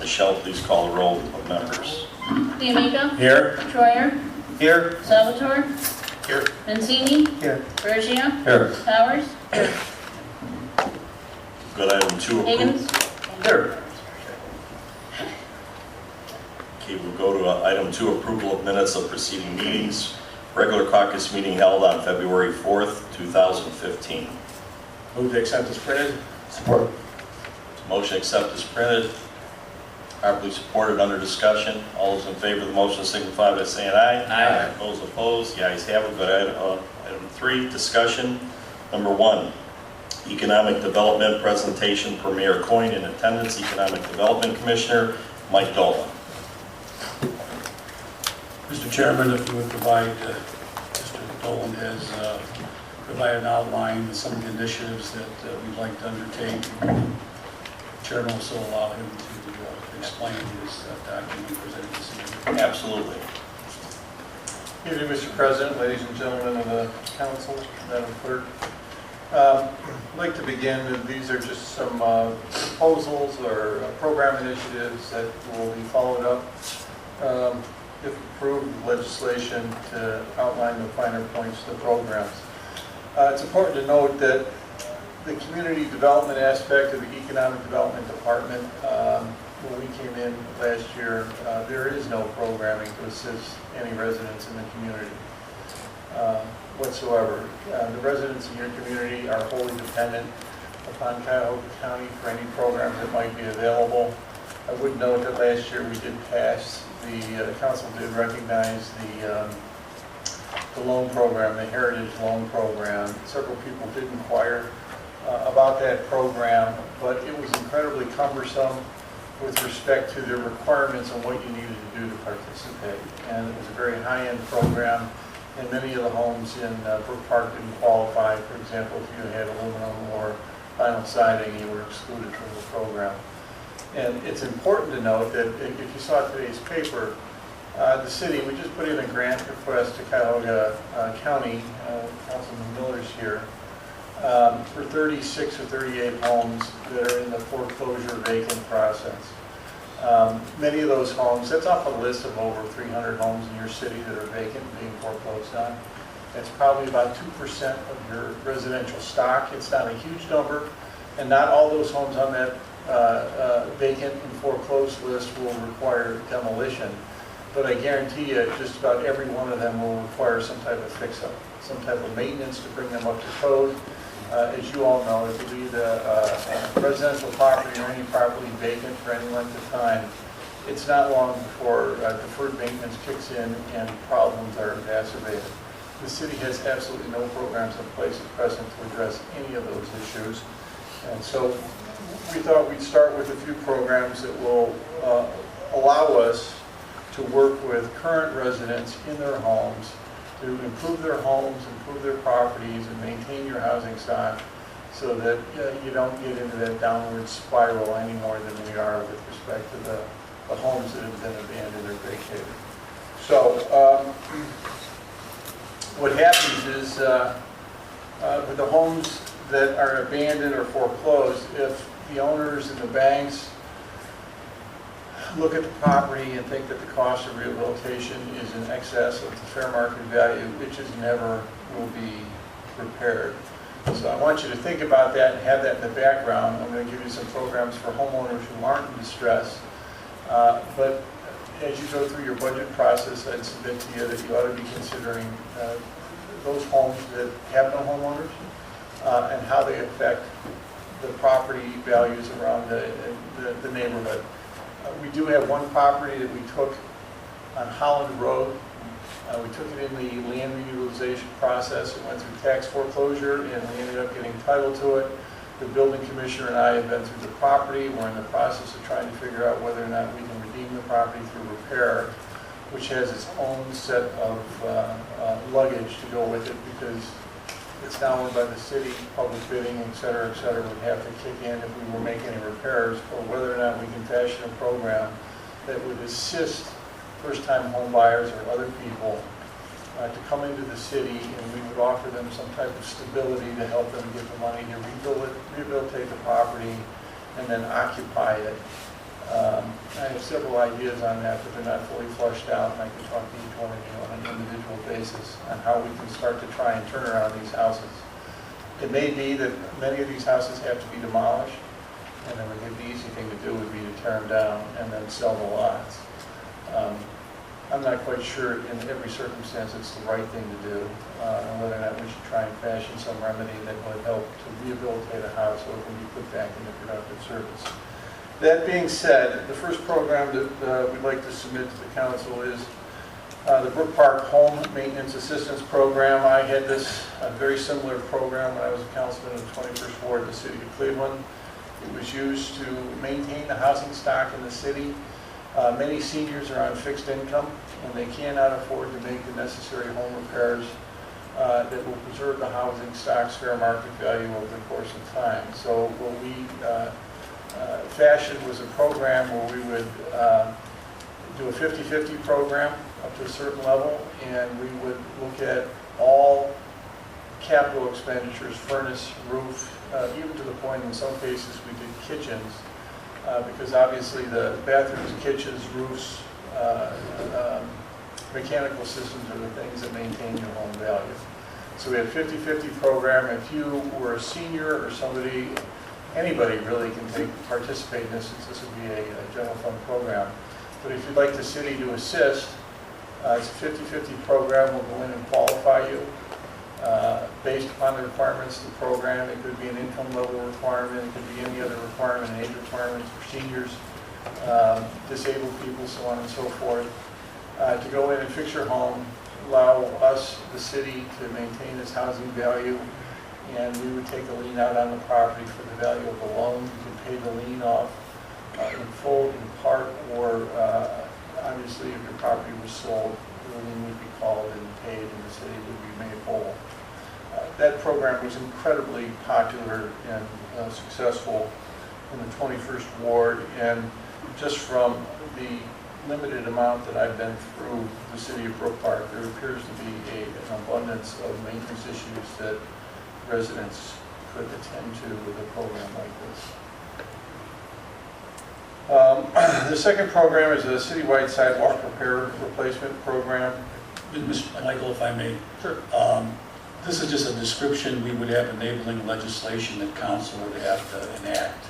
Michelle, please call the roll of members. D'Amico? Here. Troyer? Here. Salvatore? Here. Mancini? Here. Bergia? Here. Powers? Good. Item 2 approved. Higgins? Here. Okay, we'll go to item 2, approval of minutes of preceding meetings. Regular caucus meeting held on February 4th, 2015. Move to accept as printed. Support. Motion accept as printed. Properly supported. Under discussion. All those in favor of the motion signify by saying aye. Aye. Those opposed, the ayes have it. Good. Item 3, discussion. Number 1, economic development presentation per Mayor Coyne. In attendance, Economic Development Commissioner Mike Dolan. Mr. Chairman, if you would provide, Mr. Dolan has provided an outline of some of the initiatives that we'd like to undertake. The Chairman will also allow him to explain his document presented this evening. Absolutely. Good evening, Mr. President, ladies and gentlemen of the council, Madam Clerk. I'd like to begin, these are just some proposals or program initiatives that will be followed up, if approved, legislation to outline the finer points of the programs. It's important to note that the community development aspect of the Economic Development Department, when we came in last year, there is no programming to assist any residents in the community whatsoever. The residents in your community are wholly dependent upon Cuyahoga County for any programs that might be available. I would note that last year we did pass, the council did recognize the loan program, the Heritage Loan Program. Several people did inquire about that program, but it was incredibly cumbersome with respect to the requirements on what you needed to do to participate. And it was a very high-end program, and many of the homes in Brook Park didn't qualify. For example, if you had aluminum or vinyl siding, you were excluded from the program. And it's important to note that if you saw today's paper, the city, we just put in a grant request to Cuyahoga County, Councilman Miller's here, for 36 or 38 homes that are in the foreclosure vacant process. Many of those homes, that's off a list of over 300 homes in your city that are vacant, being foreclosed on. That's probably about 2% of your residential stock. It's not a huge number, and not all those homes on that vacant and foreclosed list will require demolition. But I guarantee you, just about every one of them will require some type of fix-up, some type of maintenance to bring them up to code. As you all know, if you leave a residential property or any property vacant for any length of time, it's not long before deferred maintenance kicks in and problems are exacerbated. The city has absolutely no programs in place at present to address any of those issues. And so we thought we'd start with a few programs that will allow us to work with current residents in their homes to improve their homes, improve their properties, and maintain your housing stock so that you don't get into that downward spiral any more than we are with respect to the homes that have been abandoned or vacated. So what happens is with the homes that are abandoned or foreclosed, if the owners and the banks look at the property and think that the cost of rehabilitation is in excess of the fair market value, it just never will be repaired. So I want you to think about that and have that in the background. I'm going to give you some programs for homeowners who aren't in distress. But as you go through your budget process, I'd submit to you that you ought to be considering those homes that have no homeowners and how they affect the property values around the neighborhood. We do have one property that we took on Holland Road. We took it in the land reutilization process. It went through tax foreclosure, and we ended up getting title to it. The building commissioner and I have been through the property. We're in the process of trying to figure out whether or not we can redeem the property through repair, which has its own set of luggage to go with it because it's now owned by the city, public bidding, et cetera, would have to kick in if we were making any repairs, or whether or not we can fashion a program that would assist first-time home buyers or other people to come into the city, and we would offer them some type of stability to help them get the money to rehabilitate the property and then occupy it I have several ideas on that, but they're not fully fleshed out, and I can talk to each one of you on an individual basis on how we can start to try and turn around these houses. It may be that many of these houses have to be demolished, and then the easy thing to do would be to tear them down and then sell the lots. I'm not quite sure in every circumstance it's the right thing to do, and whether or not we should try and fashion some remedy that would help to rehabilitate a house so it can be put back into productive service. That being said, the first program that we'd like to submit to the council is the Brook Park Home Maintenance Assistance Program. I had this very similar program when I was a councilman in the 21st Ward in the city of Cleveland. It was used to maintain the housing stock in the city. Many seniors are on fixed income, and they cannot afford to make the necessary home repairs that will preserve the housing stock's fair market value over the course of time. So what we fashioned was a program where we would do a 50-50 program up to a certain level, and we would look at all capital expenditures, furnace, roof, even to the point in some cases we did kitchens, because obviously the bathrooms, kitchens, roofs, mechanical systems are the things that maintain your home value. So we had a 50-50 program. If you were a senior or somebody, anybody really can participate in this, since this would be a general fund program. But if you'd like the city to assist, it's a 50-50 program. We'll go in and qualify you based upon the requirements of the program. It could be an income level requirement, it could be any other requirement, age requirements for seniors, disabled people, so on and so forth. To go in and fix your home, allow us, the city, to maintain its housing value, and we would take a lien out on the property for the value of the loan. You can pay the lien off in full, in part, or obviously if your property was sold, the lien would be called and paid, and the city would be made whole. That program was incredibly popular and successful in the 21st Ward, and just from the limited amount that I've been through the city of Brook Park, there appears to be an abundance of maintenance issues that residents could attend to with a program like this. The second program is a citywide sidewalk repair replacement program. Mr. Michael, if I may. Sure. This is just a description. We would have enabling legislation that council would have to enact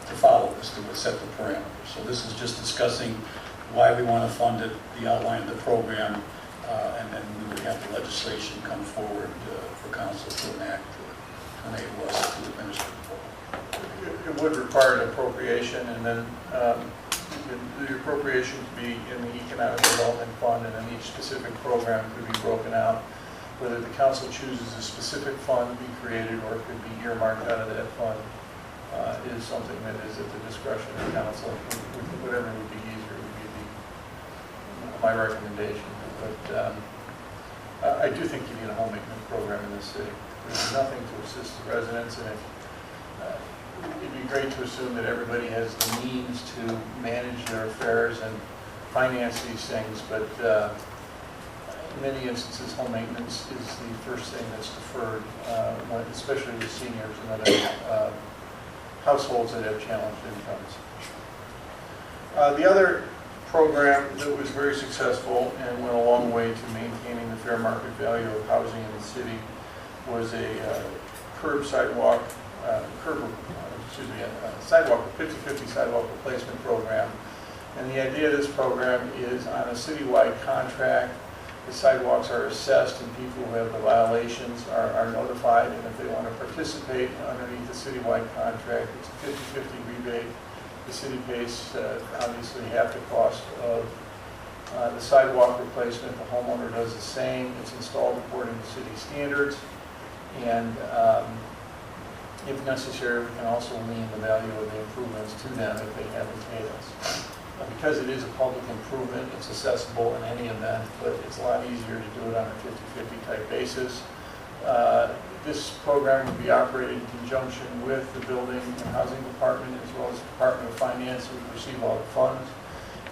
to follow this, to set the parameters. So this is just discussing why we want to fund it, the outline of the program, and then we would have the legislation come forward for council to enact to enable us to administer the program. It would require an appropriation, and then the appropriation could be in the Economic Development Fund, and then each specific program could be broken out. Whether the council chooses a specific fund to be created or it could be earmarked out of that fund is something that is at the discretion of the council. Whatever would be easier would be my recommendation. But I do think you need a home maintenance program in this city. There's nothing to assist the residents, and it'd be great to assume that everybody has the means to manage their affairs and finance these things, but in many instances, home maintenance is the first thing that's deferred, especially with seniors and other households that have challenged incomes. The other program that was very successul and went a long way to maintaining the fair market value of housing in the city was a sidewalk 50-50 sidewalk replacement program. And the idea of this program is on a citywide contract. The sidewalks are assessed, and people who have the violations are notified, and if they want to participate underneath the citywide contract, it's a 50-50 rebate. The city pays obviously half the cost of the sidewalk replacement. The homeowner does the same. It's installed according to city standards, and if necessary, we can also lien the value of the improvements to them if they haven't paid us. Because it is a public improvement, it's accessible in any event, but it's a lot easier to do it on a 50-50 type basis. This program will be operated in conjunction with the Building and Housing Department as well as the Department of Finance, who receive all the funds.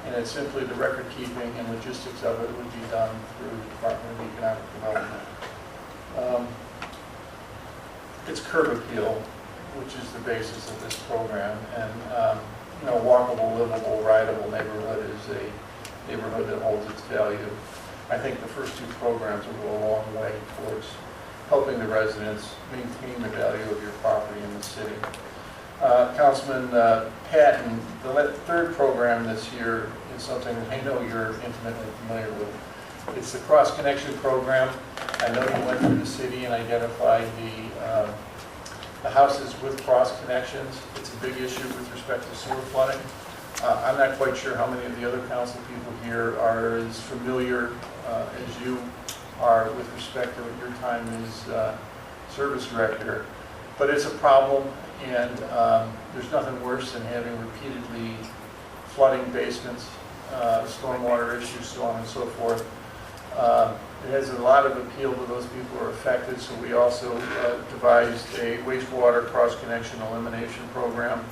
And it's simply the record keeping and logistics of it would be done through the Department of Economic Development. It's curb appeal, which is the basis of this program. And walkable, livable, rideable neighborhood is a neighborhood that holds its value. I think the first two programs will go a long way towards helping the residents maintain the value of your property in the city. Councilman Patton, the third program this year is something I know you're intimately familiar with. It's the Cross Connection Program. I know you went through the city and identified the houses with cross connections. It's a big issue with respect to sewer flooding. I'm not quite sure how many of the other council people here are as familiar as you are with respect to your time as service director. But it's a problem, and there's nothing worse than having repeatedly flooding basements, stormwater issues, so on and so forth. It has a lot of appeal to those people who are affected, so we also devised a wastewater cross-connection elimination program.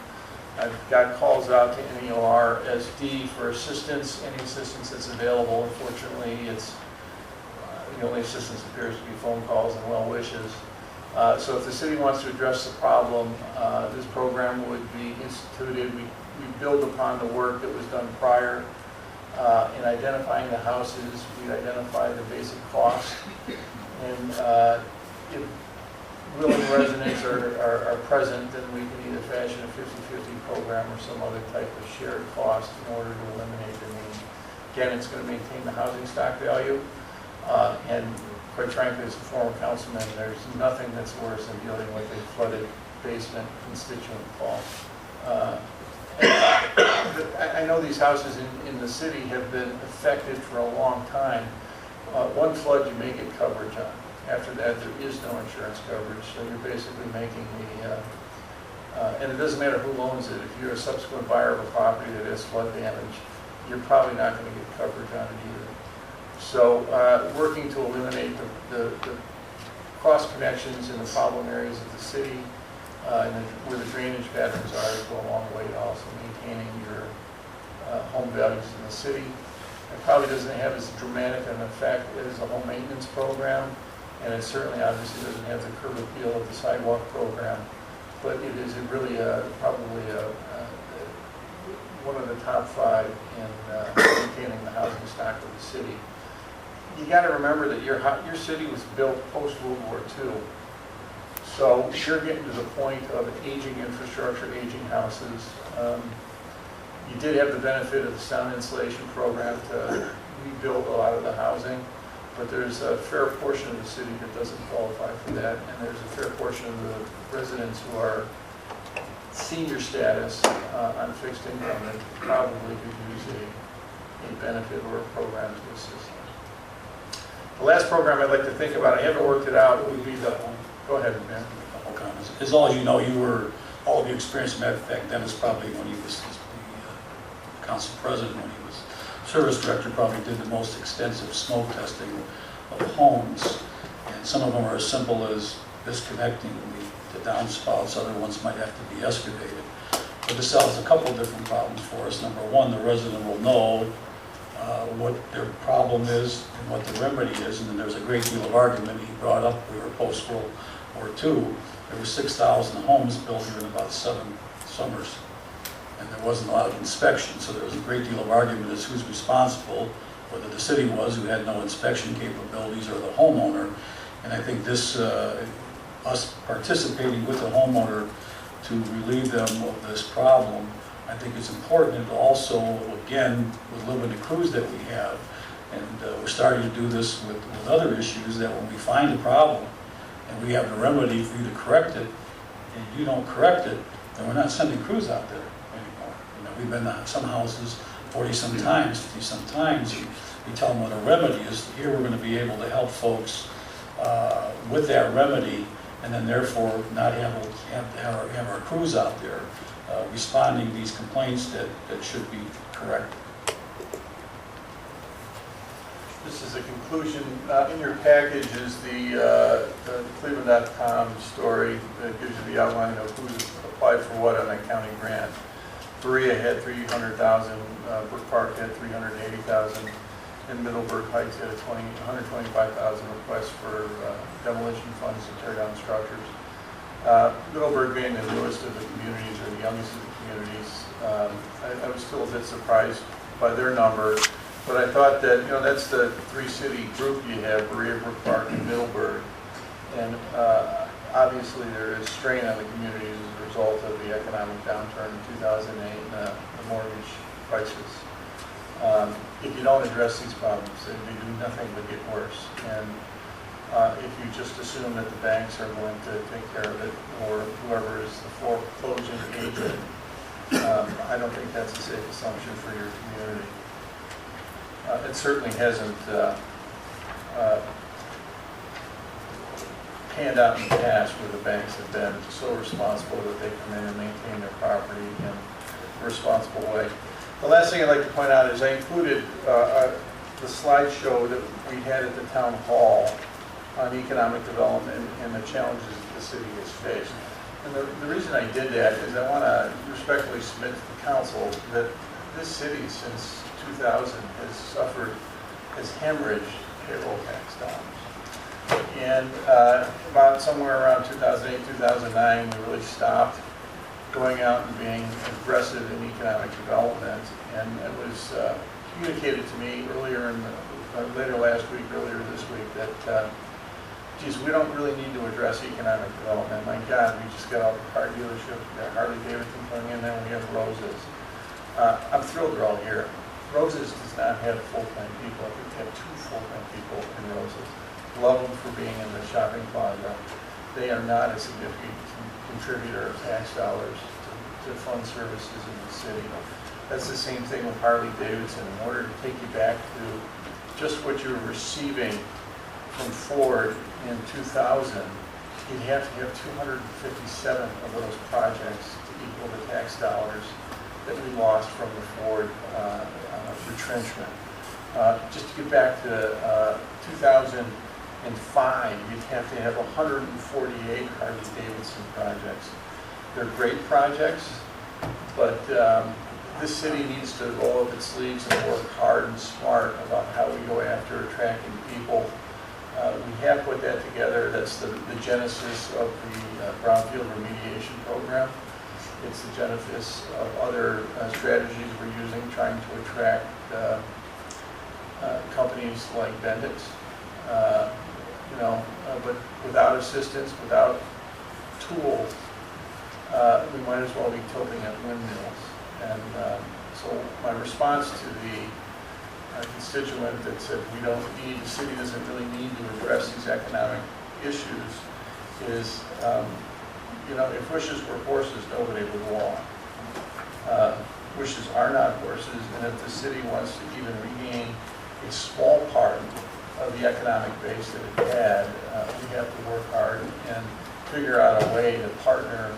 I've got calls out to NEOR SD for assistance, any assistance that's available. Unfortunately, it's the only assistance appears to be phone calls and well wishes. So if the city wants to address the problem, this program would be instituted. We build upon the work that was done prior in identifying the houses. We identify the basic cost, and if willing residents are present, then we can either fashion a 50-50 program or some other type of shared cost in order to eliminate the need. Again, it's going to maintain the housing stock value, and quite frankly, as a former councilman, there's nothing that's worse than dealing with a flooded basement constituent call. I know these houses in the city have been affected for a long time. One flood, you may get coverage on. After that, there is no insurance coverage, so you're basically making and it doesn't matter who owns it. If you're a subsequent buyer of a property that has flood damage, you're probably not going to get coverage on it either. So working to eliminate the cross connections in the problem areas of the city, where the drainage patterns are, go a long way to also maintaining your home values in the city. It probably doesn't have as dramatic an effect as a home maintenance program, and it certainly obviously doesn't have the curb appeal of the sidewalk program, but it is really probably one of the top 5 in maintaining the housing stock of the city. You got to remember that your city was built post-World War II. So you're getting to the point of aging infrastructure, aging houses. You did have the benefit of the sound insulation program to rebuild a lot of the housing, but there's a fair portion of the city that doesn't qualify for that, and there's a fair portion of the residents who are senior status on fixed income that probably could use a benefit or a program to assist them. The last program I'd like to think about, I haven't worked it out, would be the, go ahead, man. A couple comments. As all you know, all of you experienced, matter of fact, Dennis probably, when he was the council president, when he was service director, probably did the most extensive smoke testing of homes. And some of them are as simple as disconnecting the downspouts, other ones might have to be excavated. But this solves a couple of different problems for us. Number one, the resident will know what their problem is and what the remedy is, and then there's a great deal of argument. He brought up, we were post-World War II, there were 6,000 homes built here in about 7 summers, and there wasn't a lot of inspection, so there was a great deal of argument as who's responsible, whether the city was, who had no inspection capabilities, or the homeowner. And I think this, us participating with the homeowner to relieve them of this problem, I think it's important. And also, again, with limited crews that we have, and we're starting to do this with other issues, that when we find a problem and we have the remedy for you to correct it, and you don't correct it, then we're not sending crews out there anymore. You know, we've been to some houses 40-some times, 50-some times. We tell them what a remedy is. Here we're going to be able to help folks with that remedy, and then therefore not have our crews out there responding to these complaints that should be corrected. This is a conclusion. In your package is the Cleveland.com story that gives you the outline of who applied for what on that county grant. Berea had 300,000, Brook Park had 380,000, and Middleburg Heights had a 125,000 request for demolition funds to tear down structures. Middleburg being the newest of the communities, or the youngest of the communities, I was still a bit surprised by their number, but I thought that, that's the three-city group you have, Berea, Brook Park, and Middleburg. And obviously there is strain on the community as a result of the economic downturn in 2008 and the mortgage crisis. If you don't address these problems, they do nothing but get worse. And if you just assume that the banks are going to take care of it, or whoever is the foreclosing agent, I don't think that's a safe assumption for your community. It certainly hasn't panned out in the past where the banks have been so responsible that they come in and maintain their property in a responsible way. The last thing I'd like to point out is I included the slideshow that we had at the town hall on economic development and the challenges that the city has faced. And the reason I did that is I want to respectfully submit to the council that this city since 2000 has hemorrhaged payroll tax dollars. And about somewhere around 2008, 2009, we really stopped going out and being aggressive in economic development. And it was communicated to me later last week, earlier this week, that geez, we don't really need to address economic development. My God, we just got out the car dealership, we got Harley Davidson coming in, then we have Roses. I'm thrilled they're all here. Roses does not have full-time people. I think they have 2 full-time people in Roses. Love them for being in the shopping plaza. They are not a significant contributor of tax dollars to fund services in the city. That's the same thing with Harley Davidson. In order to take you back to just what you were receiving from Ford in 2000, you'd have to have 257 of those projects to equal the tax dollars that we lost from the Ford retrenchment. Just to get back to 2005, you'd have to have 148 Harley Davidson projects. They're great projects, but this city needs to roll up its sleeves and work hard and smart about how we go after attracting people. We have put that together. That's the genesis of the brownfield remediation program. It's the genesis of other strategies we're using, trying to attract companies like Bennett's. But without assistance, without tools, we might as well be tilting at windmills. And so my response to the constituent that said the city doesn't really need to address these economic issues is, if wishes were horses, nobody would walk. Wishes are not horses, and if the city wants to even regain a small part of the economic base that it had, we have to work hard and figure out a way to partner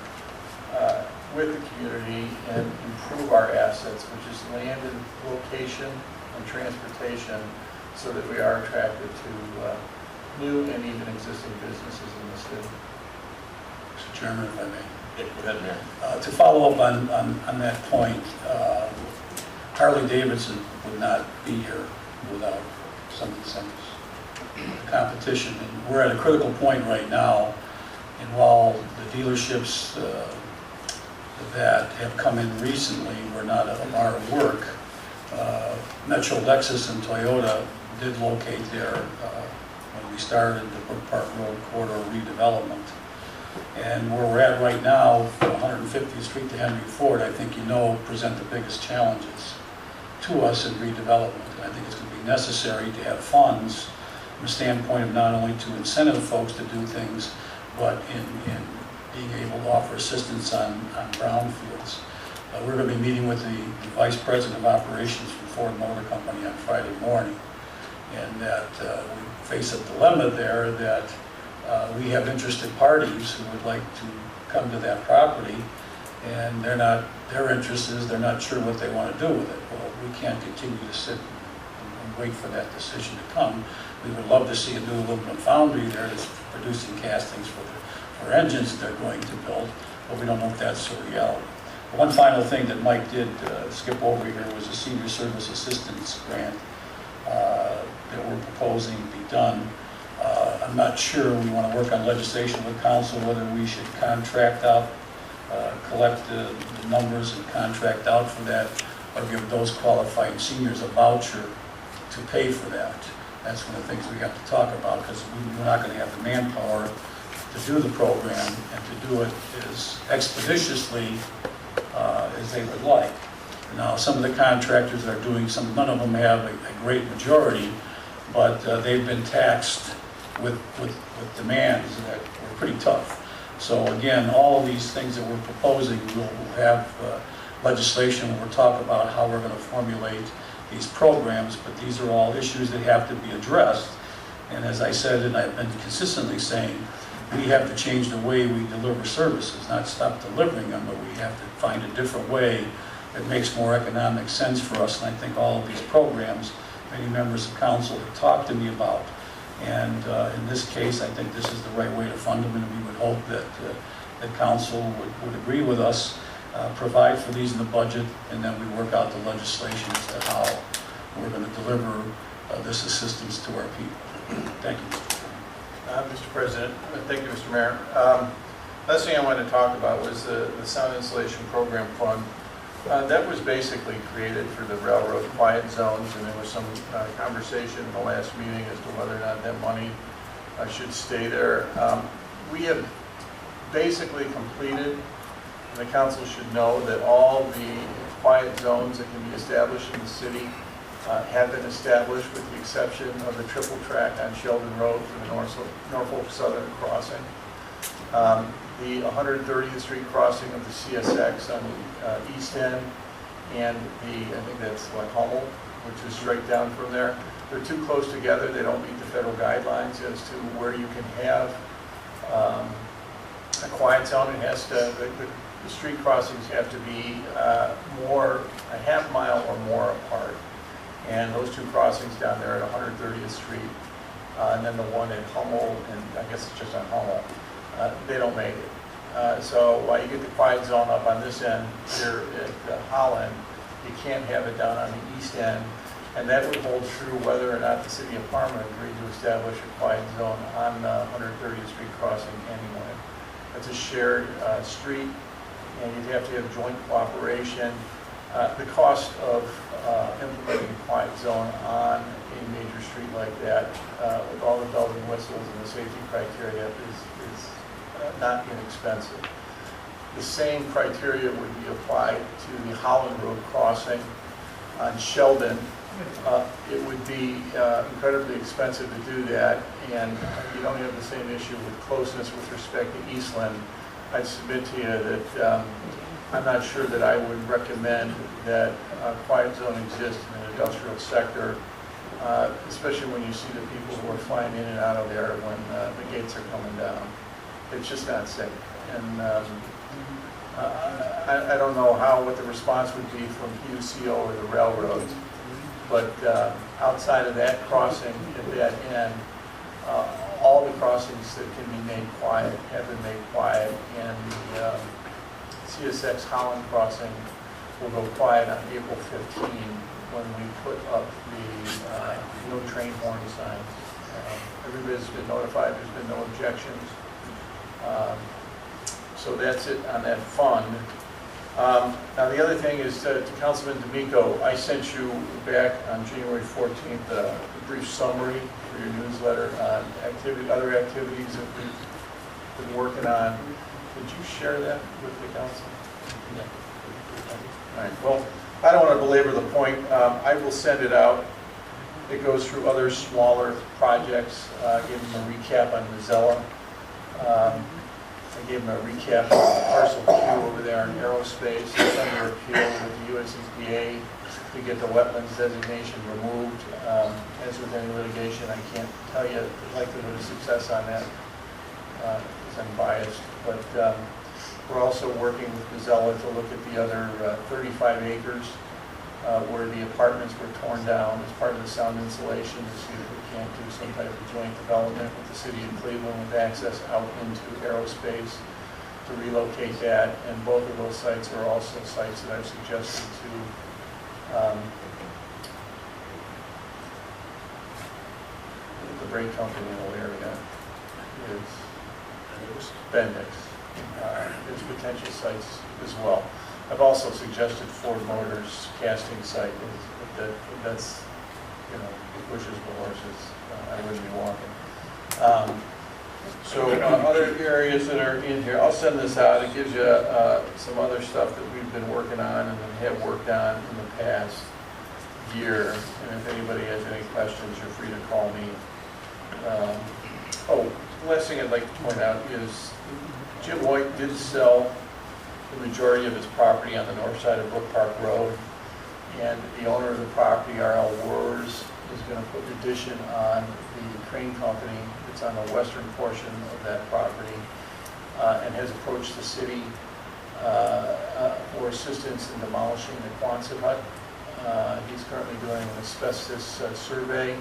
with the community and improve our assets, which is land and location and transportation, so that we are attractive to new and even existing businesses in the city. Mr. Chairman, if I may. Yeah, go ahead, Mayor. To follow up on that point, Harley Davidson would not be here without some incentives. Competition, and we're at a critical point right now, and while the dealerships that have come in recently were not of our work, Metro, Lexus, and Toyota did locate there when we started the Brook Park Road corridor redevelopment. And where we're at right now, from 150th Street to Henry Ford, I think present the biggest challenges to us in redevelopment. And I think it's going to be necessary to have funds from a standpoint of not only to incentive folks to do things, but in being able to offer assistance on brownfields. We're going to be meeting with the Vice President of Operations from Ford Motor Company on Friday morning, and that we face a dilemma there that we have interested parties who would like to come to that property, and their interest is they're not sure what they want to do with it. Well, we can't continue to sit and wait for that decision to come. We would love to see a new aluminum foundry there that's producing castings for engines that they're going to build, but we don't know if that's a reality. One final thing that Mike did skip over here was a senior service assistance grant that we're proposing to be done. I'm not sure we want to work on legislation with council whether we should contract out collect the numbers and contract out for that, or give those qualifying seniors a voucher to pay for that. That's one of the things we have to talk about, because we're not going to have the manpower to do the program and to do it as expeditiously as they would like. Now, some of the contractors that are doing some, none of them have a great majority, but they've been taxed with demands that were pretty tough. So again, all of these things that we're proposing, we'll have legislation where we'll talk about how we're going to formulate these programs, but these are all issues that have to be addressed. And as I said, and I've been consistently saying, we have to change the way we deliver services, not stop delivering them, but we have to find a different way that makes more economic sense for us. And I think all of these programs, many members of council have talked to me about. And in this case, I think this is the right way to fund them, and we would hope that that council would agree with us, provide for these in the budget, and then we work out the legislation as to how we're going to deliver this assistance to our people. Thank you. Mr. President, thank you, Mr. Mayor. Last thing I wanted to talk about was the Sound Insulation Program Fund. That was basically created for the railroad quiet zones, and there was some conversation in the last meeting as to whether or not that money should stay there. We have basically completed, and the council should know that all the quiet zones that can be established in the city have been established, with the exception of the triple track on Sheldon Road for the Norfolk Southern crossing. The 130th Street crossing of the CSX on the east end, and I think that's like Hummel, which is straight down from there. They're too close together. They don't meet the federal guidelines as to where you can have a quiet zone. It has to, the street crossings have to be a half mile or more apart. And those two crossings down there at 130th Street, and then the one at Hummel, and I guess it's just on Hummel, they don't make it. So while you get the quiet zone up on this end here at Holland, you can't have it down on the east end, and that would hold true whether or not the city of Parma agreed to establish a quiet zone on 130th Street crossing anyway. It's a shared street, and you'd have to have joint cooperation. The cost of implementing a quiet zone on a major street like that, with all the bells and whistles and the safety criteria, is not inexpensive. The same criteria would be applied to the Holland Road crossing on Sheldon. It would be incredibly expensive to do that, and you don't have the same issue with closeness with respect to Eastland. I'd submit to you that I'm not sure that I would recommend that a quiet zone exist in the industrial sector, especially when you see the people who are flying in and out of there when the gates are coming down. It's just not safe. And I don't know what the response would be from PUCO or the railroads, but outside of that crossing at that end, all the crossings that can be made quiet have been made quiet, and the CSX Holland crossing will go quiet on April 15 when we put up the no train horn signs. Everybody's been notified, there's been no objections. So that's it on that fund. Now the other thing is to Councilman D'Amico, I sent you back on January 14th a brief summary for your newsletter on other activities that we've been working on. Did you share that with the council? No. All right, well, I don't want to belabor the point. I will send it out. It goes through other smaller projects. I gave them a recap on Mozilla. I gave them a recap on Parcel Q over there in aerospace. It's under appeal with the US EPA to get the wetlands designation removed. As with any litigation, I can't tell you the likelihood of success on that, because I'm biased. But we're also working with Gazella to look at the other 35 acres where the apartments were torn down as part of the sound insulation, to see if we can't do some type of joint development with the city of Cleveland with access out into aerospace to relocate that. And both of those sites are also sites that I've suggested to the brake company in the area is Bendix. as potential sites as well. I've also suggested Ford Motors casting site, that's, you know, bushes with horses, I wouldn't be walking. So other areas that are in here, I'll send this out, it gives you some other stuff that we've been working on and have worked on in the past year, and if anybody has any questions, you're free to call me. The last thing I'd like to point out is Jim White did sell the majority of his property on the north side of Brook Park Road, and the owner of the property, R.L. Wers, is going to put an addition on the crane company that's on the western portion of that property, and has approached the city for assistance in demolishing the Quonset hut. He's currently doing an asbestos survey,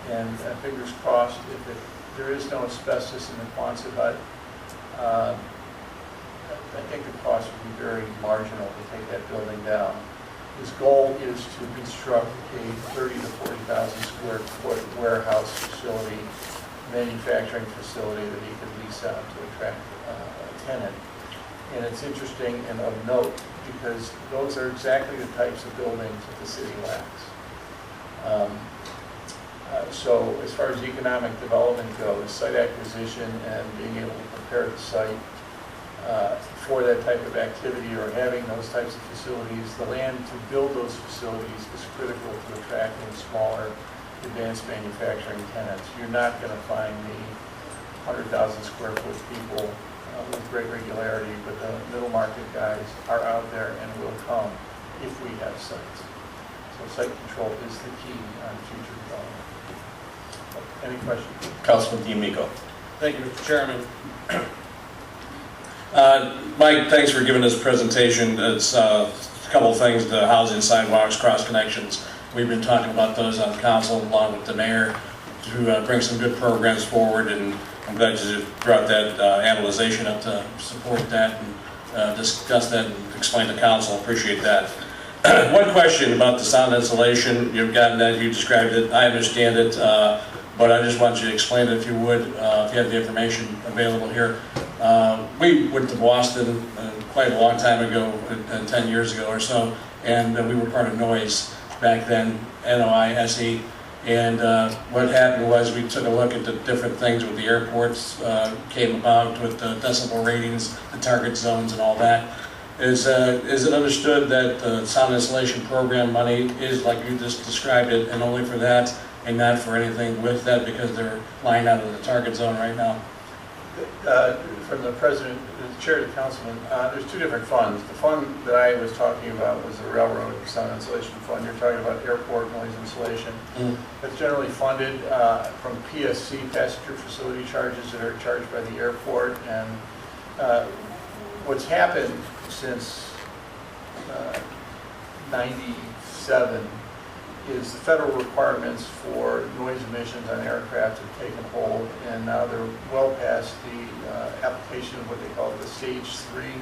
and fingers crossed, if there is no asbestos in the Quonset hut, I think the cost would be very marginal to take that building down. His goal is to construct a 30,000 to 40,000 square foot warehouse facility, manufacturing facility that he could lease out to attract a tenant. And it's interesting and of note because those are exactly the types of buildings that the city lacks. So as far as economic development goes, site acquisition and being able to prepare the site for that type of activity or having those types of facilities, the land to build those facilities is critical to attracting smaller advanced manufacturing tenants. You're not going to find the 100,000 square foot people with great regularity, but the middle market guys are out there and will come if we have sites. So site control is the key on future development. Any questions? Councilman D'Amico. Thank you, Mr. Chairman. Mike, thanks for giving this presentation. It's a couple of things, the housing, sidewalks, cross connections. We've been talking about those on council along with the mayor to bring some good programs forward, and I'm glad you brought that analyzation up to support that and discuss that and explain to council. Appreciate that. One question about the sound insulation. You've gotten that, you described it, I understand it, but I just want you to explain it if you would, if you have the information available here. We went to Boston quite a long time ago, 10 years ago or so, and we were part of NOISE back then, NOISE. And what happened was we took a look at the different things with the airports, came about with the decibel ratings, the target zones and all that. Is it understood that the sound insulation program money is like you just described it, and only for that and not for anything with that because they're lying out of the target zone right now? From the president, the chair of the councilman, there's two different funds. The fund that I was talking about was the railroad sound insulation fund. You're talking about airport noise insulation. That's generally funded from PSC, passenger facility charges that are charged by the airport. And what's happened since 97 is the federal requirements for noise emissions on aircraft have taken hold, and now they're well past the application of what they call the Stage 3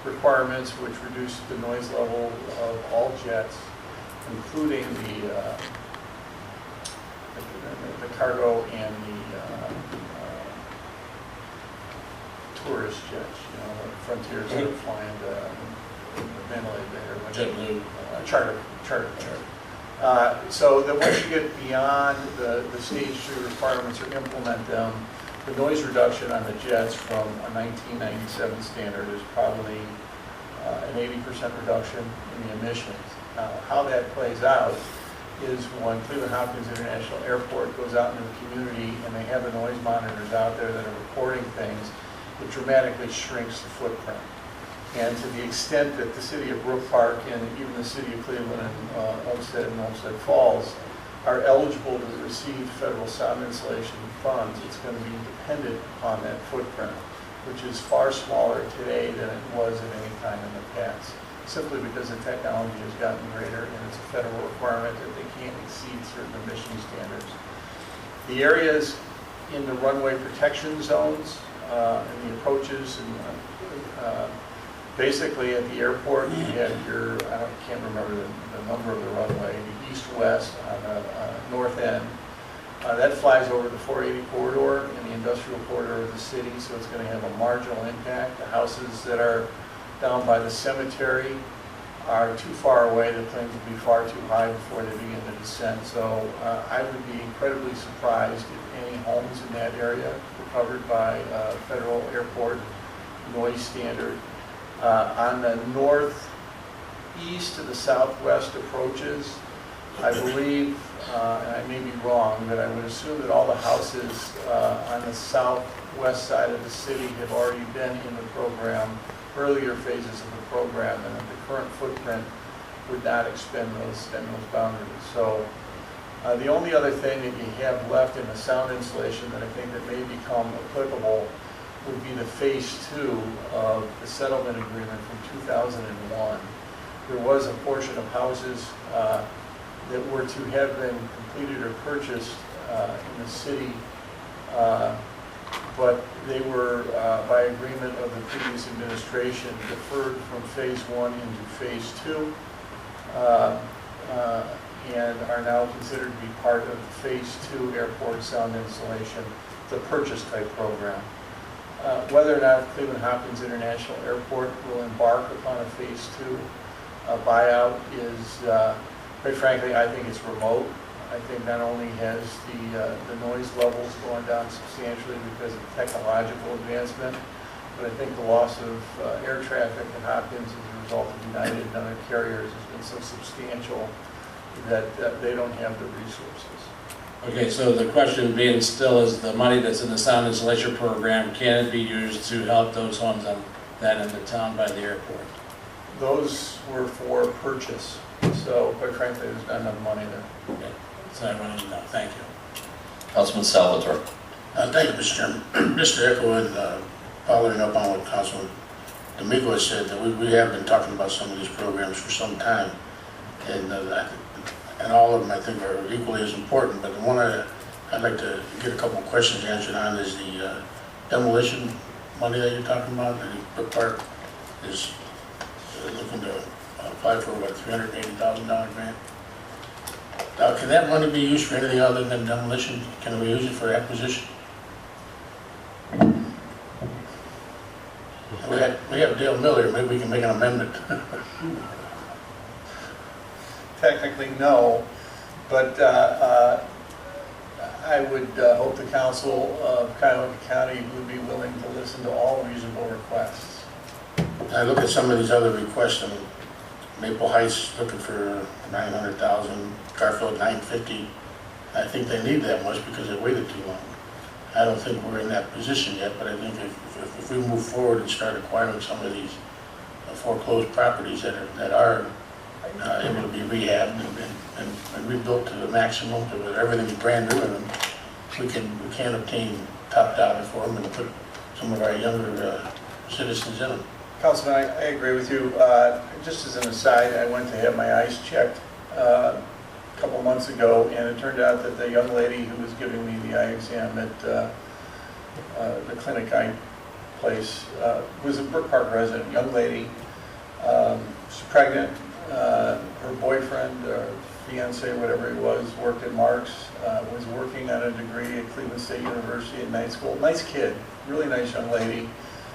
requirements, which reduce the noise level of all jets, including the cargo and the tourist jets, you know, like Frontiers that are flying to Mandalay Bay or JetBlue. Charter. So that once you get beyond the Stage 3 requirements or implement them, the noise reduction on the jets from a 1997 standard is probably an 80% reduction in the emissions. How that plays out is when Cleveland Hopkins International Airport goes out into the community and they have the noise monitors out there that are recording things, it dramatically shrinks the footprint. And to the extent that the city of Brook Park and even the city of Cleveland and Olmsted and Olmsted Falls are eligible to receive federal sound insulation funds, it's going to be dependent upon that footprint, which is far smaller today than it was at any time in the past, simply because the technology has gotten greater and it's a federal requirement that they can't exceed certain emission standards. The areas in the runway protection zones and the approaches and basically, at the airport, you have your, I can't remember the number of the runway, the east-west on the north end, That flies over the 480 corridor and the industrial corridor of the city, so it's going to have a marginal impact. The houses that are down by the cemetery are too far away. The planes will be far too high before they begin to descend. So I would be incredibly surprised if any homes in that area were covered by federal airport noise standard. On the northeast to the southwest approaches, I believe, and I may be wrong, but I would assume that all the houses on the southwest side of the city have already been in the program, earlier phases of the program, and that the current footprint would not extend those boundaries. So the only other thing that you have left in the sound insulation that I think that may become applicable would be the phase 2 of the settlement agreement from 2001. There was a portion of houses that were to have been completed or purchased in the city, but they were, by agreement of the previous administration, deferred from phase 1 into phase 2, and are now considered to be part of the phase 2 airport sound insulation, the purchase type program. Whether or not Cleveland Hopkins International Airport will embark upon a phase 2 buyout is, quite frankly, I think it's remote. I think not only has the noise levels gone down substantially because of technological advancement, but I think the loss of air traffic at Hopkins as a result of United and other carriers has been so substantial that they don't have the resources. Okay, so the question being still is the money that's in the sound insulation program, can it be used to help those homes on that end of town by the airport? Those were for purchase, so quite frankly, there's not enough money there. Okay, so I want to know. Thank you. Councilman Salvatore. Thank you, Mr. Chairman. Mr. Echoed, following up on what Councilman D'Amico has said, that we have been talking about some of these programs for some time, and all of them I think are equally as important, but the one I'd like to get a couple of questions answered on is the demolition money that you're talking about. I think Brook Park is looking to apply for what, $380,000 grant. Can that money be used for anything other than demolition? Can we use it for acquisition? We have Dale Miller, maybe we can make an amendment. Technically, no, but I would hope the council of Cuyahoga County would be willing to listen to all reasonable requests. I look at some of these other requests, and Maple Heights looking for $900,000, Garfield $950. I think they need that much because they waited too long. I don't think we're in that position yet, but I think if we move forward and start acquiring some of these foreclosed properties that are able to be rehabbed and rebuilt to the maximum, to where everything's brand new in them, we can obtain top dollar for them and put some of our younger citizens in them. Councilman, I agree with you. Just as an aside, I went to have my eyes checked a couple months ago, and it turned out that the young lady who was giving me the eye exam at the clinic eye place was a Brook Park resident, young lady. She's pregnant. Her boyfriend, fiance, whatever he was, worked at Mark's, was working on a degree at Cleveland State University at night school. Nice kid, really nice young lady.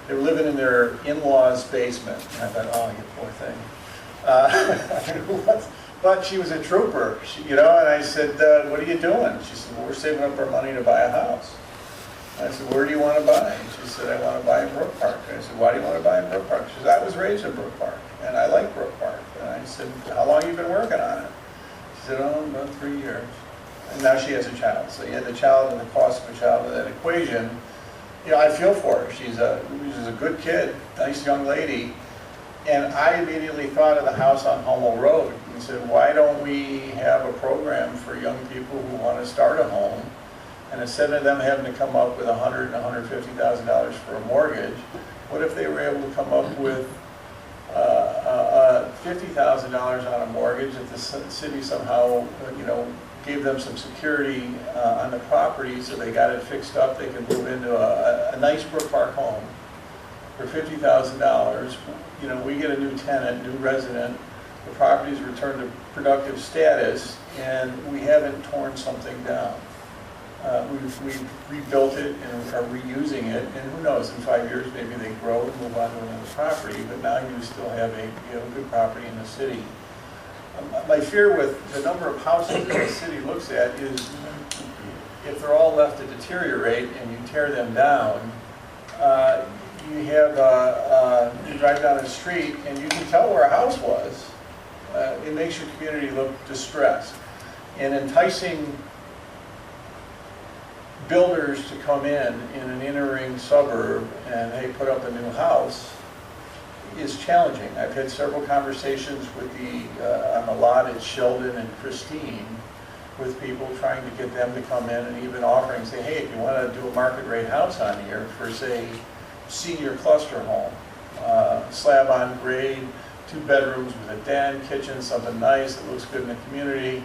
They were living in their in-laws' basement. And I thought, oh, you poor thing. But she was a trooper, and I said, what are you doing? She said, well, we're saving up our money to buy a house. I said, where do you want to buy? And she said, I want to buy in Brook Park. I said, why do you want to buy in Brook Park? She said, I was raised in Brook Park, and I like Brook Park. And I said, how long have you been working on it? She said, oh, about 3 years. And now she has a child. So you had the child and the cost of a child in that equation. I feel for her. She's a good kid, nice young lady. And I immediately thought of the house on Hummel Road and said, why don't we have a program for young people who want to start a home? And instead of them having to come up with $100,000 and $150,000 for a mortgage, what if they were able to come up with $50,000 on a mortgage if the city somehow, gave them some security on the property so they got it fixed up, they can move into a nice Brook Park home for $50,000. We get a new tenant, new resident, the property's returned to productive status, and we haven't torn something down. We've rebuilt it and are reusing it, and who knows, in 5 years, maybe they grow and move on to another property, but now you still have a good property in the city. My fear with the number of houses that the city looks at is if they're all left to deteriorate and you tear them down, you drive down the street and you can tell where a house was. It makes your community look distressed. And enticing builders to come in an inner ring suburb and hey, put up a new house is challenging. I've had several conversations with on the lot at Sheldon and Christine with people trying to get them to come in and even offering, say, hey, if you want to do a market rate house on here for, say, senior cluster home, slab on grade, 2 bedrooms with a den, kitchen, something nice that looks good in the community,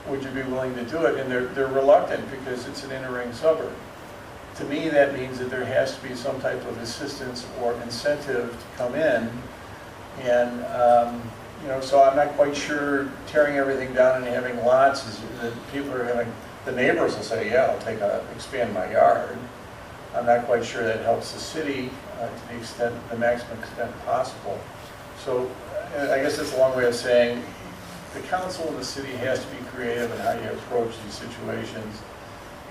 would you be willing to do it? And they're reluctant because it's an inner ring suburb. To me, that means that there has to be some type of assistance or incentive to come in. And, so I'm not quite sure tearing everything down and having lots is that people are having, the neighbors will say, yeah, I'll expand my yard. I'm not quite sure that helps the city to the maximum extent possible. So I guess that's a long way of saying the council and the city has to be creative in how you approach these situations.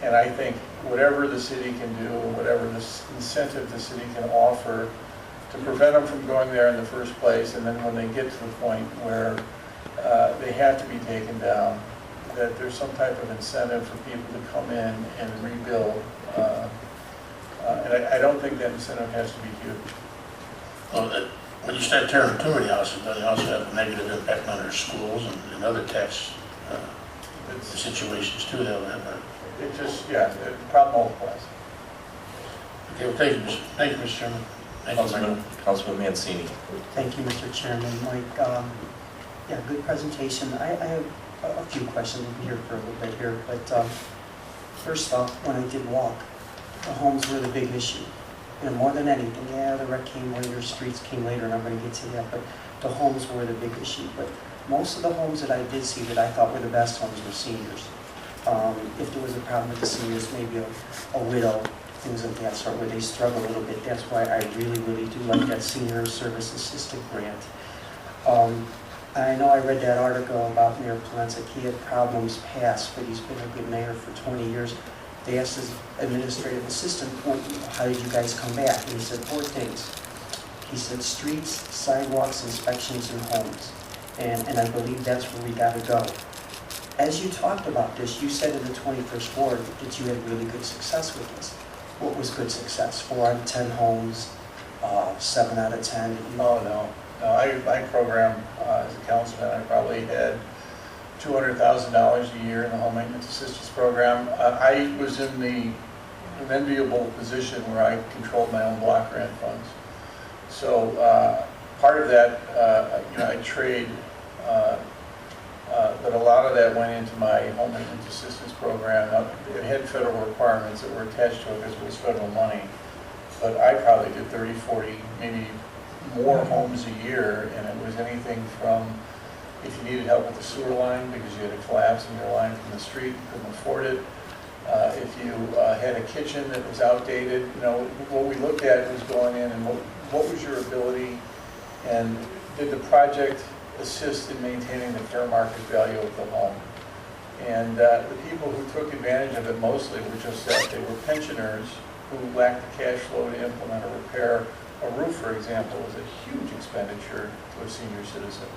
And I think whatever the city can do, whatever incentive the city can offer to prevent them from going there in the first place, and then when they get to the point where they have to be taken down, that there's some type of incentive for people to come in and rebuild. And I don't think that incentive has to be huge. Well, when you start tearing too many houses, then you also have a negative impact on our schools and other tax situations too. It just, the problem multiplies. Okay, well, thank you, Mr. Chairman. Thank you, Michael. Councilman Mancini. Thank you, Mr. Chairman. Mike, yeah, good presentation. I have a few questions. We'll be here for a little bit here. But first off, when I did walk, the homes were the big issue. More than anything, yeah, the rec came later, streets came later, and I'm going to get to that, but the homes were the big issue. But most of the homes that I did see that I thought were the best homes were seniors. If there was a problem with the seniors, maybe a widow, things of that sort, where they struggle a little bit. That's why I really, really do like that senior service assistant grant. I know I read that article about Mayor Polensek. He had problems past, but he's been a good mayor for 20 years. They asked his administrative assistant, well, how did you guys come back? And he said 4 things. He said streets, sidewalks, inspections, and homes. And I believe that's where we got to go. As you talked about this, you said in the 21st Ward that you had really good success with this. What was good success? 4 out of 10 homes, 7 out of 10? Oh, no. I program as a councilman, I probably had $200,000 a year in the home maintenance assistance program. I was in the enviable position where I controlled my own block grant funds. So part of that, I trade, but a lot of that went into my home maintenance assistance program. It had federal requirements that were attached to it because it was federal money. But I probably did 30, 40, maybe more homes a year, and it was anything from if you needed help with the sewer line because you had a collapse in your line from the street, you couldn't afford it. If you had a kitchen that was outdated, what we looked at was going in and what was your ability, and did the project assist in maintaining the fair market value of the home. And the people who took advantage of it mostly were just that. They were pensioners who lacked the cash flow to implement a repair. A roof, for example, was a huge expenditure to a senior citizen.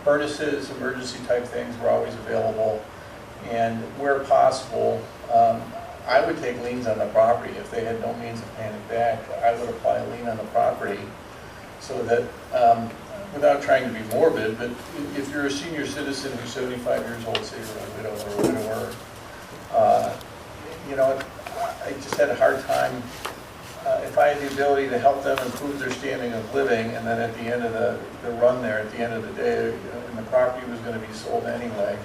Furnaces, emergency type things were always available. And where possible, I would take liens on the property. If they had no means of paying it back, I would apply a lien on the property so that, without trying to be morbid, but if you're a senior citizen who's 75 years old, say you're a widow or a widower, I just had a hard time. If I had the ability to help them improve their standing of living, and then at the end of the run there, at the end of the day, and the property was going to be sold anyway,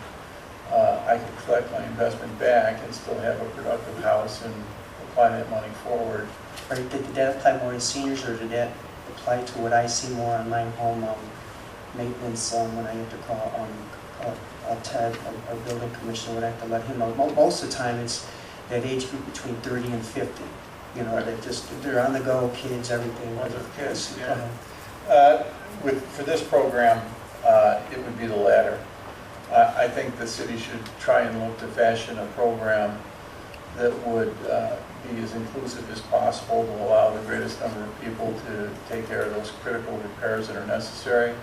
I could collect my investment back and still have a productive house and apply that money forward. Right, did that apply more to seniors, or did that apply to what I see more on my home maintenance when I have to call Ted, our building commissioner, would have to let him know. Most of the time, it's that age group between 30 and 50. You know, they're on the go, kids, everything. Well, they're kids, yeah. Uh-huh. For this program, it would be the latter. I think the city should try and look to fashion a program that would be as inclusive as possible to allow the greatest number of people to take care of those critical repairs that are necessary.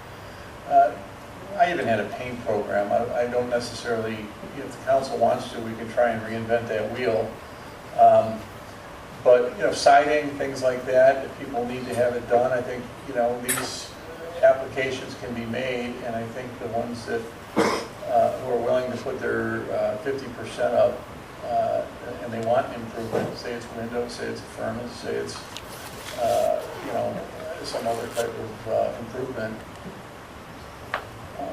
I even had a paint program. I don't necessarily, if the council wants to, we can try and reinvent that wheel. But, you know, siding, things like that, if people need to have it done, I think, you know, these applications can be made, and I think the ones that who are willing to put their 50% up, and they want improvement, say it's windows, say it's a furnace, say it's, you know, some other type of improvement,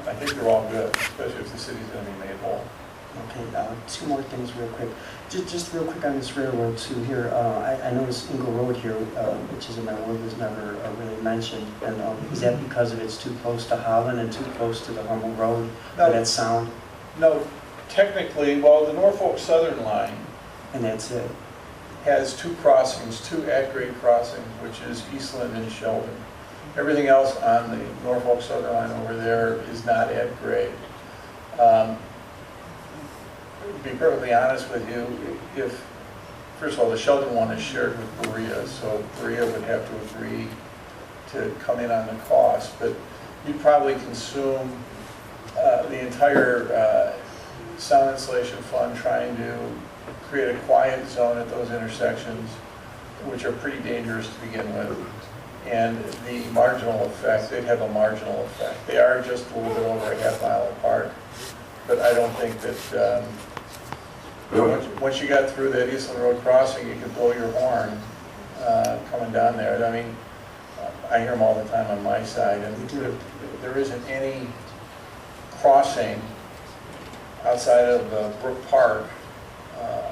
I think they're all good, especially if the city's going to be made whole. Okay, two more things real quick. Just real quick on this railroad too here. I noticed Ingle Road here, which is in my ward, was never really mentioned. And is that because of it's too close to Holland and too close to the Hummel Road, No. that sound? No, technically, well, the Norfolk Southern line And that's it? has two crossings, two at-grade crossings, which is Eastland and Sheldon. Everything else on the Norfolk Southern line over there is not at grade. To be perfectly honest with you, if, first of all, the Sheldon one is shared with Berea, so Berea would have to agree to come in on the cost, but you'd probably consume the entire sound insulation fund trying to create a quiet zone at those intersections, which are pretty dangerous to begin with. And the marginal effect, they'd have a marginal effect. They are just a little bit over a half mile apart, but I don't think that, once you got through that Eastland Road crossing, you could blow your horn coming down there. I mean, I hear them all the time on my side, and there isn't any crossing outside of Brook Park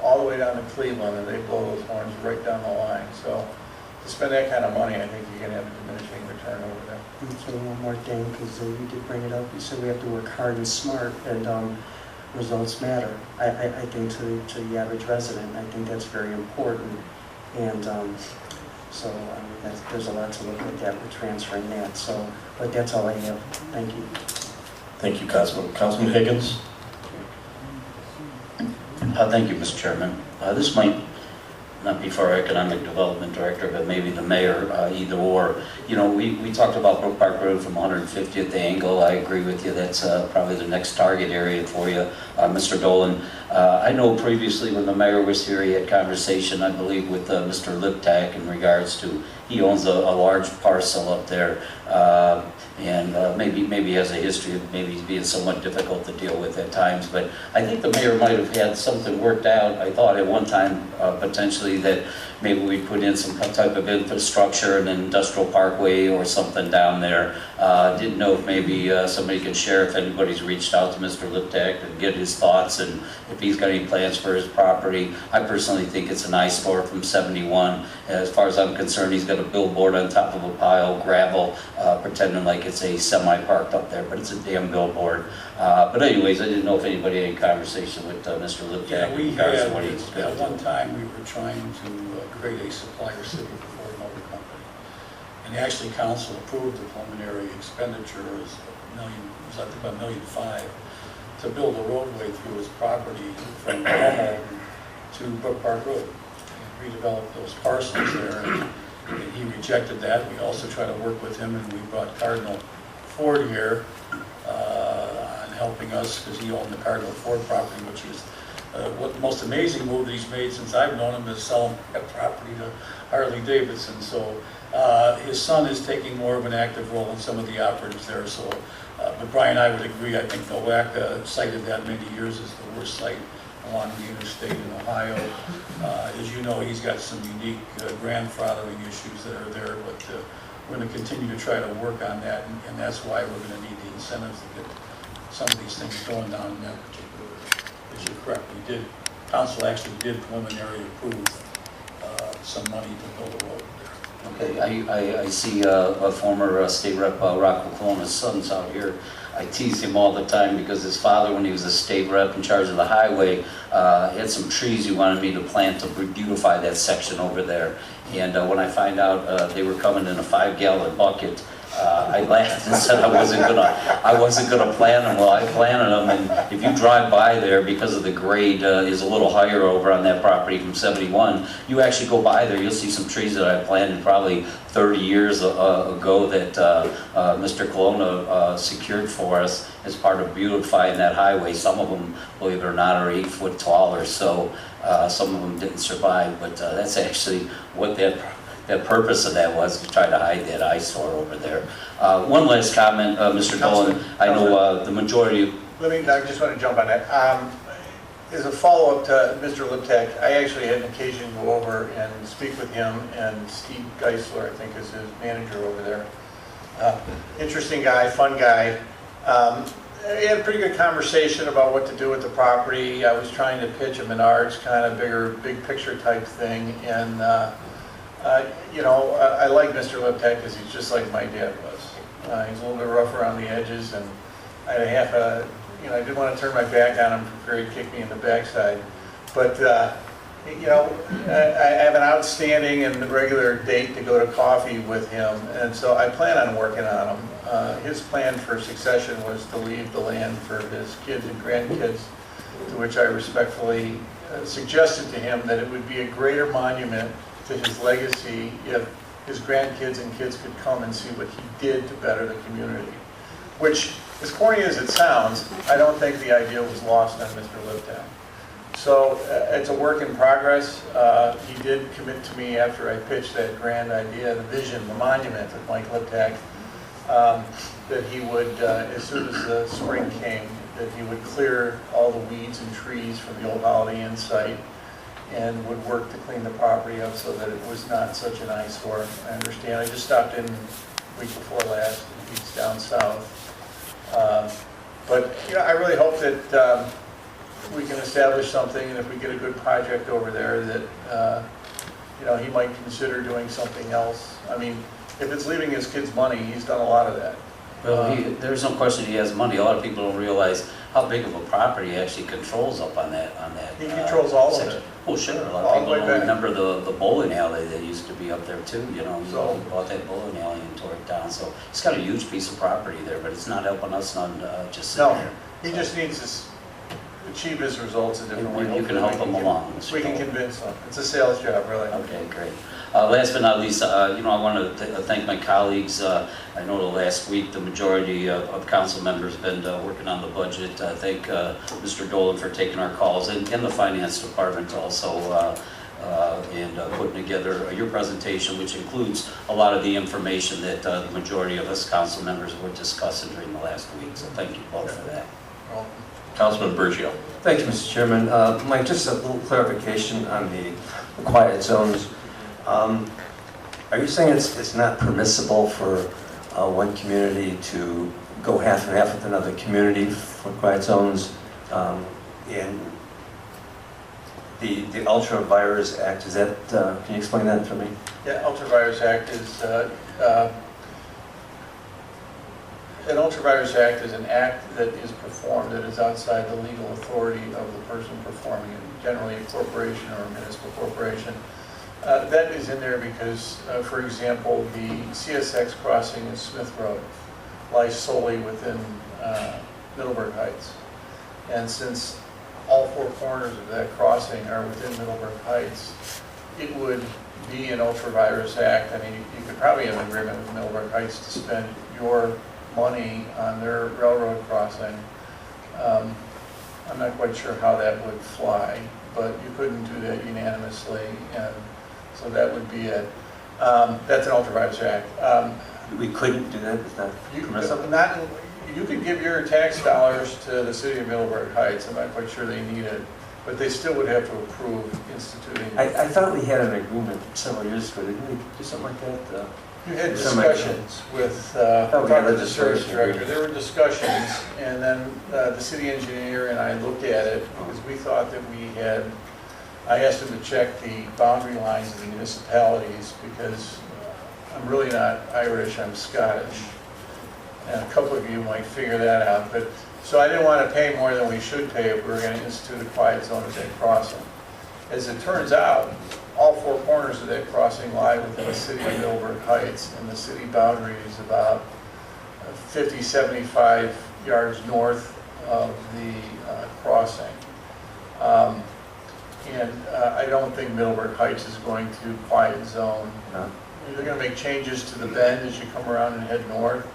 all the way down to Cleveland, and they blow those horns right down the line. So to spend that kind of money, I think you're going to have a diminishing return over there. Okay, one more thing, because you did bring it up. You said we have to work hard and smart, and results matter. I think to the average resident, I think that's very important. And so there's a lot to look at that with transferring that. So, but that's all I have. Thank you. Thank you, Councilman. Councilman Higgins? Thank you, Mr. Chairman. This might not be for our Economic Development Director, but maybe the mayor, either or. You know, we talked about Brook Park Road from 150th angle. I agree with you. That's probably the next target area for you, Mr. Dolan. I know previously when the mayor was here, he had conversation, I believe, with Mr. Liptak in regards to, he owns a large parcel up there. And maybe has a history of maybe being somewhat difficult to deal with at times. But I think the mayor might have had something worked out. I thought at one time potentially that maybe we'd put in some type of infrastructure, an industrial parkway or something down there. Didn't know if maybe somebody could share if anybody's reached out to Mr. Liptak and get his thoughts and if he's got any plans for his property. I personally think it's an eyesore from 71. As far as I'm concerned, he's got a billboard on top of a pile of gravel, pretending like it's a semi parked up there, but it's a damn billboard. But anyways, I didn't know if anybody had any conversation with Mr. Liptak. Yeah, we in regards to had, what he's gonna at do. one time, we were trying to create a supplier city for another company. And actually, council approved the preliminary expenditure as I think about $1.5 million to build a roadway through his property from Hummel to Brook Park Road. And redevelop those parcels there, and he rejected that. We also tried to work with him, and we brought Cardinal Ford here on helping us, because he owned the Cardinal Ford property, which is what the most amazing move that he's made since I've known him is selling that property to Harley Davidson. So his son is taking more of an active role in some of the operatives there. So, but Brian and I would agree. I think Nowak cited that many years as the worst site along the interstate in Ohio. As you know, he's got some unique grandfathering issues that are there, but we're going to continue to try to work on that, and that's why we're going to need the incentives to get some of these things going down in that particular area. As you're correct, council actually did preliminary approve some money to build a road there. Okay, I see a former state rep, Rocco Colonna's son's out here. I tease him all the time because his father, when he was a state rep in charge of the highway, had some trees he wanted me to plant to beautify that section over there. And when I find out they were coming in a 5-gallon bucket, I laughed and said I wasn't gonna plant them. Well, I planted them, and if you drive by there, because of the grade is a little higher over on that property from 71, you actually go by there, you'll see some trees that I planted probably 30 years ago that Mr. Colonna secured for us as part of beautifying that highway. Some of them, believe it or not, are 8 foot tall or so. Some of them didn't survive, but that's actually what that purpose of that was, to try to hide that eyesore over there. One last comment, Mr. Dolan. I know the majority. I just want to jump on that. As a follow-up to Mr. Liptak, I actually had an occasion to go over and speak with him, and Steve Geisler, I think, is his manager over there. Interesting guy, fun guy. We had a pretty good conversation about what to do with the property. I was trying to pitch a Menards kind of big picture type thing, and I like Mr. Liptak because he's just like my dad was. He's a little bit rough around the edges, and I had I didn't want to turn my back on him for fear he'd kick me in the backside. But, I have an outstanding and regular date to go to coffee with him, and so I plan on working on him. His plan for succession was to leave the land for his kids and grandkids, to which I respectfully suggested to him that it would be a greater monument to his legacy if his grandkids and kids could come and see what he did to better the community. Which, as corny as it sounds, I don't think the idea was lost on Mr. Liptak. So it's a work in progress. He did commit to me after I pitched that grand idea, the vision, the monument of Mike Liptak, that he would, as soon as the spring came, that he would clear all the weeds and trees from the old Holiday Inn site and would work to clean the property up so that it was not such an eyesore. I understand. I just stopped in the week before last, and he's down south. But I really hope that we can establish something, and if we get a good project over there, that he might consider doing something else. I mean, if it's leaving his kids money, he's done a lot of that. Well, there's no question he has money. A lot of people don't realize how big of a property he actually controls up on that. He controls all section. of it. Well, sure. A lot All of the way people don't back. remember the bowling alley that used to be up there too. He So- bought that bowling alley and tore it down. So he's got a huge piece of property there, but it's not helping us none just sitting No, here. he just needs to achieve his results a different way. You can help him along, Mr. We can Cole. convince him. It's a sales job, really. Okay, great. Last but not least, I want to thank my colleagues. I know the last week the majority of council members have been working on the budget. Thank Mr. Dolan for taking our calls, and the finance department also, and putting together your presentation, which includes a lot of the information that the majority of us council members were discussing during the last week. So thank you both for that. Well, Councilman Burgio. Thank you, Mr. Chairman. Mike, just a little clarification on the quiet zones. Are you saying it's not permissible for one community to go half and half with another community for quiet zones? And the Ultra Virus Act, is that, can you explain that for me? Yeah, Ultra-Virus Act is, an Ultra-Virus Act is an act that is performed that is outside the legal authority of the person performing it, generally a corporation or a municipal corporation. That is in there because, for example, the CSX crossing in Smith Road lies solely within Middleburg Heights. And since all four corners of that crossing are within Middleburg Heights, it would be an Ultra-Virus Act. I mean, you could probably have an agreement with Middleburg Heights to spend your money on their railroad crossing. I'm not quite sure how that would fly, but you couldn't do that unanimously, and so that would be it. That's an Ultra-Virus Act. We couldn't do that? It's not permissible? You could give your tax dollars to the city of Middleburg Heights. I'm not quite sure they need it, but they still would have to approve instituting. I thought we had an agreement several years ago. Didn't we do something like that? You had Some discussions with we had the service legislation. director. There were discussions, and then the city engineer and I looked at it because we thought that I asked him to check the boundary lines of the municipalities because I'm really not Irish, I'm Scottish. And a couple of you might figure that out, but, so I didn't want to pay more than we should pay if we were going to institute a quiet zone at that crossing. As it turns out, all four corners of that crossing lie within the city of Middleburg Heights, and the city boundary is about 50, 75 yards north of the crossing. I don't think Middleburg Heights is going to quiet zone. No. They're going to make changes to the bend as you come around and head north,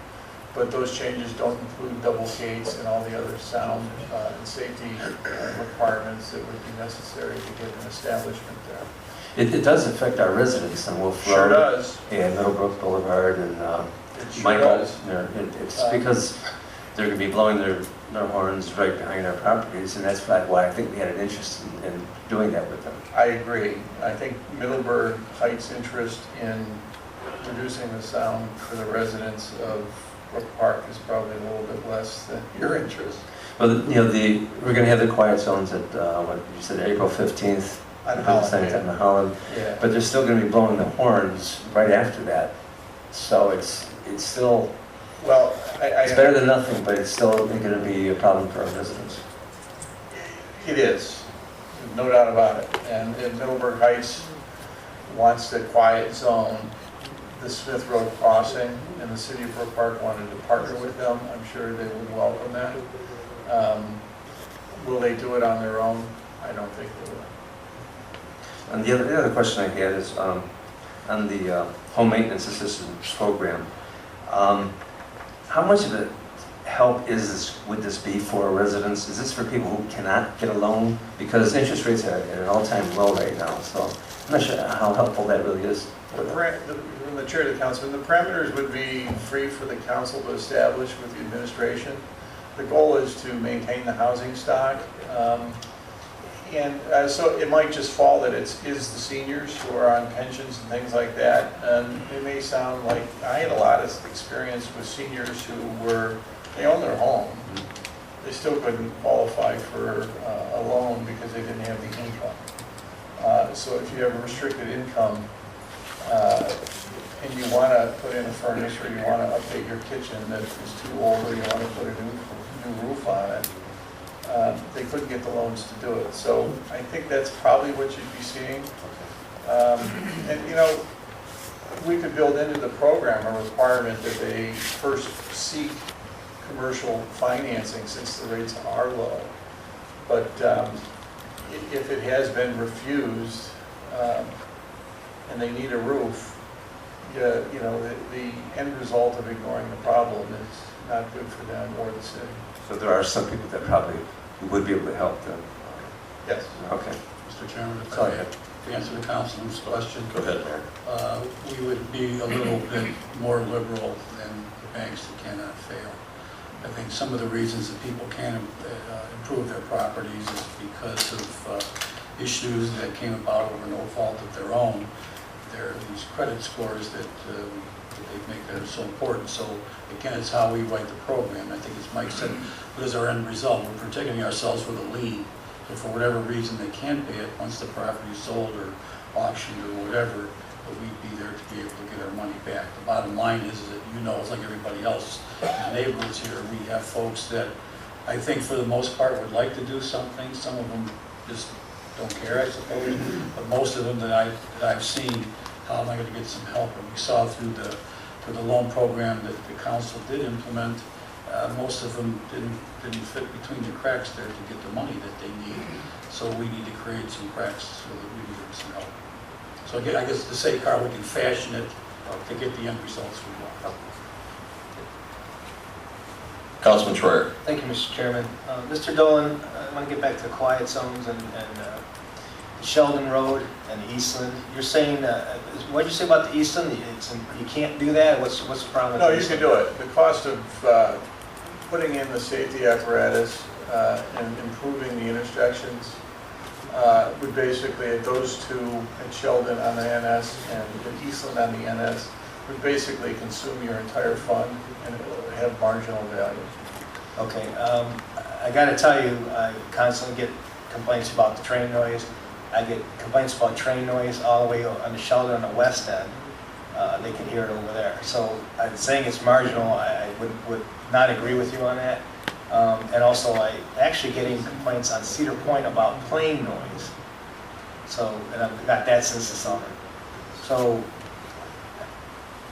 but those changes don't include double gates and all the other sound and safety requirements that would be necessary to get an establishment there. It does affect our residents on Wolf Road. Sure does. And Middlebrook Boulevard and It sure Michael. does. It's because they're going to be blowing their horns right behind our properties, and that's why I think we had an interest in doing that with them. I agree. I think Middleburg Heights' interest in reducing the sound for the residents of Brook Park is probably a little bit less than your interest. Well, we're going to have the quiet zones at, what you said, April 15th. On at Holland, the same time in Holland. Yeah. But they're still going to be blowing the horns right after that. So it's still, Well, it's better than nothing, but it's still going to be a problem for our residents. It is, no doubt about it. And Middleburg Heights wants the quiet zone, the Smith Road crossing, and the city of Brook Park wanted to partner with them. I'm sure they would welcome that. Will they do it on their own? I don't think they will. And the other question I had is on the home maintenance assistance program. How much of a help would this be for residents? Is this for people who cannot get a loan? Because interest rates are at an all-time low right now, so I'm not sure how helpful that really is. From the chair of the council, the parameters would be free for the council to establish with the administration. The goal is to maintain the housing stock. So it might just fall that is the seniors who are on pensions and things like that. And it may sound like, I had a lot of experience with seniors who they own their home. They still couldn't qualify for a loan because they didn't have the income. So if you have a restricted income and you want to put in a furnace or you want to update your kitchen that is too old, or you want to put a new roof on it, they couldn't get the loans to do it. So I think that's probably what you'd be seeing. We could build into the program a requirement that they first seek commercial financing since the rates are low. But if it has been refused and they need a roof, the end result of ignoring the problem is not good for them or the city. So there are some people that probably would be able to help them. Yes. Okay. Mr. Chairman, if Go I ahead. to answer the councilman's question, Go ahead, Mayor. we would be a little bit more liberal than the banks that cannot fail. I think some of the reasons that people can't improve their properties is because of issues that came about over no fault of their own. There are these credit scores that they make that are so important. So again, it's how we write the program. I think as Mike said, what is our end result? We're protecting ourselves with a lien. So for whatever reason they can't pay it, once the property is sold or auctioned or whatever, we'd be there to be able to get our money back. The bottom line is that, it's like everybody else in the neighborhoods here, we have folks that I think for the most part would like to do something. Some of them just don't care, I suppose. But most of them that I've seen, how am I going to get some help? And we saw through the loan program that the council did implement, most of them didn't fit between the cracks there to get the money that they need. So we need to create some cracks so that we can get some help. So again, I guess to say, Carl, we can fashion it to get the end results we want. Councilman Schreier. Thank you, Mr. Chairman. Mr. Dolan, I want to get back to quiet zones and Sheldon Road and Eastland. You're saying, what did you say about the Eastland? You can't do that? What's the problem with No, you Eastland? can do it. The cost of putting in the safety apparatus and improving the intersections would basically, at those two, at Sheldon on the NS and at Eastland on the NS, would basically consume your entire fund and it will have marginal value. Okay, I got to tell you, I constantly get complaints about the train noise. I get complaints about train noise all the way on the Sheldon on the west end. they can hear it over there. So I'm saying it's marginal. I would not agree with you on that. And also, I actually getting complaints on Cedar Point about plane noise. So, and I've got that since the summer. So,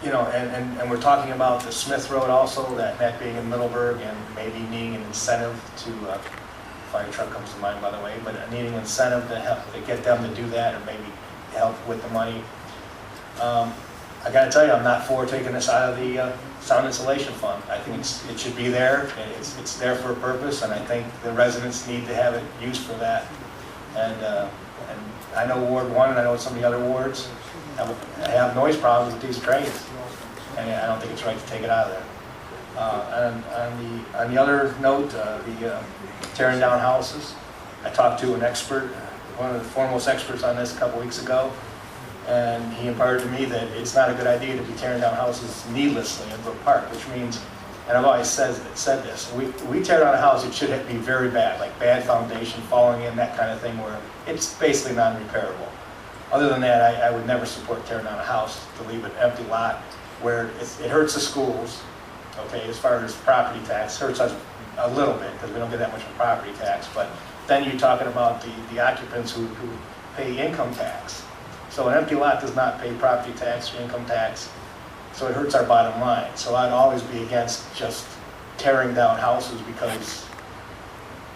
you know, and we're talking about the Smith Road also, that being in Middleburg, and maybe needing an incentive to, fire truck comes to mind, by the way, but needing an incentive to help, to get them to do that, or maybe help with the money. I gotta tell you, I'm not for taking this out of the sound insulation fund. I think it should be there, and it's there for a purpose, and I think the residents need to have it used for that. And I know Ward 1, and I know some of the other wards have noise problems with these trains, and I don't think it's right to take it out of there. And on the other note, the tearing down houses, I talked to an expert, one of the foremost experts on this a couple weeks ago, and he imparted to me that it's not a good idea to be tearing down houses needlessly in Brook Park, which means, and I've always said this, we tear down a house, it should be very bad, like bad foundation, falling in, that kind of thing, where it's basically non-repairable. Other than that, I would never support tearing down a house to leave an empty lot where it hurts the schools, okay, as far as property tax, hurts us a little bit because we don't get that much of property tax, but then you're talking about the occupants who pay income tax. So an empty lot does not pay property tax or income tax, so it hurts our bottom line. So I'd always be against just tearing down houses because,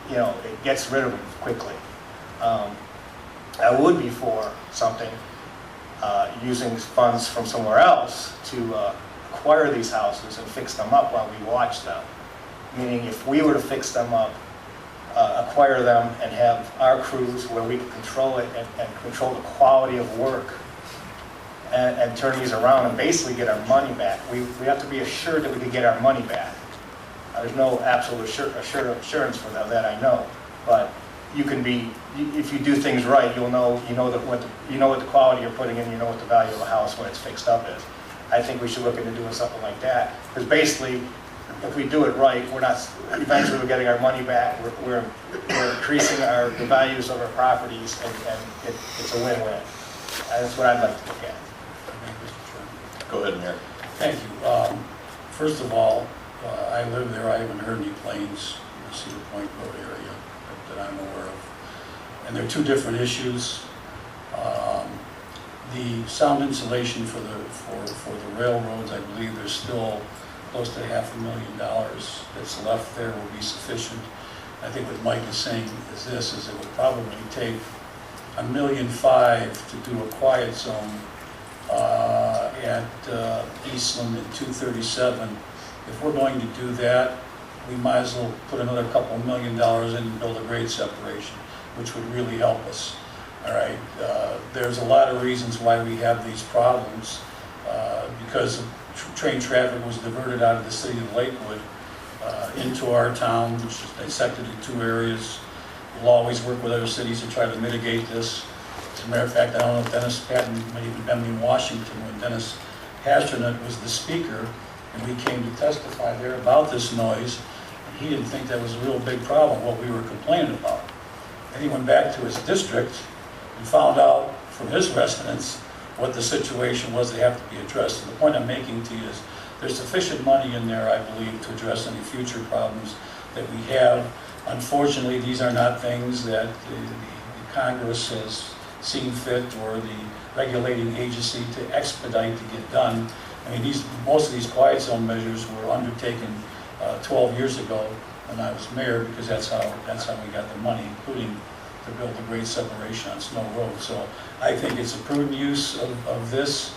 you know, it gets rid of them quickly. I would be for something, using funds from somewhere else to acquire these houses and fix them up while we watch them. Meaning if we were to fix them up, acquire them and have our crews where we can control it and control the quality of work and turn these around and basically get our money back. We have to be assured that we can get our money back. There's no absolute assurance for that, I know, but you can be, if you do things right, you know what the quality you're putting in, you know what the value of a house when it's fixed up is. I think we should look into doing something like that, because basically, if we do it right, eventually we're getting our money back, we're increasing the values of our properties, and it's a win-win. That's what I'd like to look at. Go ahead, Mayor. Thank you. First of all, I live there. I haven't heard any planes in the Cedar Point Road area that I'm aware of. And there are two different issues. The sound insulation for the railroads, I believe there's still close to $500,000 that's left there will be sufficient. I think what Mike is saying is it would probably take $1.5 million to do a quiet zone at Eastland and 237. If we're going to do that, we might as well put another couple $1 million in and build a grade separation, which would really help us. All right, there's a lot of reasons why we have these problems, because train traffic was diverted out of the city of Lakewood into our town, which is dissected in two areas. We'll always work with other cities to try to mitigate this. As a matter of fact, I don't know if Dennis Patton might even been in Washington when Dennis Hastronet was the speaker, and we came to testify there about this noise. And he didn't think that was a real big problem, what we were complaining about. And he went back to his district and found out from his residents what the situation was that have to be addressed. And the point I'm making to you is there's sufficient money in there, I believe, to address any future problems that we have. Unfortunately, these are not things that the Congress has seen fit, or the regulating agency to expedite to get done. I mean, most of these quiet zone measures were undertaken 12 years ago when I was mayor, because that's how we got the money, including to build the grade separation on Snow Road. So I think it's a prudent use of this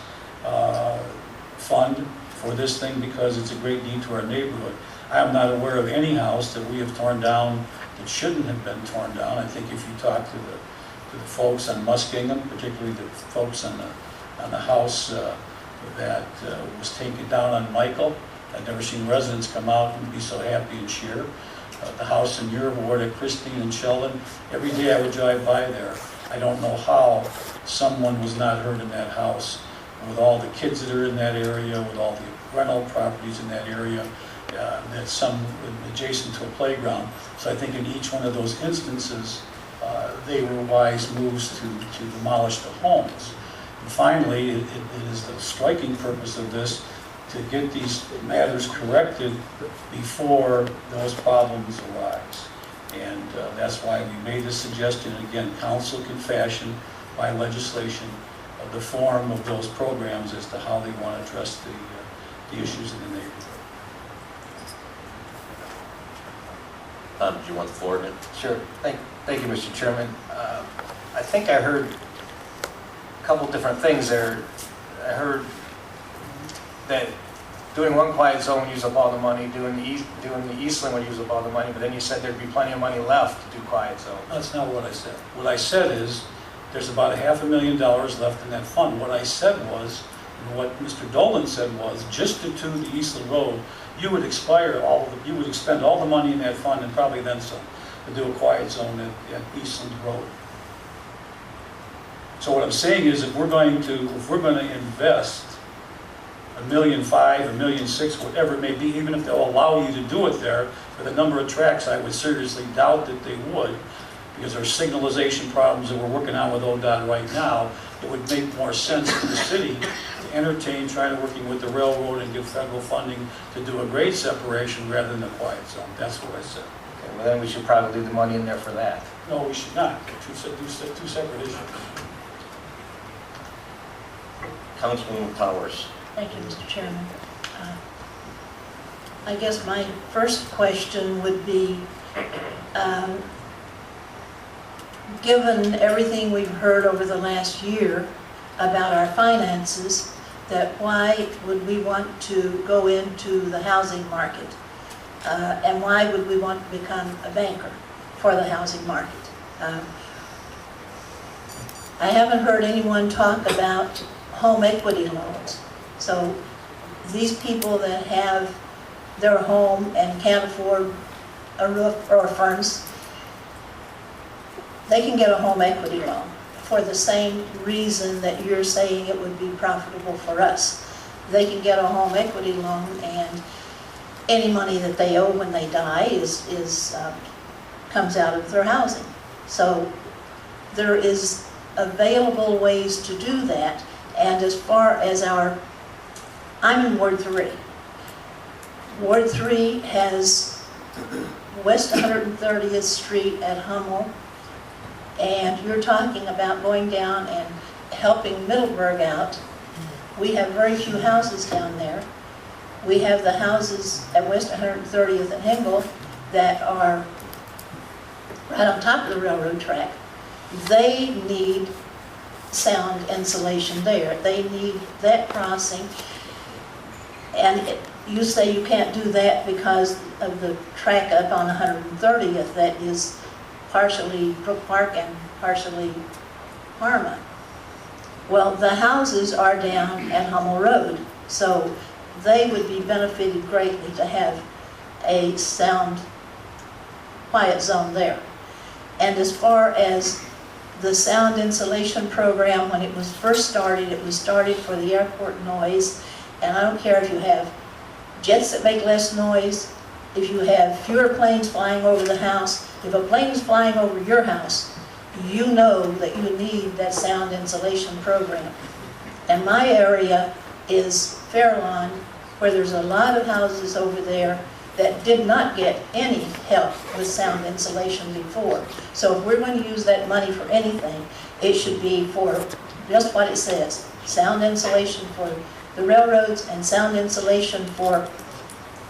fund for this thing, because it's a great need to our neighborhood. I am not aware of any house that we have torn down that shouldn't have been torn down. I think if you talk to the folks on Muskingum, particularly the folks on the house that was taken down on Michael, I've never seen residents come out and be so happy and cheer. The house in your ward at Christine and Sheldon, every day I would drive by there. I don't know how someone was not hurt in that house, with all the kids that are in that area, with all the rental properties in that area, that's some adjacent to a playground. So I think in each one of those instances, they were wise moves to demolish the homes. And finally, it is the striking purpose of this to get these matters corrected before those problems arise. And that's why we made this suggestion. Again, council can fashion by legislation the form of those programs as to how they want to address the issues in the neighborhood. Do you want the floor again? Sure. Thank you, Mr. Chairman. I think I heard a couple different things there. I heard that doing one quiet zone would use up all the money, doing the Eastland would use up all the money, but then you said there'd be plenty of money left to do quiet zones. That's not what I said. What I said is, there's about $500,000 left in that fund. What I said was, and what Mr. Dolan said was, just to do the Eastland Road, you would you would expend all the money in that fund and probably then some to do a quiet zone at Eastland Road. So what I'm saying is, if we're going to invest $1.5 million, $1.6 million, whatever it may be, even if they'll allow you to do it there, for the number of tracks, I would seriously doubt that they would, because there are signalization problems that we're working on with ODOT right now. It would make more sense for the city to entertain trying to working with the railroad and give federal funding to do a grade separation rather than a quiet zone. That's what I said. Okay, well then we should probably leave the money in there for that. No, we should not. Two separate issues. Councilwoman Powers. Thank you, Mr. Chairman. I guess my first question would be, given everything we've heard over the last year about our finances, that why would we want to go into the housing market? And why would we want to become a banker for the housing market? I haven't heard anyone talk about home equity loans. So these people that have their home and can't afford a roof or a furnace, they can get a home equity loan for the same reason that you're saying it would be profitable for us. They can get a home equity loan, and any money that they owe when they die comes out of their housing. So there is available ways to do that. And as far as I'm in Ward 3. Ward 3 has West 130th Street at Hummel, and you're talking about going down and helping Middleburg out. We have very few houses down there. We have the houses at West 130th and Hingle that are right on top of the railroad track. They need sound insulation there. They need that crossing. And you say you can't do that because of the track up on 130th that is partially Brook Park and partially Parma. Well, the houses are down at Hummel Road, so they would be benefited greatly to have a sound quiet zone there. And as far as the sound insulation program, when it was first started, it was started for the airport noise. And I don't care if you have jets that make less noise, if you have fewer planes flying over the house. If a plane is flying over your house, you know that you need that sound insulation program. And my area is Fairlawn, where there's a lot of houses over there that did not get any help with sound insulation before. So if we're going to use that money for anything, it should be for just what it says, sound insulation for the railroads and sound insulation for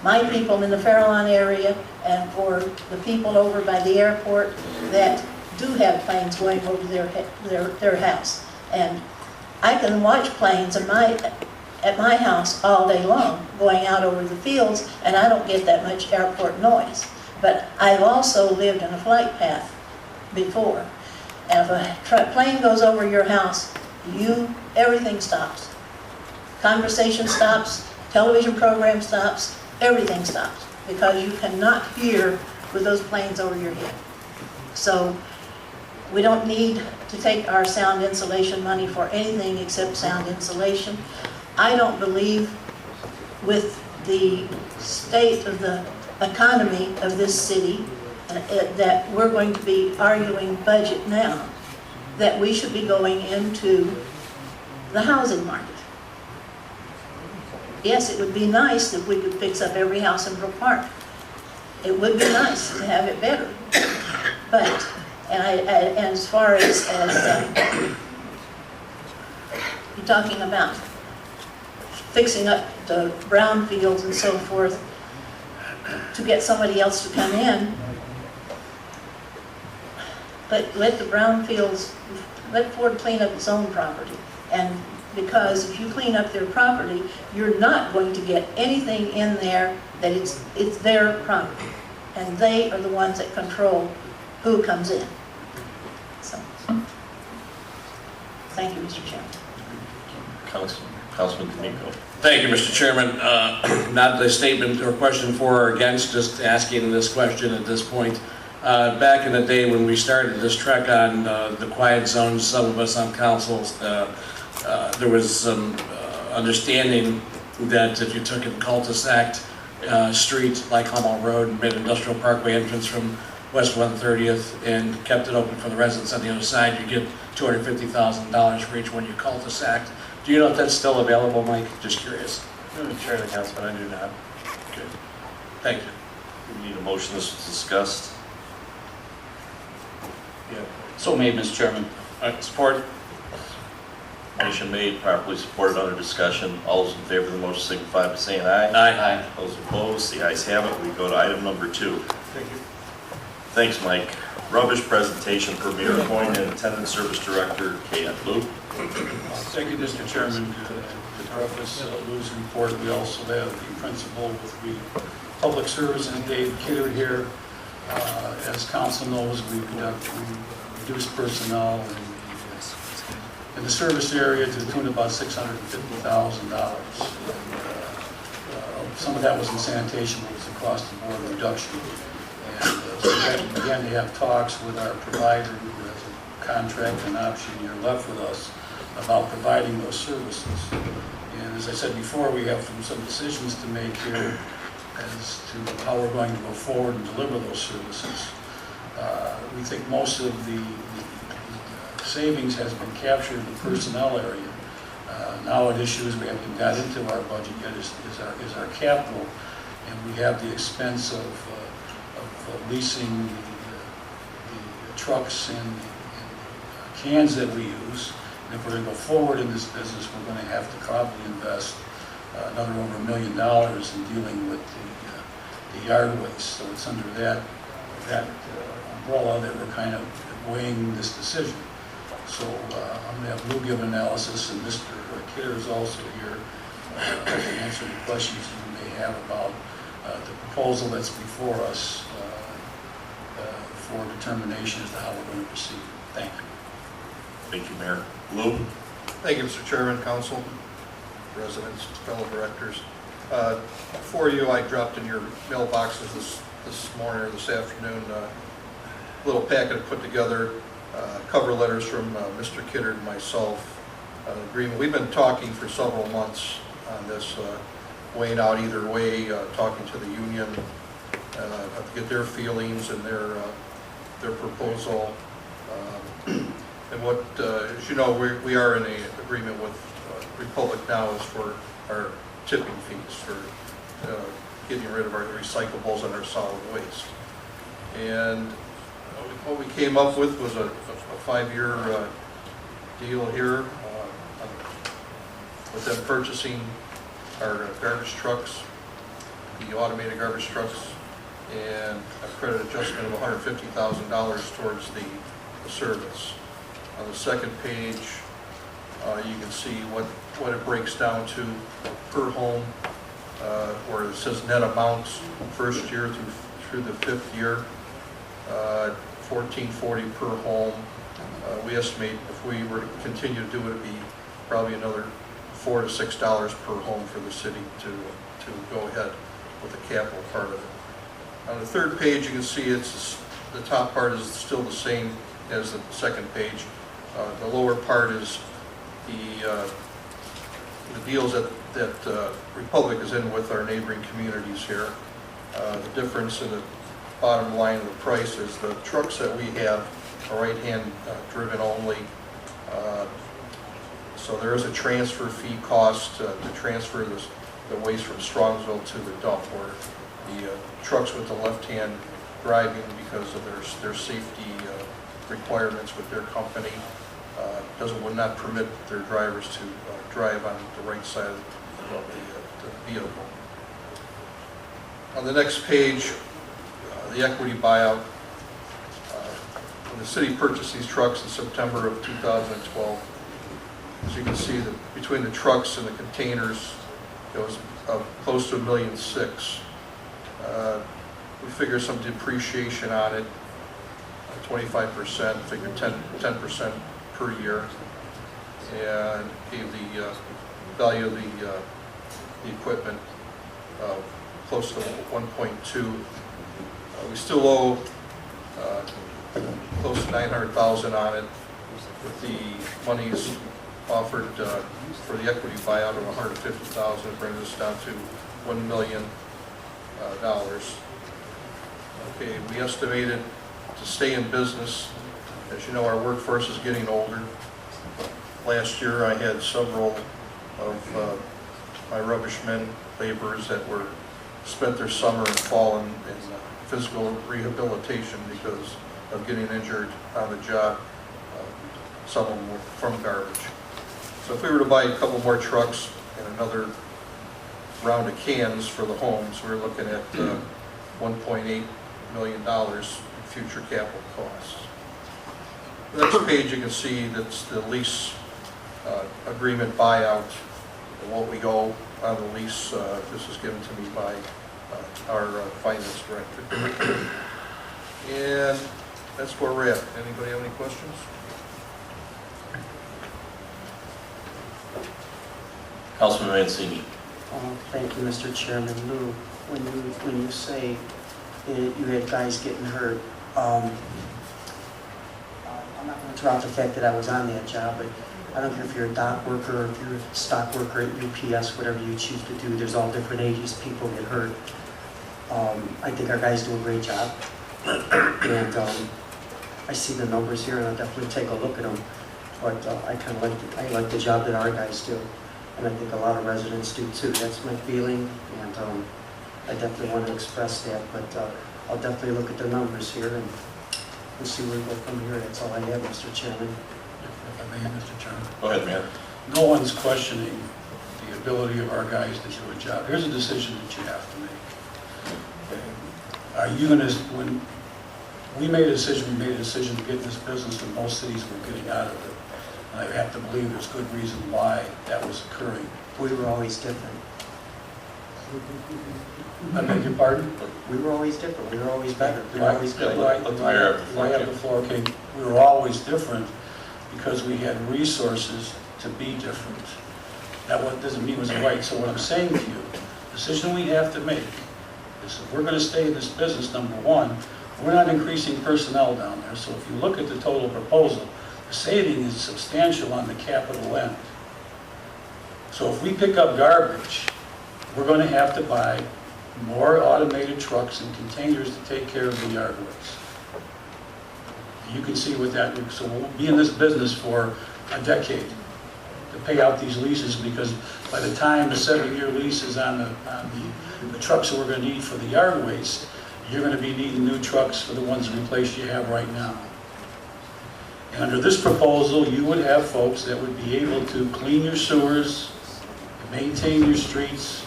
my people in the Fairlawn area and for the people over by the airport that do have planes going over their house. And I can watch planes at my house all day long going out over the fields, and I don't get that much airport noise. But I've also lived in a flight path before. And if a plane goes over your house, everything stops. Conversation stops, television program stops, everything stops, because you cannot hear with those planes over your head. So we don't need to take our sound insulation money for anything except sound insulation. I don't believe, with the state of the economy of this city, that we're going to be arguing budget now, that we should be going into the housing market. Yes, it would be nice if we could fix up every house in Brook Park. It would be nice to have it better. But, and as far as you're talking about fixing up the brownfields and so forth to get somebody else to come in, let the brownfields, let Ford clean up its own property. And because if you clean up their property, you're not going to get anything in there that it's their property. And they are the ones that control who comes in. So, thank you, Mr. Chairman. Councilman D'Amico. Thank you, Mr. Chairman. Not a statement or question for or against, just asking this question at this point. Back in the day when we started this trek on the quiet zones, some of us on councils, there was some understanding that if you took a cul-de-sac street like Hummel Road and made an industrial parkway entrance from West 130th and kept it open for the residents on the other side, you get $250,000 for each one you cul-de-sac. Do you know if that's still available, Mike? Just curious. I'm the chair of the council, but I do not. Okay. Thank you. We need a motion this was discussed. So made, Mr. Chairman. Support? Motion made, properly supported under discussion. All those in favor of the motion signify by saying aye. Aye. Those opposed, the ayes have it. We go to item number 2. Thank you. Thanks, Mike. Rubbish presentation for Mayor Coyne and Attendance Service Director Kay Lou. Thank you, Mr. Chairman. To preface Lou's report, we also have the principal with the Public Services, Dave Kidder here. As council knows, we reduced personnel in the service area to the tune of about $650,000. Some of that was in sanitation, but it was across the board reduction. And so we began to have talks with our provider, who has a contract and option year left with us, about providing those services. And as I said before, we have some decisions to make here as to how we're going to go forward and deliver those services. We think most of the savings has been captured in the personnel area. Now at issue is we haven't got into our budget yet is our capital, and we have the expense of leasing the trucks and the cans that we use. And if we're going to go forward in this business, we're going to have to probably invest another over $1 million in dealing with the yard waste. So it's under that umbrella that we're kind of weighing this decision. So I'm going to have Lou give an analysis, and Mr. Kidder is also here to answer the questions you may have about the proposal that's before us for determination as to how we're going to proceed. Thank you. Thank you, Mayor. Lou? Thank you, Mr. Chairman, Council, residents, fellow directors. For you, I dropped in your mailboxes this morning or this afternoon a little packet put together, cover letters from Mr. Kidder and myself. Agreement. We've been talking for several months on this, weighing out either way, talking to the union to get their feelings and their proposal. And what, as you know, we are in an agreement with Republic now is for our tipping fees for getting rid of our recyclables and our solid waste. And what we came up with was a 5-year deal here with them purchasing our garbage trucks, the automated garbage trucks, and a credit adjustment of $150,000 towards the service. On the second page, you can see what it breaks down to per home, where it says net amounts, first year through the 5th year, $14.40 per home. We estimate if we were to continue to do it, it'd be probably another $4 to $6 per home for the city to go ahead with the capital part of it. On the third page, you can see the top part is still the same as the second page. The lower part is the deals that Republic is in with our neighboring communities here. The difference in the bottom line of the price is the trucks that we have are right-hand driven only. So there is a transfer fee cost to transfer the waste from Strongsville to the dump, where the trucks with the left-hand driving, because of their safety requirements with their company, would not permit their drivers to drive on the right side of the vehicle. On the next page, the equity buyout. When the city purchased these trucks in September of 2012, as you can see, between the trucks and the containers, it was close to $1.6 million. We figure some depreciation on it, 25%, figure 10% per year, and gave the value of the equipment close to 1.2. We still owe close to $900,000 on it, with the monies offered for the equity buyout of $150,000. It brings us down to $1 million. Okay, we estimated to stay in business. As you know, our workforce is getting older. Last year, I had several of my rubbish men, laborers that spent their summer and fall in physical rehabilitation because of getting injured on the job. Some of them were from garbage. So if we were to buy a couple more trucks and another round of cans for the homes, we're looking at $1.8 million in future capital costs. The next page, you can see that's the lease agreement buyout, and what we owe on the lease. This was given to me by our finance director. And that's where we're at. Anybody have any questions? Councilman Mancini. Thank you, Mr. Chairman. Lou, when you say you had guys getting hurt, I'm not going to throw out the fact that I was on that job, but I don't care if you're a dock worker, or if you're a stock worker at UPS, whatever you choose to do, there's all different ages, people get hurt. I think our guys do a great job, and I see the numbers here, and I'll definitely take a look at them, but I like the job that our guys do, and I think a lot of residents do too. That's my feeling, and I definitely want to express that, but I'll definitely look at the numbers here, and we'll see where we go from here. That's all I have, Mr. Chairman. If I may, Mr. Chairman. Go ahead, Mayor. No one's questioning the ability of our guys to do a job. Here's a decision that you have to make. Okay? Are you going to, when we made a decision to get in this business when most cities were getting out of it. And I have to believe there's good reason why that was occurring. We were always different. I beg your pardon? We were always different. We were always better. We Do were I always Yeah, good. let the mayor have the floor. I have the floor. Okay, we were always different because we had resources to be different. That what doesn't mean was right. So what I'm saying to you, the decision we have to make is if we're going to stay in this business, number one, we're not increasing personnel down there. So if you look at the total proposal, the saving is substantial on the capital end. So if we pick up garbage, we're going to have to buy more automated trucks and containers to take care of the yard waste. You can see what that, so we'll be in this business for a decade to pay out these leases, because by the time the 7-year lease is on the trucks that we're going to need for the yard waste, you're going to be needing new trucks for the ones to replace you have right now. And under this proposal, you would have folks that would be able to clean your sewers, maintain your streets,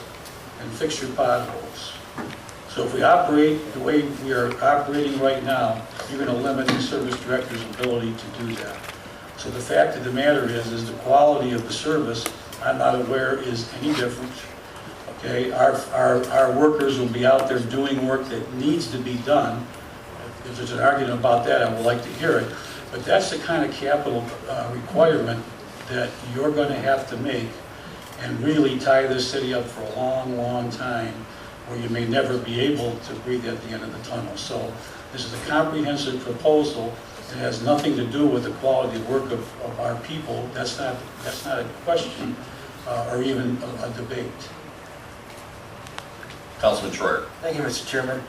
and fix your potholes. So if we operate the way we are operating right now, you're going to limit the service director's ability to do that. So the fact of the matter is the quality of the service, I'm not aware is any different. Okay, our workers will be out there doing work that needs to be done. If there's an argument about that, I would like to hear it. But that's the kind of capital requirement that you're going to have to make and really tie this city up for a long, long time, where you may never be able to breathe at the end of the tunnel. So this is a comprehensive proposal. It has nothing to do with the quality of work of our people. That's not a question or even a debate. Councilman Schroeder. Thank you, Mr. Chairman.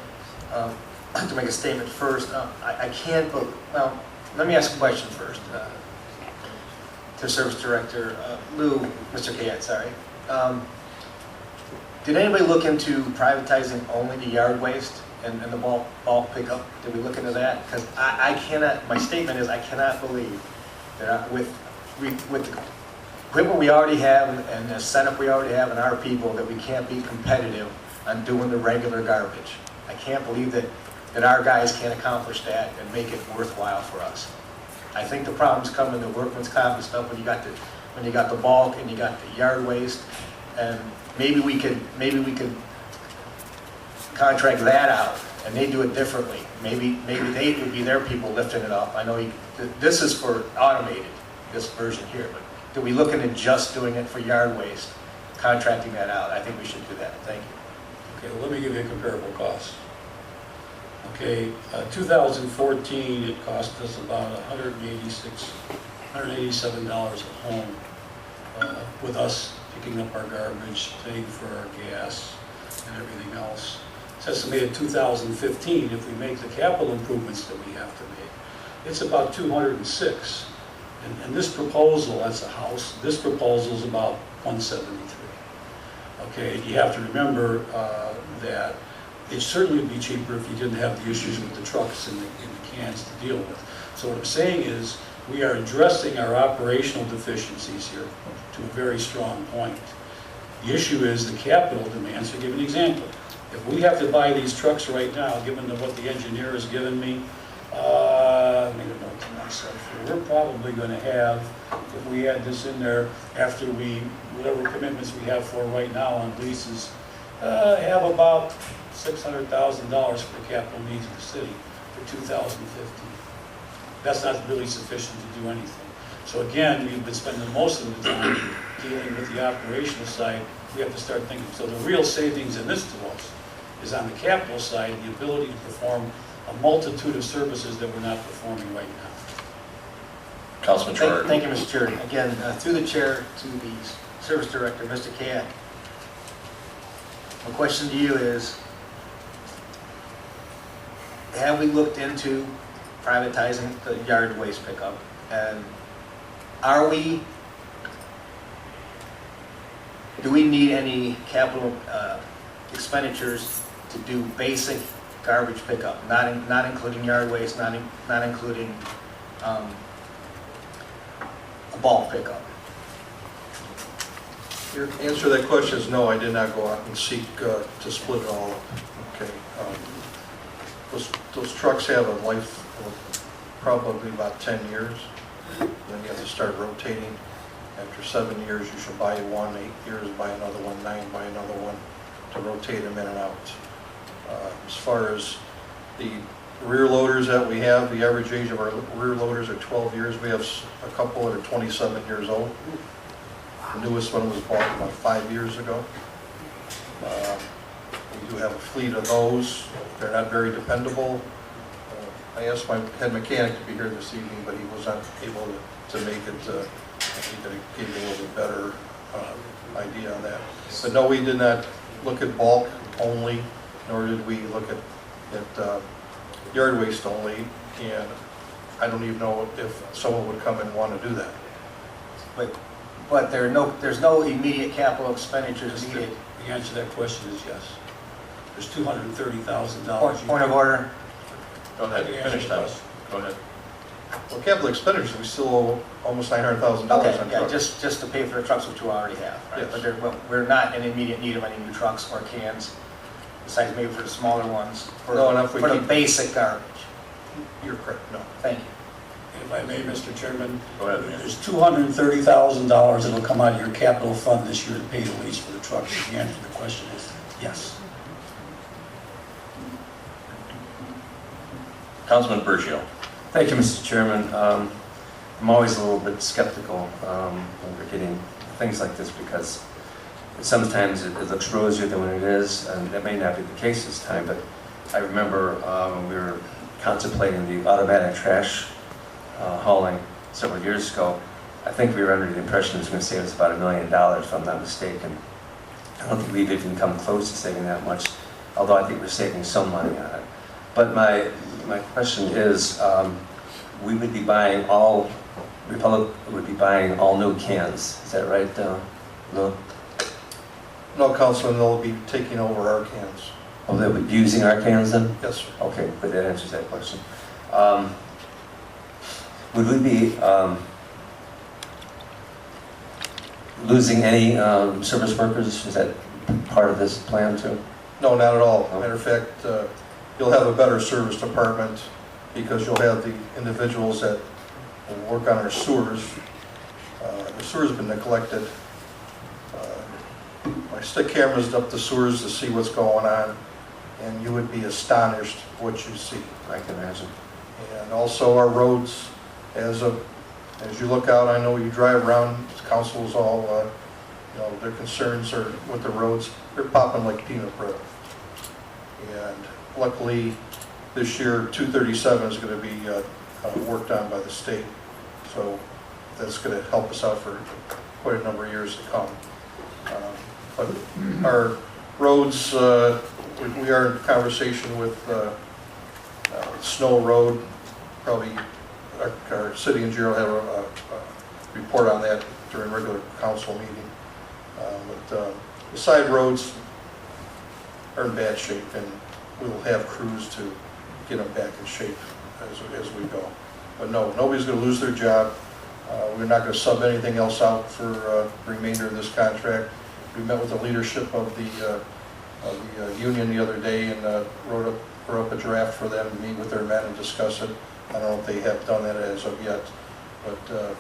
I'd like to make a statement first. I can't, well, let me ask a question first. to Service Director Lou, Mr. Kayat, sorry. Did anybody look into privatizing only the yard waste and the bulk pickup? Did we look into that? Because I cannot, my statement is I cannot believe that with the equipment we already have and the setup we already have and our people, that we can't be competitive on doing the regular garbage. I can't believe that our guys can't accomplish that and make it worthwhile for us. I think the problems come in the workman's comp and stuff when you got the bulk and you got the yard waste, and maybe we could contract that out and they do it differently. Maybe they would be their people lifting it up. I know this is for automated, this version here, but do we look into just doing it for yard waste, contracting that out? I think we should do that. Thank you. Okay, well, let me give you a comparable cost. Okay, 2014, it cost us about $187 a home with us picking up our garbage, paying for our gas and everything else. It's estimated 2015, if we make the capital improvements that we have to make, it's about 206. And this proposal, that's a house, this proposal is about 173. Okay, you have to remember that it'd certainly be cheaper if you didn't have the issues with the trucks and the cans to deal with. So what I'm saying is, we are addressing our operational deficiencies here to a very strong point. The issue is the capital demands. To give an example, if we have to buy these trucks right now, given what the engineer has given me, I made a note to myself, we're probably going to have, if we add this in there, after whatever commitments we have for right now on leases, have about $600,000 for the capital needs of the city for 2015. That's not really sufficient to do anything. So again, we've been spending most of the time dealing with the operational side. We have to start thinking. So the real savings in this to us is on the capital side, the ability to perform a multitude of services that we're not performing right now. Councilman Schroeder. Thank you, Mr. Chair. Again, through the chair to the Service Director, Mr. Kayak. My question to you is, have we looked into privatizing the yard waste pickup? And do we need any capital expenditures to do basic garbage pickup, not including yard waste, not including a bulk pickup? Your answer to that question is no, I did not go out and seek to split it all. Okay. Those trucks have a life of probably about 10 years. Then you have to start rotating. After 7 years, you should buy one, 8 years, buy another one, 9, buy another one, to rotate them in and out. As far as the rear loaders that we have, the average age of our rear loaders are 12 years. We have a couple that are 27 years old. The newest one was bought about 5 years ago. We do have a fleet of those. They're not very dependable. I asked my head mechanic to be here this evening, but he was not able to make it. I think that it gave me a little bit better idea on that. But no, we did not look at bulk only, nor did we look at yard waste only, and I don't even know if someone would come and want to do that. But there's no immediate capital expenditures needed. The answer to that question is yes. There's $230,000. Point of order. Go ahead, finish that. Go ahead. Well, capital expenditures, we still owe almost $900,000 Okay, on yeah, trucks. just to pay for the trucks which we already have, right? Yes. But we're not in immediate need of any new trucks or cans, besides maybe for the smaller ones, for No, and if we the could- basic garbage. You're correct, no. Thank you. If I may, Mr. Chairman, Go ahead, man. there's $230,000 that'll come out of your capital fund this year to pay the lease for the trucks. The answer to the question is yes. Councilman Bergio. Thank you, Mr. Chairman. I'm always a little bit skeptical when we're getting things like this, because sometimes it looks rosier than what it is, and that may not be the case this time. But I remember when we were contemplating the automatic trash hauling several years ago, I think we were under the impression it was going to save us about $1 million, if I'm not mistaken. I don't think we've even come close to saving that much, although I think we're saving some money on it. But my question is, we would be buying all Republic would be buying all new cans. Is that right, Lou? No, Councilman, they'll be taking over our cans. Oh, they'll be using our cans then? Yes, sir. Okay, but that answers that question. Would we be losing any service workers? Is that part of this plan too? No, not at all. Matter of fact, you'll have a better service department because you'll have the individuals that will work on our sewers. The sewers have been neglected. I stick cameras up the sewers to see what's going on, and you would be astonished what you see. I can imagine. And also our roads, as you look out, I know you drive around, councils all, their concerns are with the roads, they're popping like peanut butter. And luckily, this year, 237 is going to be worked on by the state. So that's going to help us out for quite a number of years to come. But our roads, we are in conversation with Snow Road. Probably our city engineer will have a report on that during regular council meeting. But the side roads are in bad shape, and we will have crews to get them back in shape as we go. But no, nobody's going to lose their job. We're not going to sub anything else out for the remainder of this contract. We met with the leadership of the union the other day and wrote up a draft for them to meet with their men and discuss it. I don't know if they have done that as of yet, but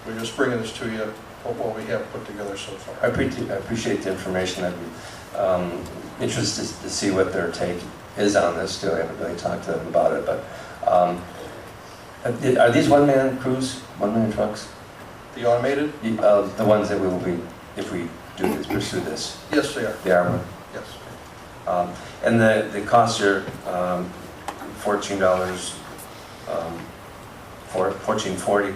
we're just bringing this to you, what we have put together so far. I appreciate the information. I'd be interested to see what their take is on this too. I haven't really talked to them about it, but are these one-man crews, one-man trucks? The automated? The ones that we will be, if we do this, pursue this? Yes, they are. They are. Yes. And the costs are $14, $14.40.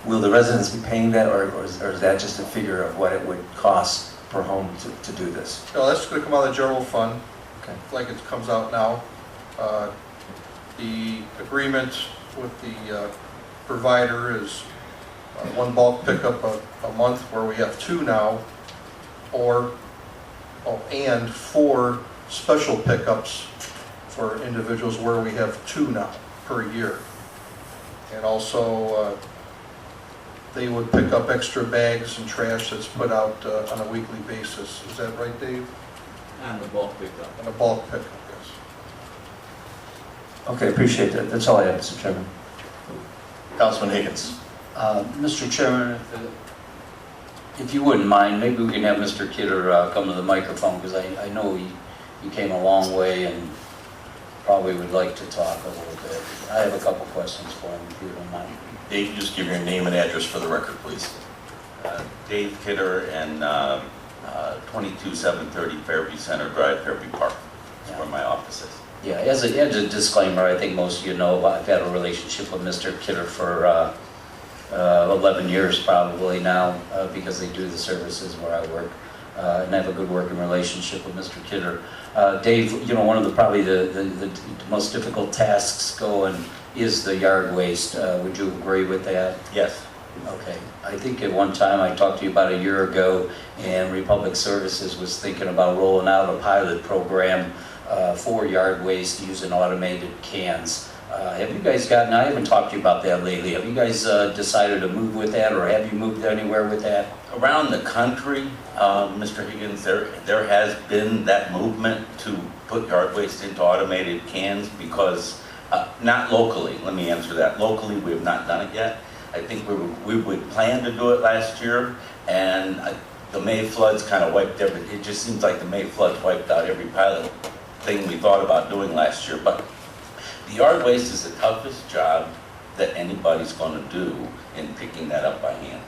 Will the residents be paying that, or is that just a figure of what it would cost per home to do this? No, that's going to come out of the general fund, Okay. like it comes out now. The agreement with the provider is one bulk pickup a month, where we have two now, and 4 special pickups for individuals where we have 2 now per year. And also, they would pick up extra bags and trash that's put out on a weekly basis. Is that right, Dave? On the bulk pickup. On a bulk pickup, yes. Okay, appreciate that. That's all I have, Mr. Chairman. Councilman Higgins. Mr. Chairman, if you wouldn't mind, maybe we can have Mr. Kidder come to the microphone, because I know he came a long way and probably would like to talk a little bit. I have a couple questions for him, if you don't mind. Dave, just give your name and address for the record, please. Dave Kidder and 22730 Fairview Center Drive, Fairview Park, is where my office is. Yeah, as a disclaimer, I think most of you know, I've had a relationship with Mr. Kidder for 11 years probably now, because they do the services where I work, and I have a good working relationship with Mr. Kidder. Dave, one of probably the most difficult tasks going is the yard waste. Would you agree with that? Yes. Okay. I think at one time, I talked to you about a year ago, and Republic Services was thinking about rolling out a pilot program for yard waste using automated cans. Have you guys I haven't talked to you about that lately. Have you guys decided to move with that, or have you moved anywhere with that? Around the country, Mr. Higgins, there has been that movement to put yard waste into automated cans, because, not locally, let me answer that. Locally, we have not done it yet. I think we would plan to do it last year, and the May floods kind of wiped everything. It just seems like the May floods wiped out every pilot thing we thought about doing last year. But the yard waste is the toughest job that anybody's going to do in picking that up by hand.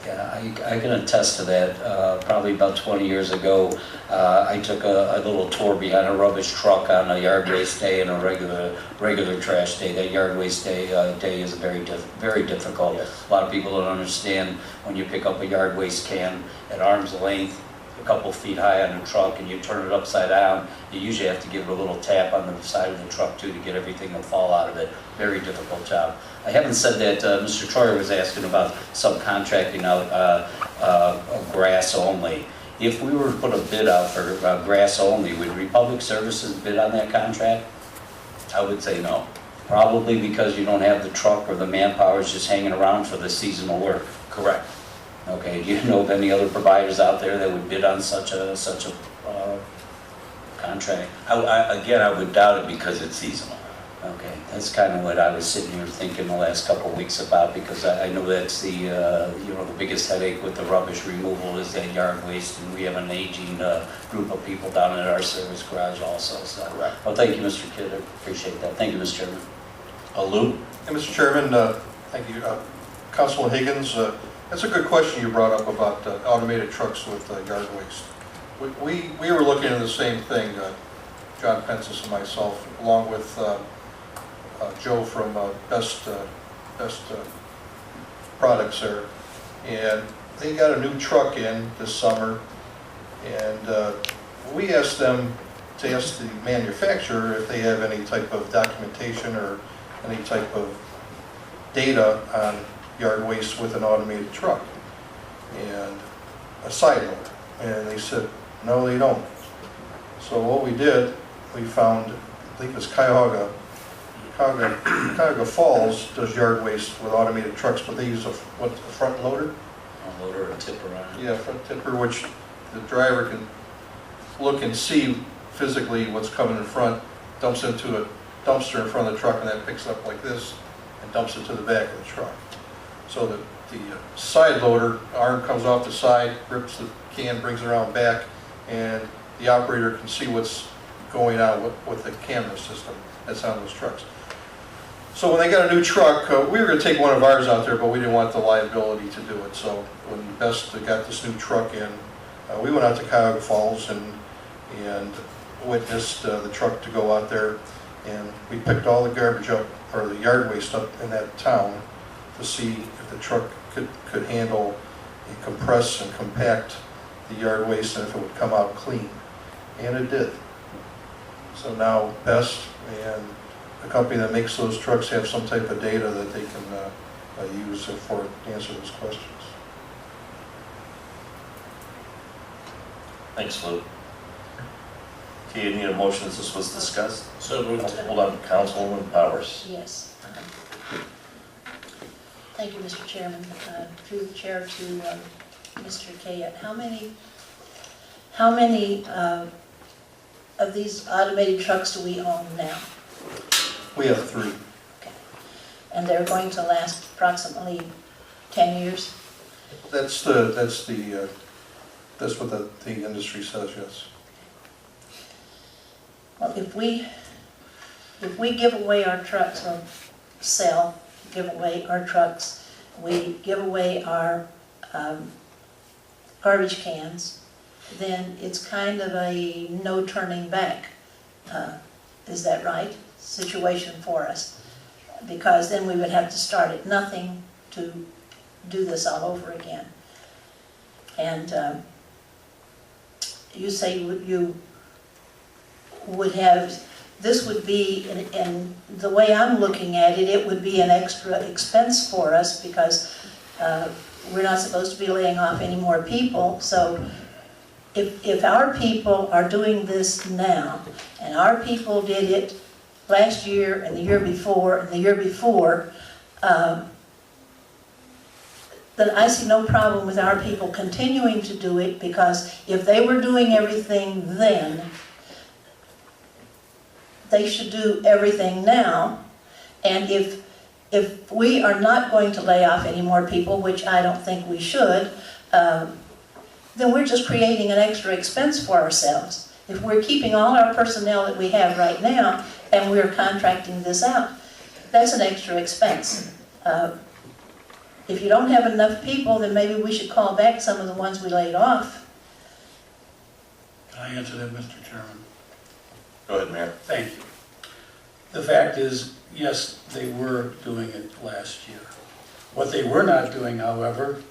Yeah, I can attest to that. Probably about 20 years ago, I took a little tour behind a rubbish truck on a yard waste day and a regular trash day. That yard waste day is very difficult. Yes. A lot of people don't understand when you pick up a yard waste can at arm's length. a couple feet high on a truck and you turn it upside down, you usually have to give it a little tap on the side of the truck too to get everything to fall out of it. Very difficult job. I haven't said that Mr. Troyer was asking about subcontracting out grass only. If we were to put a bid out for grass only, would Republic Services bid on that contract? I would say no. Probably because you don't have the truck or the manpower is just hanging around for the seasonal work. Correct. Okay, do you know of any other providers out there that would bid on such a contract? Again, I would doubt it because it's seasonal. Okay, that's kind of what I was sitting here thinking the last couple of weeks about, because I know that's the, the biggest headache with the rubbish removal is that yard waste, and we have an aging group of people down at our service garage also, so. Correct. Well, thank you, Mr. Kidd, I appreciate that. Thank you, Mr. Chairman. Lou? Hey, Mr. Chairman, thank you. Councilman Higgins, that's a good question you brought up about automated trucks with yard waste. We were looking at the same thing, John Pensis and myself, along with Joe from Best Products there. And they got a new truck in this summer, and we asked them to ask the manufacturer if they have any type of documentation or any type of data on yard waste with an automated truck and a side loader. And they said, no, they don't. So what we did, we found, I think it was Cuyahoga Falls does yard waste with automated trucks, but they use a front loader? A loader or a tipper on it. Yeah, front tipper, which the driver can look and see physically what's coming in front, dumps into a dumpster in front of the truck, and that picks up like this and dumps it to the back of the truck. So the side loader arm comes off the side, grips the can, brings it around back, and the operator can see what's going on with the camera system that's on those trucks. So when they got a new truck, we were going to take one of ours out there, but we didn't want the liability to do it. So when Best got this new truck in, we went out to Cuyahoga Falls and witnessed the truck to go out there, and we picked all the garbage up, or the yard waste up in that town to see if the truck could handle and compress and compact the yard waste and if it would come out clean. And it did. So now Best and the company that makes those trucks have some type of data that they can use for to answer those questions. Thanks, Lou. Okay, you need a motion as this was discussed? So moved. Hold on, Councilwoman Powers. Yes. Thank you, Mr. Chairman. Through the chair to Mr. Kayette, how many of these automated trucks do we own now? We have 3. Okay. And they're going to last approximately 10 years? That's what the industry says, yes. Well, if we give away our trucks or give away our trucks, we give away our garbage cans, then it's kind of a no turning back, is that right, situation for us? Because then we would have to start at nothing to do this all over again. And you say you would have, this would be, and the way I'm looking at it, it would be an extra expense for us because we're not supposed to be laying off any more people. So if our people are doing this now, and our people did it last year and the year before and the year before, then I see no problem with our people continuing to do it, because if they were doing everything then, they should do everything now. And if we are not going to lay off any more people, which I don't think we should, then we're just creating an extra expense for ourselves. If we're keeping all our personnel that we have right now and we're contracting this out, that's an extra expense. If you don't have enough people, then maybe we should call back some of the ones we laid off. Can I answer that, Mr. Chairman? Go ahead, Mayor. Thank you. The fact is, yes, they were doing it last year. What they were not doing, however,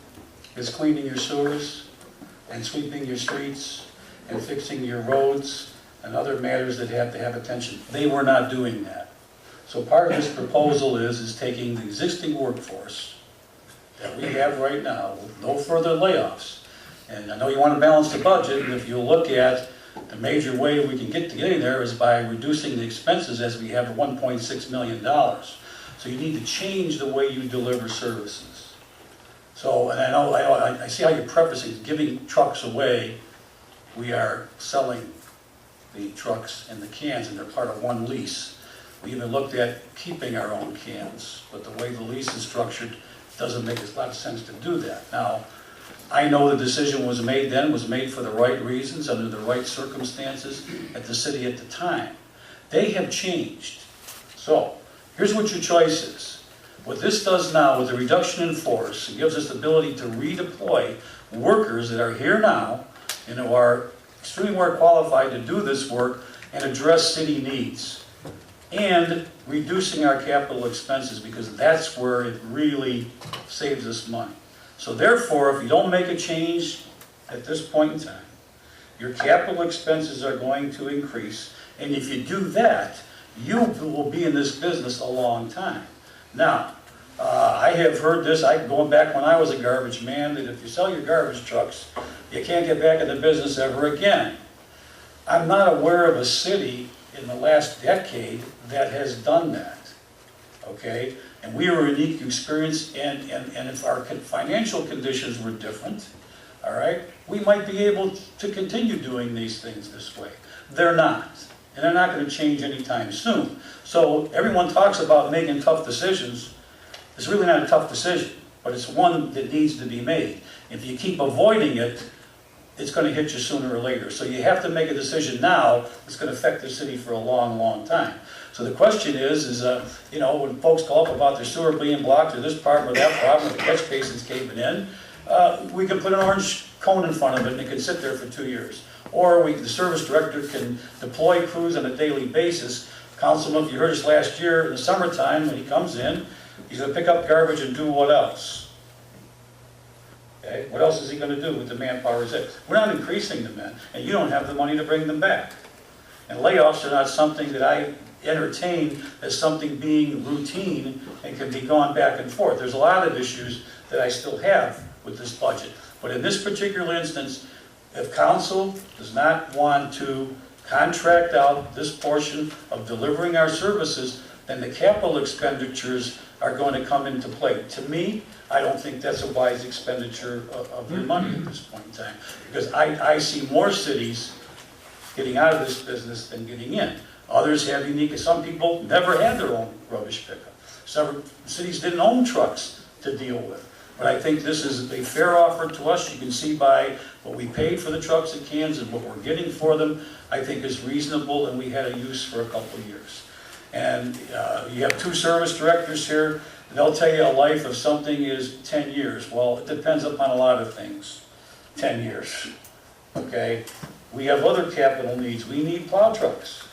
is cleaning your sewers, and sweeping your streets and fixing your roads and other matters that have to have attention. They were not doing that. So part of this proposal is taking the existing workforce that we have right now with no further layoffs. And I know you want to balance the budget, and if you look at the major way we can get to getting there is by reducing the expenses as we have $1.6 million. So you need to change the way you deliver services. So, and I see how you're prefacing giving trucks away. We are selling the trucks and the cans, and they're part of one lease. We even looked at keeping our own cans, but the way the lease is structured doesn't make a lot of sense to do that. Now, I know the decision was made then, was made for the right reasons, under the right circumstances at the city at the time. They have changed. So, here's what your choice is. What this does now with the reduction in force, it gives us the ability to redeploy workers that are here now and who are extremely well qualified to do this work and address city needs. And reducing our capital expenses, because that's where it really saves us money. So therefore, if you don't make a change at this point in time, your capital expenses are going to increase. And if you do that, you will be in this business a long time. Now, I have heard this, going back when I was a garbage man, that if you sell your garbage trucks, you can't get back in the business ever again. I'm not aware of a city in the last decade that has done that, okay? And we were a unique experience, and if our financial conditions were different, all right, we might be able to continue doing these things this way. They're not, and they're not going to change anytime soon. So everyone talks about making tough decisions. It's really not a tough decision, but it's one that needs to be made. If you keep avoiding it, it's going to hit you sooner or later. So you have to make a decision now that's going to affect the city for a long, long time. So the question is you know, when folks call up about their sewer being blocked or this problem or that problem, or the catch basins caving in, we can put an orange cone in front of it and it can sit there for 2 years. Or the service director can deploy crews on a daily basis. Councilman, if you heard us last year in the summertime, when he comes in, he's going to pick up garbage and do what else? Okay, what else is he going to do with the manpower? We're not increasing the men, and you don't have the money to bring them back. And layoffs are not something that I entertain as something being routine and can be gone back and forth. There's a lot of issues that I still have with this budget. But in this particular instance, if council does not want to contract out this portion of delivering our services, then the capital expenditures are going to come into play. To me, I don't think that's a wise expenditure of your money at this point in time, because I see more cities getting out of this business than getting in. Others have unique, some people never had their own rubbish pickup. Some cities didn't own trucks to deal with. But I think this is a fair offer to us. You can see by what we paid for the trucks and cans and what we're getting for them, I think is reasonable, and we had a use for a couple of years. And you have 2 service directors here. They'll tell you a life of something is 10 years. Well, it depends upon a lot of things. 10 years, okay? We have other capital needs. We need plow trucks,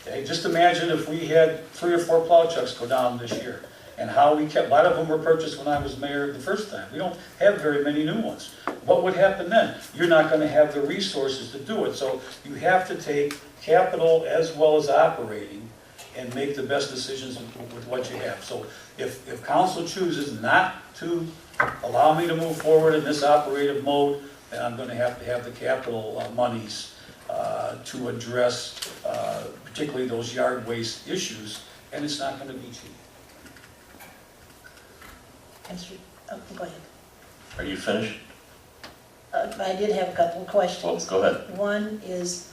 okay? Just imagine if we had 3 or 4 plow trucks go down this year, and how we kept, a lot of them were purchased when I was mayor the first time. We don't have very many new ones. What would happen then? You're not going to have the resources to do it. So you have to take capital as well as operating and make the best decisions with what you have. So if council chooses not to allow me to move forward in this operative mode, then I'm going to have the capital monies to address particularly those yard waste issues, and it's not going to be cheap. Go ahead. Are you finished? I did have a couple of questions. Well, go ahead. One is,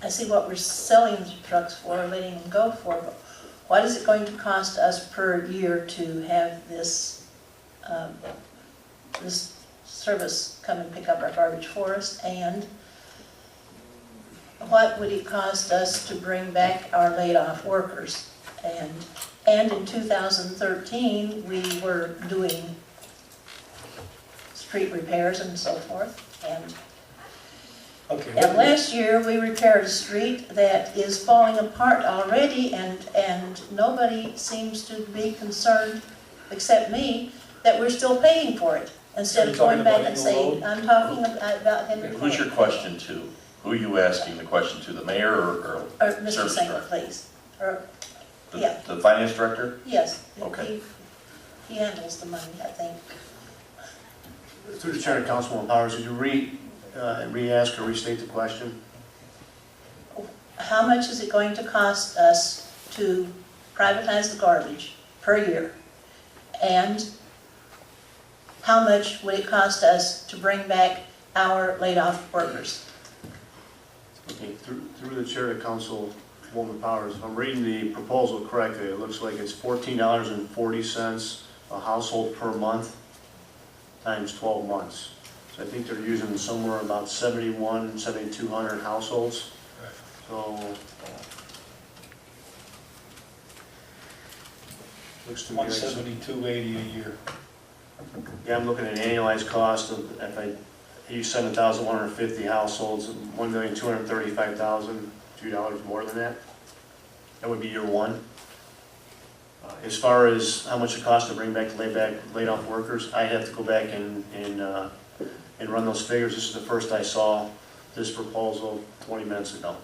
I see what we're selling the trucks for, letting them go for, but what is it going to cost us per year to have this this service come and pick up our garbage for us? And what would it cost us to bring back our laid-off workers? And in 2013, we were doing street repairs and so forth. And last year, we repaired a street that is falling apart already, and nobody seems to be concerned, except me, that we're still paying for it. Instead Are of you talking going back about and Eagle saying, Road? I'm talking about Henry Who's your Court. question to? Who are you asking the question to, the mayor or Or Mr. Service Singer, director? please. Or, the, yeah. the finance director? yes. Okay. He handles the money, I think. Through the chair, Councilwoman Powers, did you re-ask or restate the question? How much is it going to cost us to privatize the garbage per year? And how much would it cost us to bring back our laid-off workers? Okay, through the chair to Councilwoman Powers, if I'm reading the proposal correctly, it looks like it's $14.40 a household per month times 12 months. So I think they're using somewhere about 7,200 households. So, looks to me like, 172.80 a year. yeah, I'm looking at an annualized cost of, if I use 7,150 households, $1,235,000, $2 more than that. That would be year one. As far as how much it costs to bring back laid off workers, I'd have to go back and run those figures. This is the first I saw this proposal 20 minutes ago.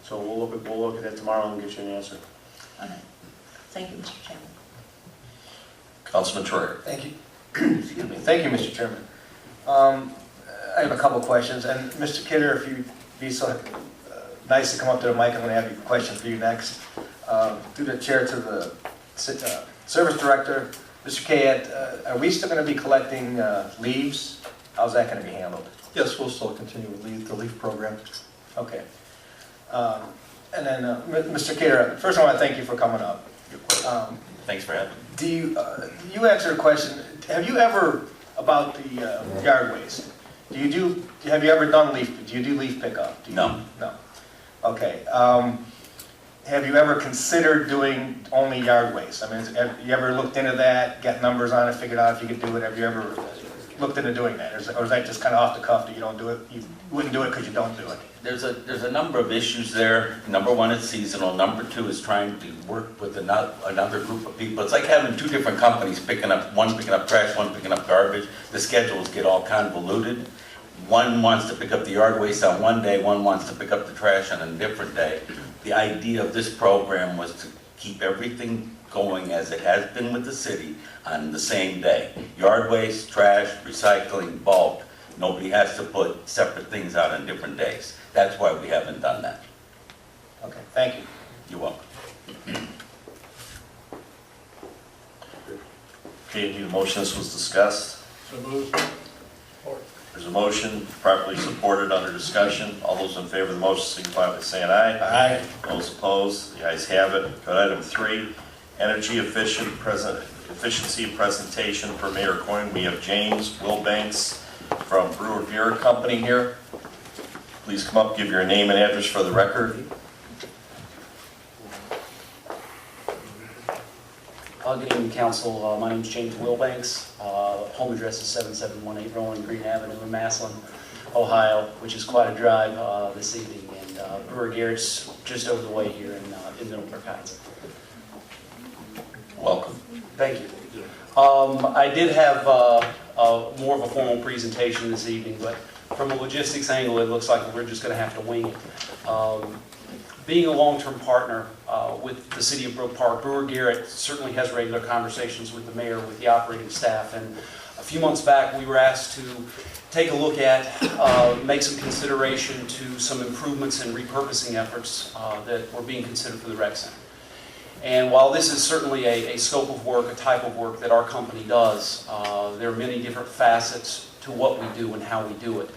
So we'll look at that tomorrow and get you an answer. Okay. Thank you, Mr. Chairman. Councilman Troyer. Thank you. Excuse me. Thank you, Mr. Chairman. I have a couple of questions, and Mr. Kidder, if you'd be so nice to come up to the mic, I'm going to have a question for you next. Through the chair to the service director, Mr. Kayette, are we still going to be collecting leaves? How's that going to be handled? Yes, we'll still continue with the LEAF program. Okay. And then, Mr. Kidder, first I want to thank you for coming up. Thanks for having me. Do you answer the question, have you ever, about the yard waste, have you ever done leaf, do you do leaf pickup? No. No. Okay. Have you ever considered doing only yard waste? I mean, have you ever looked into that, got numbers on it, figured out if you could do it? Have you ever looked into doing that? Or is that just kind of off the cuff that you don't do it? You wouldn't do it because you don't do it? There's a number of issues there. Number one, it's seasonal. Number two is trying to work with another group of people. It's like having two different companies one picking up trash, one picking up garbage. The schedules get all convoluted. One wants to pick up the yard waste on one day, one wants to pick up the trash on a different day. The idea of this program was to keep everything going as it has been with the city on the same day. Yard waste, trash, recycling, bulk. Nobody has to put separate things out on different days. That's why we haven't done that. Okay, thank you. You're welcome. Okay, need a motion, this was discussed. So moved. There's a motion properly supported under discussion. All those in favor of the motion signify by saying aye. Aye. Those opposed, the ayes have it. Go to item 3, energy efficiency presentation for Mayor Coyne. We have James Wilbanks from Brewer Beer Company here. Please come up, give your name and address for the record. Good evening, Council. My name is James Wilbanks. Home address is 7718 Rolling Green Avenue in Massillon, Ohio, which is quite a drive this evening. And Brewer Garrett's just over the way here in Middleburg Heights. Welcome. Thank you. I did have more of a formal presentation this evening, but from a logistics angle, it looks like we're just going to have to wing it. Being a long-term partner with the City of Brook Park, Brewer Garrett certainly has regular conversations with the mayor, with the operating staff, and a few months back we were asked to take a look at, make some consideration to some improvements and repurposing efforts that were being considered for the rec center. And while this is certainly a scope of work, a type of work that our company does, there are many different facets to what we do and how we do it.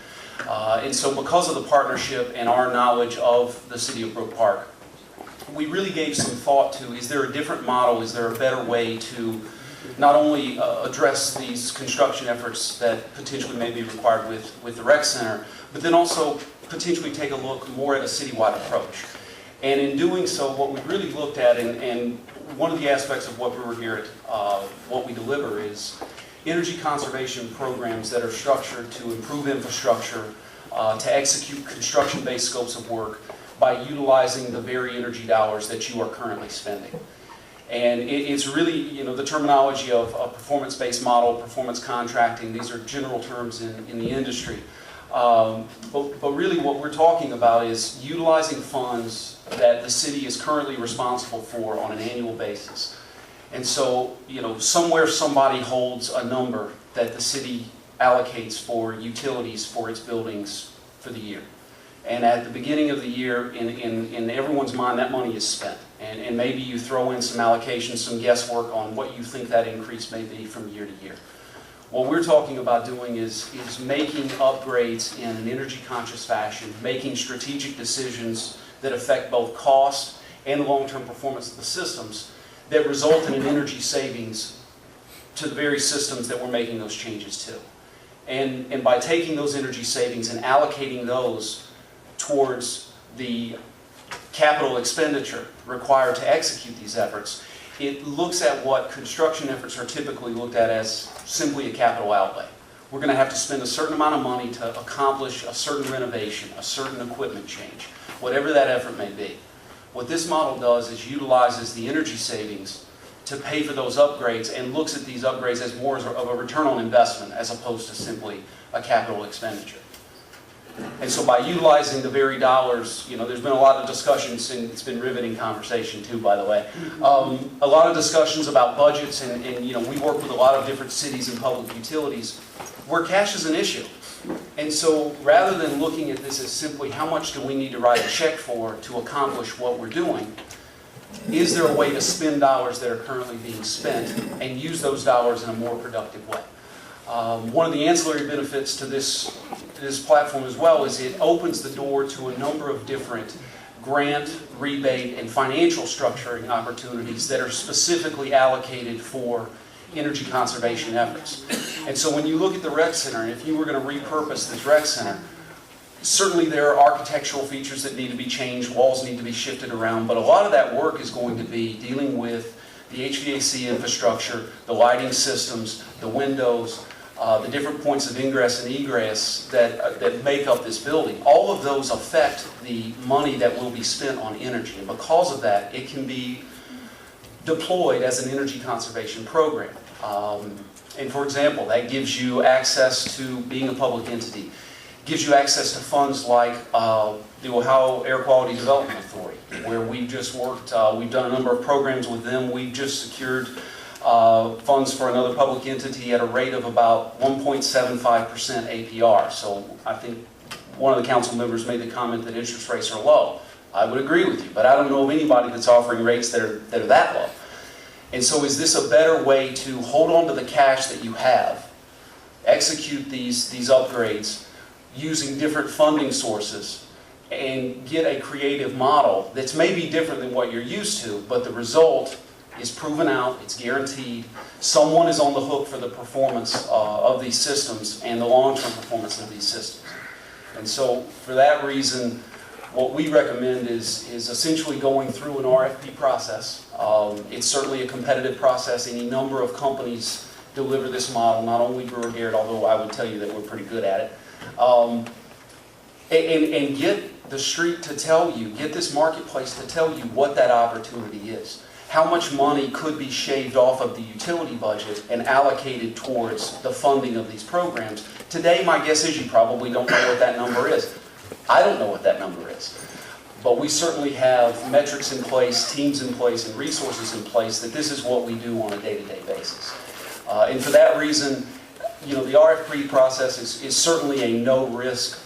And so because of the partnership and our knowledge of the City of Brook Park, we really gave some thought to, is there a different model, is there a better way to not only address these construction efforts that potentially may be required with the rec center, but then also potentially take a look more at a citywide approach. And in doing so, what we really looked at, and one of the aspects of what Brewer Garrett, what we deliver is energy conservation programs that are structured to improve infrastructure, to execute construction-based scopes of work by utilizing the very energy dollars that you are currently spending. And it's really, the terminology of a performance-based model, performance contracting, these are general terms in the industry. But really what we're talking about is utilizing funds that the city is currently responsible for on an annual basis. And so, somewhere somebody holds a number that the city allocates for utilities for its buildings for the year. And at the beginning of the year, in everyone's mind, that money is spent. And maybe you throw in some allocations, some guesswork on what you think that increase may be from year to year. What we're talking about doing is making upgrades in an energy-conscious fashion, making strategic decisions that affect both cost and the long-term performance of the systems that result in an energy savings to the very systems that we're making those changes to. And by taking those energy savings and allocating those towards the capital expenditure required to execute these efforts, it looks at what construction efforts are typically looked at as simply a capital outlay. We're going to have to spend a certain amount of money to accomplish a certain renovation, a certain equipment change, whatever that effort may be. What this model does is utilizes the energy savings to pay for those upgrades and looks at these upgrades as more of a return on investment as opposed to simply a capital expenditure. And so by utilizing the very dollars, there's been a lot of discussions, and it's been riveting conversation too, by the way. A lot of discussions about budgets, and we work with a lot of different cities and public utilities where cash is an issue. And so rather than looking at this as simply how much do we need to write a check for to accomplish what we're doing, is there a way to spend dollars that are currently being spent and use those dollars in a more productive way? One of the ancillary benefits to this platform as well is it opens the door to a number of different grant, rebate, and financial structuring opportunities that are specifically allocated for energy conservation efforts. And so when you look at the rec center, and if you were going to repurpose this rec center, certainly there are architectural features that need to be changed, walls need to be shifted around, but a lot of that work is going to be dealing with the HVAC infrastructure, the lighting systems, the windows, the different points of ingress and egress that make up this building. All of those affect the money that will be spent on energy. And because of that, it can be deployed as an energy conservation program. And for example, that gives you access to being a public entity, gives you access to funds like the Ohio Air Quality Development Authority, where we've just worked, we've done a number of programs with them. We've just secured funds for another public entity at a rate of about 1.75% APR. So I think one of the council members made the comment that interest rates are low. I would agree with you, but I don't know of anybody that's offering rates that are that low. And so is this a better way to hold on to the cash that you have, execute these upgrades using different funding sources, and get a creative model that's maybe different than what you're used to, but the result is proven out, it's guaranteed. Someone is on the hook for the performance of these systems and the long-term performance of these systems. And so for that reason, what we recommend is essentially going through an RFP process. It's certainly a competitive process. Any number of companies deliver this model, not only Brewer Garrett, although I would tell you that we're pretty good at it. And get the street to tell you, get this marketplace to tell you what that opportunity is. How much money could be shaved off of the utility budget and allocated towards the funding of these programs? Today, my guess is you probably don't know what that number is. I don't know what that number is. But we certainly have metrics in place, teams in place, and resources in place that this is what we do on a day-to-day basis. And for that reason, the RFP process is certainly a no-risk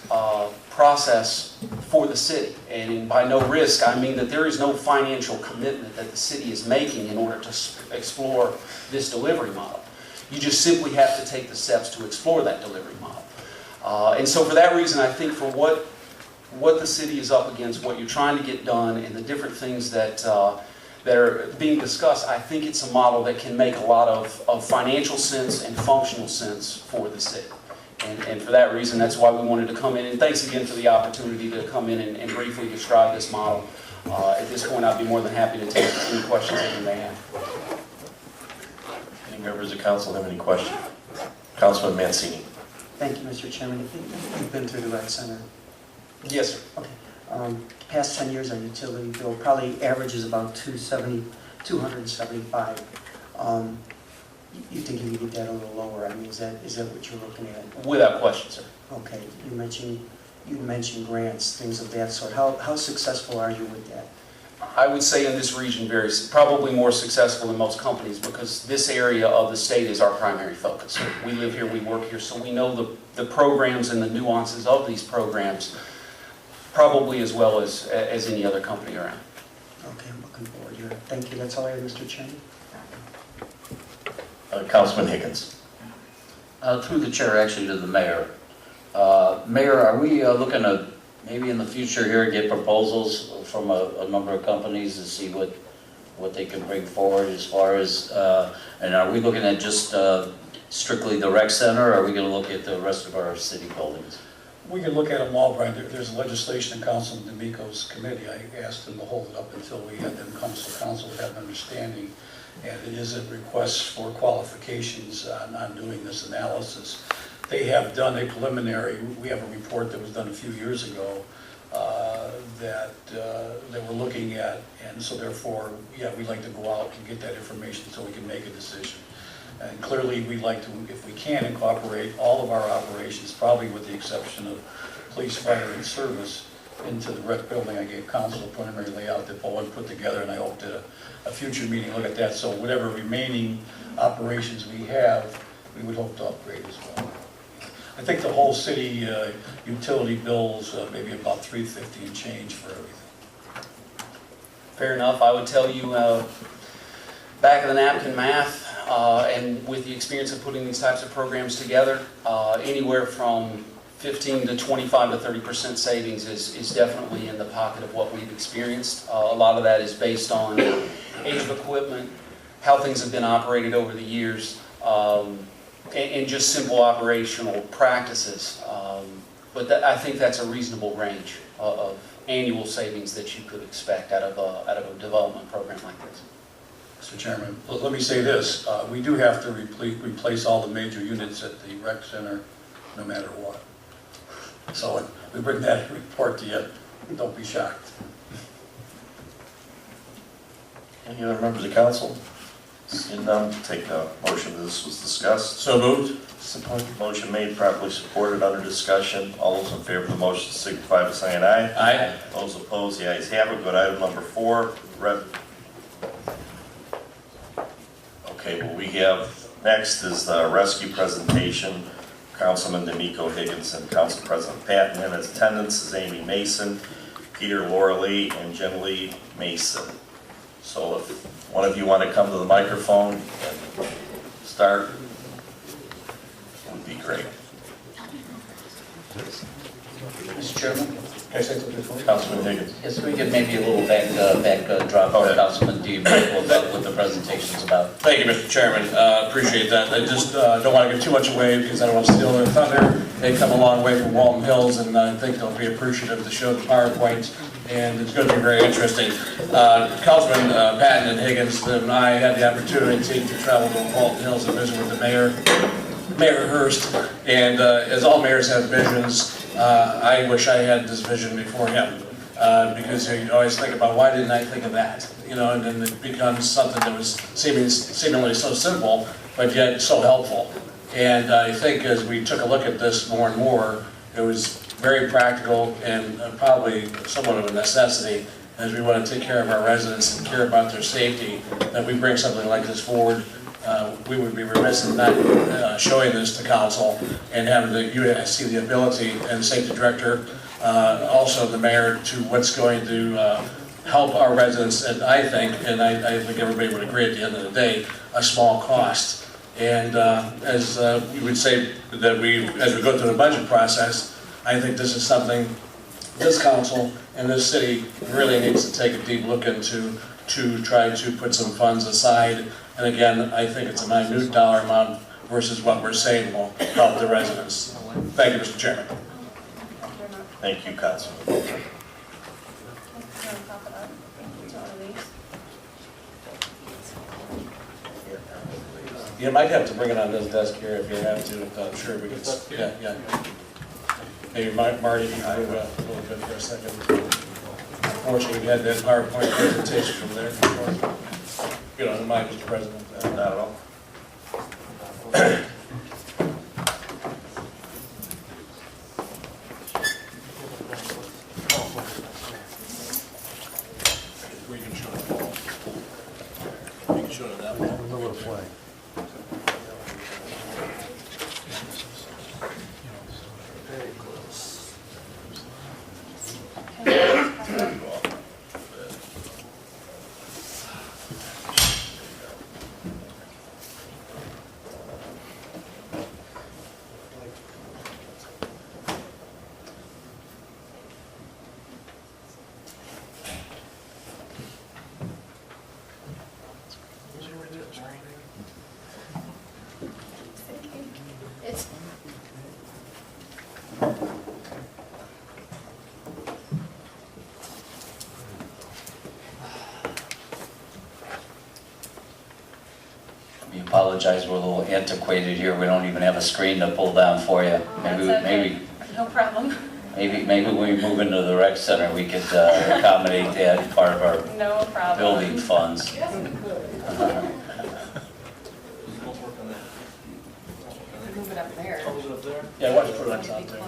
process for the city. And by no risk, I mean that there is no financial commitment that the city is making in order to explore this delivery model. You just simply have to take the steps to explore that delivery model. And so for that reason, I think for what the city is up against, what you're trying to get done, and the different things that are being discussed, I think it's a model that can make a lot of financial sense and functional sense for the city. And for that reason, that's why we wanted to come in. And thanks again for the opportunity to come in and briefly describe this model. At this point, I'd be more than happy to take any questions that you may have. Any members of council have any questions? Councilman Mancini. Thank you, Mr. Chairman. You've been through the rec center. Yes, sir. Okay. Past 10 years, our utility bill probably averages about $270 275. You think you could get that a little lower? I mean, is that what you're looking at? Without question, sir. Okay, you mentioned grants, things of that sort. How successful are you with that? I would say in this region, probably more successful than most companies because this area of the state is our primary focus. We live here, we work here, so we know the programs and the nuances of these programs probably as well as any other company around. Okay, I'm looking forward to it. Thank you. That's all I have, Mr. Chairman. Councilman Higgins. Through the chair, actually, to the mayor. Mayor, are we looking to maybe in the future here get proposals from a number of companies to see what they can bring forward as far as, and are we looking at just strictly the rec center, or are we going to look at the rest of our city buildings? We can look at them all, Brian. There's legislation in Councilman D'Amico's committee. I asked them to hold it up until we had them come so council would have an understanding. And it is a request for qualifications on doing this analysis. They have done a preliminary, we have a report that was done a few years ago that they were looking at, and so therefore, yeah, we'd like to go out and get that information so we can make a decision. And clearly, we'd like to, if we can, incorporate all of our operations, probably with the exception of police, fire, and service, into the rec building. I gave council a preliminary layout that Bowen put together, and I hope that a future meeting look at that. So whatever remaining operations we have, we would hope to upgrade as well. I think the whole city utility bills maybe about $350 and change for everything. Fair enough. I would tell you back of the napkin math, and with the experience of putting these types of programs together, anywhere from 15 to 25 to 30% savings is definitely in the pocket of what we've experienced. A lot of that is based on age of equipment, how things have been operated over the years, and just simple operational practices. But I think that's a reasonable range of annual savings that you could expect out of a development program like this. Mr. Chairman, let me say this. We do have to replace all the major units at the rec center no matter what. So when we bring that report to you, don't be shocked. Any other members of council? Seeing none, take a motion that this was discussed. So moved. Support. Motion made, properly supported, under discussion. All those in favor of the motion signify by saying aye. Aye. Those opposed, the ayes have it. Go to item number 4. Okay, what we have next is the rescue presentation. Councilman D'Amico, Higgins, and Council President Patton. In attendance is Amy Mason, Peter Laura Lee, and Jen Lee Mason. So if one of you want to come to the microphone and start, it would be great. Mr. Chairman? Councilman Higgins. Yes, we could maybe a little backdrop for Councilman D'Amico about what the presentation's about. Thank you, Mr. Chairman. Appreciate that. I just don't want to give too much away because I don't want to steal their thunder. They come a long way from Walton Hills, and I think they'll be appreciative to show the PowerPoint, and it's going to be very interesting. Councilman Patton and Higgins and I had the opportunity to travel to Walton Hills and visit with the mayor, Mayor Hurst, and as all mayors have visions, I wish I had this vision before him, because you always think about why didn't I think of that, you know, and then it becomes something that was seemingly so simple, but yet so helpful. And I think as we took a look at this more and more, it was very practical and probably somewhat of a necessity as we want to take care of our residents and care about their safety, that we bring something like this forward. We would be remiss in not showing this to council and having you see the ability, and the safety director, also the mayor, to what's going to help our residents, and I think everybody would agree at the end of the day, a small cost. And as we would say that as we go through the budget process, I think this is something this council and this city really needs to take a deep look into, to try to put some funds aside. And again, I think it's a minute dollar amount versus what we're saying will help the residents. Thank you, Mr. Chairman. Thank you, Councilman. You might have to bring it on this desk here if you have to. I'm sure we could. Yeah. Maybe Marty, you can move a little bit for a second. Unfortunately, we had that PowerPoint presentation from there before. mic, Mr. President. Not at all. We can show it all. We can show it that way. It's We apologize, we're a little antiquated here, we don't even have a screen to pull down for you. Maybe, That's okay. maybe, no problem. maybe when we move into the rec center, we could accommodate that as part of our No problem. building funds. Move it up there. Yeah, watch for that out there.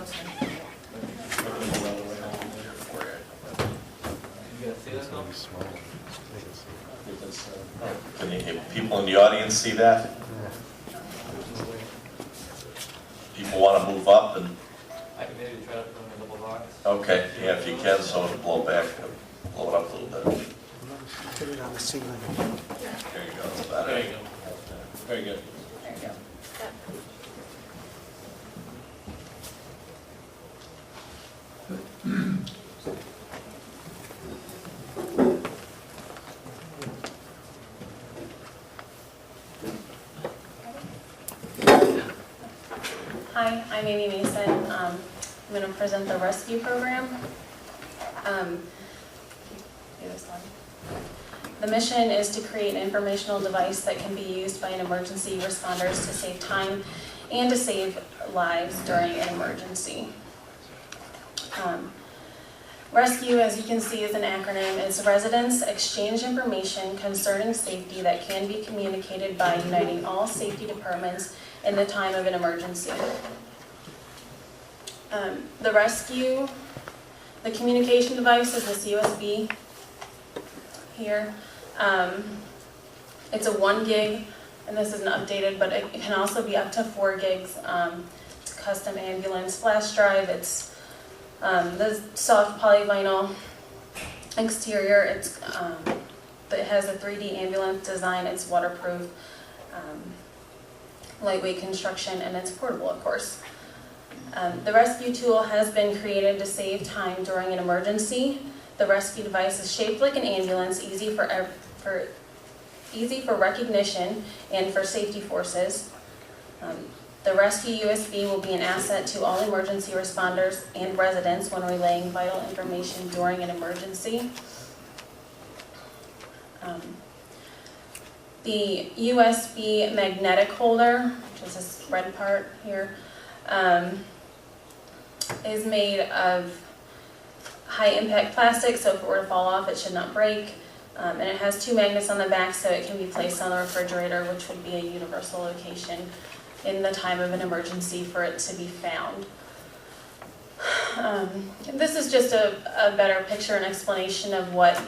Can people in the audience see that? People want to move up and, I can maybe try to put them in a double box. okay, yeah, if you can, so it'll blow back, blow it up a little bit. Put it on the ceiling. There you go, that's better. There you go. Very good. There you go. Hi, I'm Amy Mason. I'm going to present the rescue program. This one. The mission is to create an informational device that can be used by an emergency responders to save time and to save lives during an emergency. Rescue, as you can see, is an acronym. It's residents exchange information concerning safety that can be communicated by uniting all safety departments in the time of an emergency. The communication device is this USB here. It's a 1 gig, and this isn't updated, but it can also be up to 4 gigs. It's a custom ambulance flash drive. It's the soft polyvinyl exterior. It has a 3D ambulance design. It's waterproof, lightweight construction, and it's portable, of course. The rescue tool has been created to save time during an emergency. The rescue device is shaped like an ambulance, easy for recognition and for safety forces. The rescue USB will be an asset to all emergency responders and residents when relaying vital information during an emergency. The USB magnetic holder, which is this red part here, is made of high-impact plastic, so if it were to fall off, it should not break. And it has 2 magnets on the back, so it can be placed on the refrigerator, which would be a universal location in the time of an emergency for it to be found. This is just a better picture and explanation of what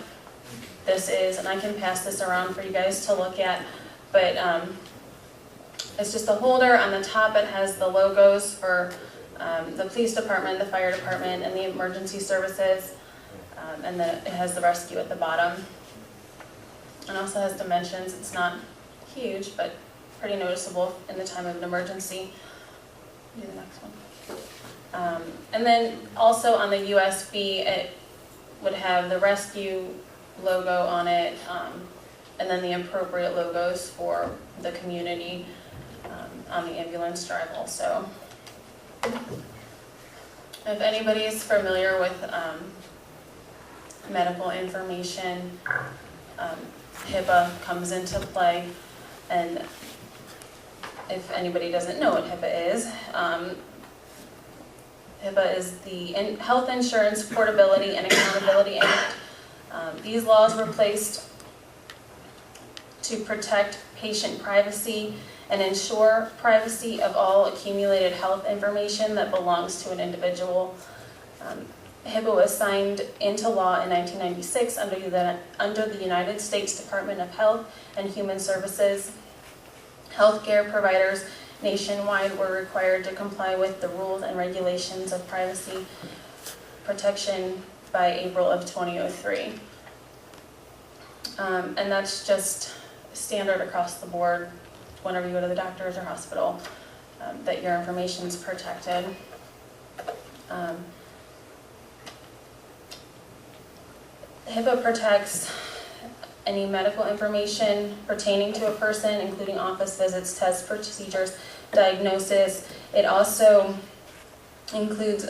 this is, and I can pass this around for you guys to look at, but it's just a holder. On the top it has the logos for the police department, the fire department, and the emergency services, and then it has the rescue at the bottom. It also has dimensions. It's not huge, but pretty noticeable in the time of an emergency. Do the next one. And then also on the USB, it would have the rescue logo on it, and then the appropriate logos for the community on the ambulance drive also. If anybody is familiar with medical information, HIPAA comes into play, and if anybody doesn't know what HIPAA is, HIPAA is the Health Insurance Portability and Accountability Act. These laws were placed to protect patient privacy and ensure privacy of all accumulated health information that belongs to an individual. HIPAA was signed into law in 1996 under the United States Department of Health and Human Services. Healthcare providers nationwide were required to comply with the rules and regulations of privacy protection by April of 2003. And that's just standard across the board whenever you go to the doctor's or hospital, that your information is protected. HIPAA protects any medical information pertaining to a person, including office visits, tests, procedures, diagnosis. It also includes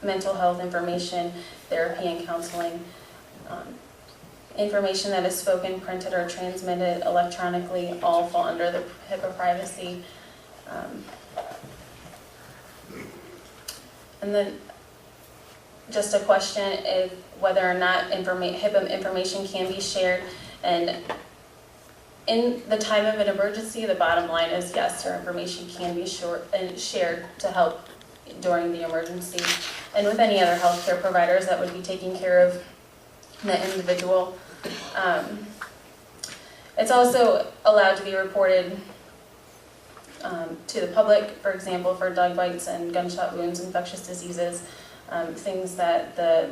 mental health information, therapy and counseling, information that is spoken, printed, or transmitted electronically, all fall under the HIPAA privacy. And then just a question is whether or not HIPAA information can be shared. And in the time of an emergency, the bottom line is yes, your information can be shared to help during the emergency. And with any other healthcare providers that would be taking care of the individual. It's also allowed to be reported to the public, for example, for dog bites and gunshot wounds, infectious diseases, things that the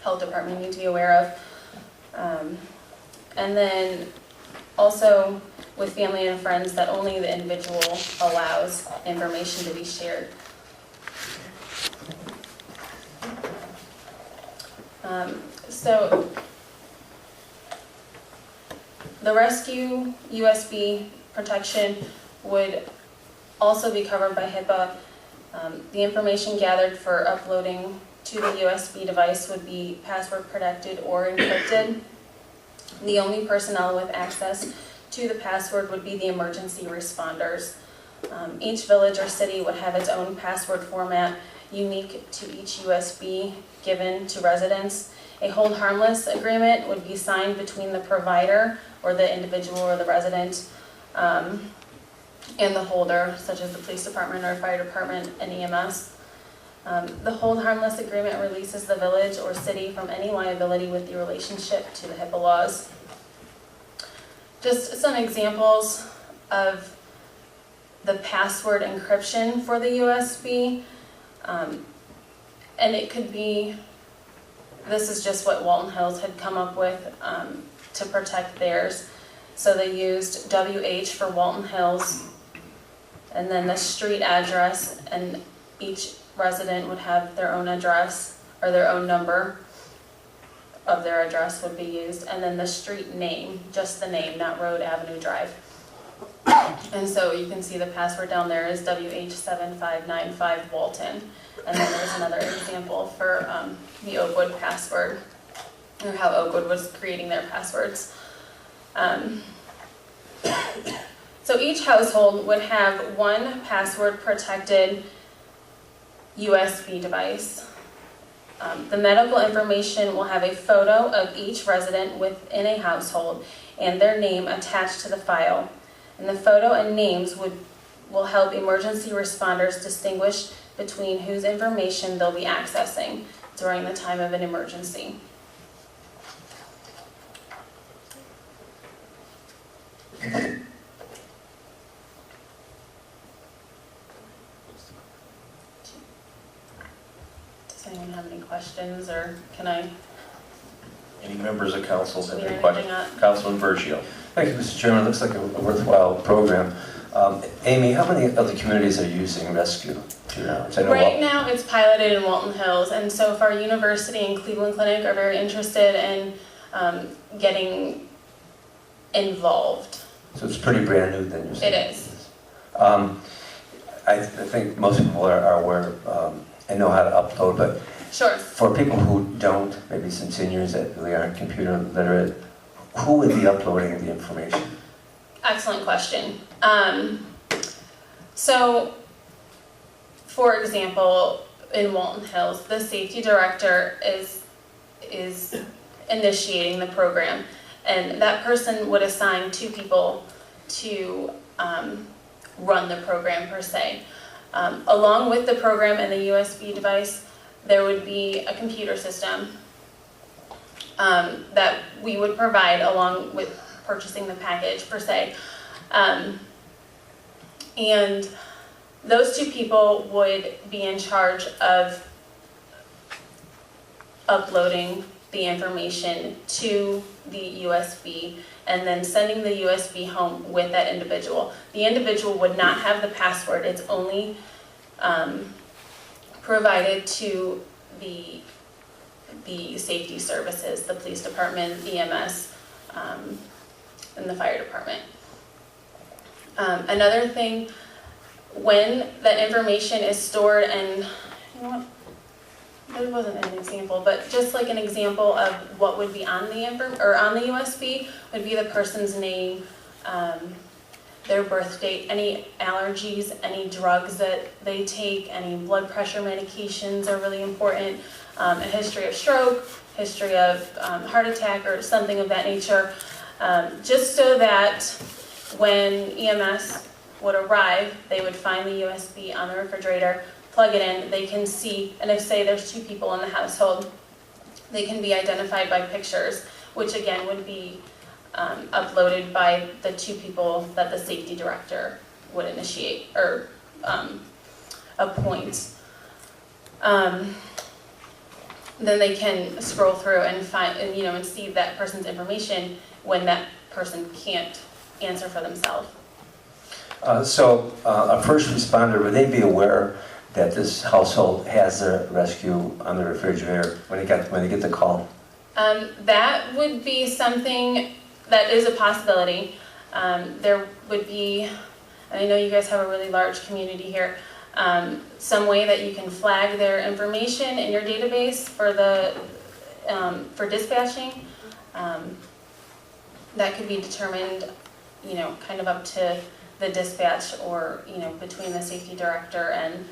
health department need to be aware of. And then also with family and friends, that only the individual allows information to be shared. So the rescue USB protection would also be covered by HIPAA. The information gathered for uploading to the USB device would be password protected or encrypted. The only personnel with access to the password would be the emergency responders. Each village or city would have its own password format unique to each USB given to residents. A hold harmless agreement would be signed between the provider or the individual or the resident and the holder, such as the police department or fire department and EMS. The hold harmless agreement releases the village or city from any liability with the relationship to the HIPAA laws. Just some examples of the password encryption for the USB. And it could be, this is just what Walton Hills had come up with to protect theirs. So they used WH for Walton Hills, and then the street address, and each resident would have their own address, or their own number of their address would be used, and then the street name, just the name, not road, avenue, drive. And so you can see the password down there is WH7595 Walton. And then there's another example for the Oakwood password, or how Oakwood was creating their passwords. So each household would have one password protected USB device. The medical information will have a photo of each resident within a household and their name attached to the file. And the photo and names will help emergency responders distinguish between whose information they'll be accessing during the time of an emergency. Does anyone have any questions, or can I? Any members of council have clear any anything questions? up? Councilman Bergio. Thank you, Mr. Chairman. Looks like a worthwhile program. Amy, how many of the communities are using Rescue to your knowledge? I know Right now, it's piloted in Walton Hills, and so if our university and Cleveland Clinic are very interested in getting involved. So it's pretty brand new then, you're saying? It is. I think most people are aware and know how to upload, but Sure. for people who don't, maybe some seniors that really aren't computer literate, who would be uploading the information? Excellent question. So, for example, in Walton Hills, the safety director is initiating the program, And that person would assign 2 people to run the program per se. Along with the program and the USB device, there would be a computer system that we would provide along with purchasing the package per se. And those 2 people would be in charge of uploading the information to the USB and then sending the USB home with that individual. The individual would not have the password. It's only provided to the safety services, the police department, EMS, and the fire department. Another thing, when that information is stored, and you know what, there wasn't an example, but just like an example of what would be on the on the USB would be the person's name, their birth date, any allergies, any drugs that they take, any blood pressure medications are really important, a history of stroke, history of heart attack or something of that nature, just so that when EMS would arrive, they would find the USB on the refrigerator, plug it in, they can see, and if say there's 2 people in the household, they can be identified by pictures, which again would be uploaded by the 2 people that the safety director would initiate or appoint. Then they can scroll through and find, and see that person's information when that person can't answer for themselves. So a first responder, would they be aware that this household has a rescue on the refrigerator when they get the call? That would be something that is a possibility. There would be, and I know you guys have a really large community here, some way that you can flag their information in your database for for dispatching. That could be determined, kind of up to the dispatch or, between the safety director and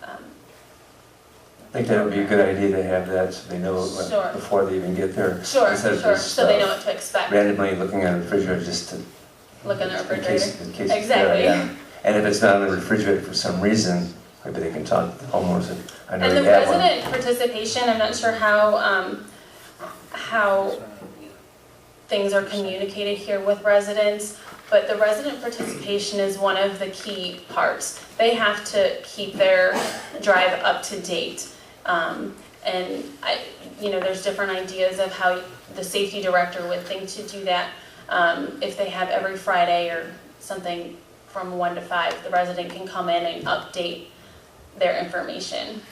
I think that would be a good idea to have that so they know Sure. before they even get there. Sure, Instead of sure, just, so they know what to expect. randomly looking at a refrigerator just to... Look in the in refrigerator. case it's there, Exactly. yeah. And if it's not on the refrigerator for some reason, maybe they can talk to the homeowners. I know And the they have one. resident participation, I'm not sure how things are communicated here with residents, but the resident participation is one of the key parts. They have to keep their drive up to date. And there's different ideas of how the safety director would think to do that. If they have every Friday or something from 1 to 5, the resident can come in and update their information.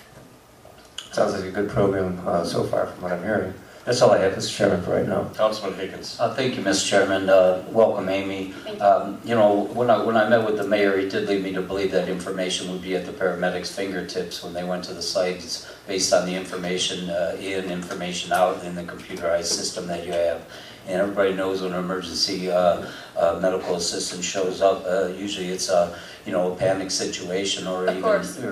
Sounds like a good program so far from what I'm hearing. That's all I have, Mr. Chairman, for right now. Councilman Higgins. Thank you, Mr. Chairman. Welcome, Amy. Thank you. When I met with the mayor, he did lead me to believe that information would be at the paramedics' fingertips when they went to the sites based on the information information out in the computerized system that you have. And everybody knows when an emergency medical assistant shows up, usually it's a panic situation, or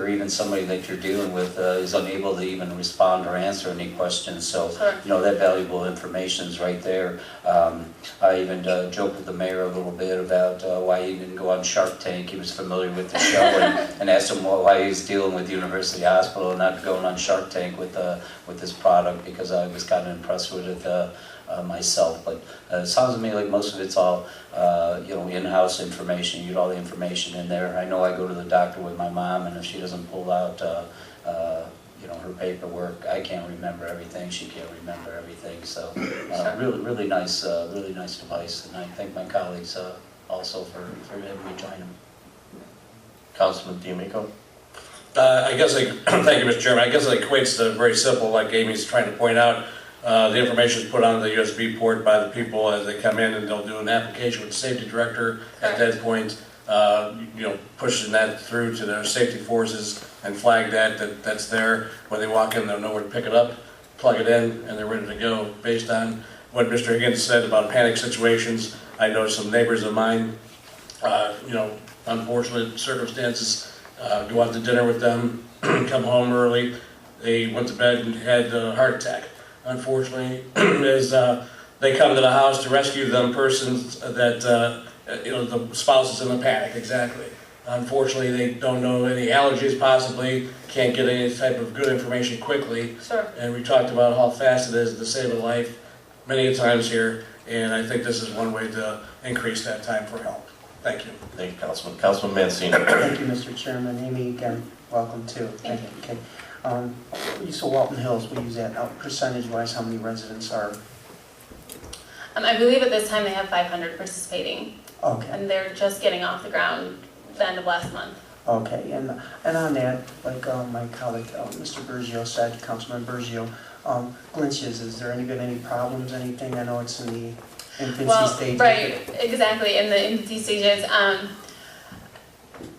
even somebody that you're dealing with is unable to even respond or answer any questions. So Sure. that valuable information is right there. I even joked with the mayor a little bit about why he didn't go on Shark Tank. He was familiar with the show and asked him why he's dealing with University Hospital and not going on Shark Tank with this product, because I was kind of impressed with it myself. But it sounds to me like most of it's all in-house information. You get all the information in there. I know I go to the doctor with my mom, and if she doesn't pull out her paperwork, I can't remember everything. She can't remember everything. So really nice device, and I thank my colleagues also for having me join them. Councilman D'Amico. Thank you, Mr. Chairman. I guess it equates to very simple, like Amy's trying to point out. The information is put on the USB port by the people as they come in, and they'll do an application with the safety director. At that point, pushing that through to their safety forces and flag that's there. When they walk in, they'll know where to pick it up, plug it in, and they're ready to go. Based on what Mr. Higgins said about panic situations, I know some neighbors of mine, unfortunate circumstances, go out to dinner with them, come home early. They went to bed and had a heart attack. Unfortunately, as they come to the house to rescue them persons that, the spouse is in a panic, exactly. Unfortunately, they don't know any allergies possibly, can't get any type of good information quickly. Sure. And we talked about how fast it is to save a life many times here, and I think this is one way to increase that time for help. Thank you. Thank you, Councilman. Councilman Mancini. Thank you, Mr. Chairman. Amy, again, welcome too. Thank you. Okay. So Walton Hills, we use that. Now, percentage-wise, how many residents are? I believe at this time they have 500 participating, Okay. and they're just getting off the ground the end of last month. Okay, and on that, like my colleague, Mr. Bergio said, Councilman Bergio, glitches, is there been any problems, anything? I know it's in the infancy stage. Right, exactly, in the infancy stages.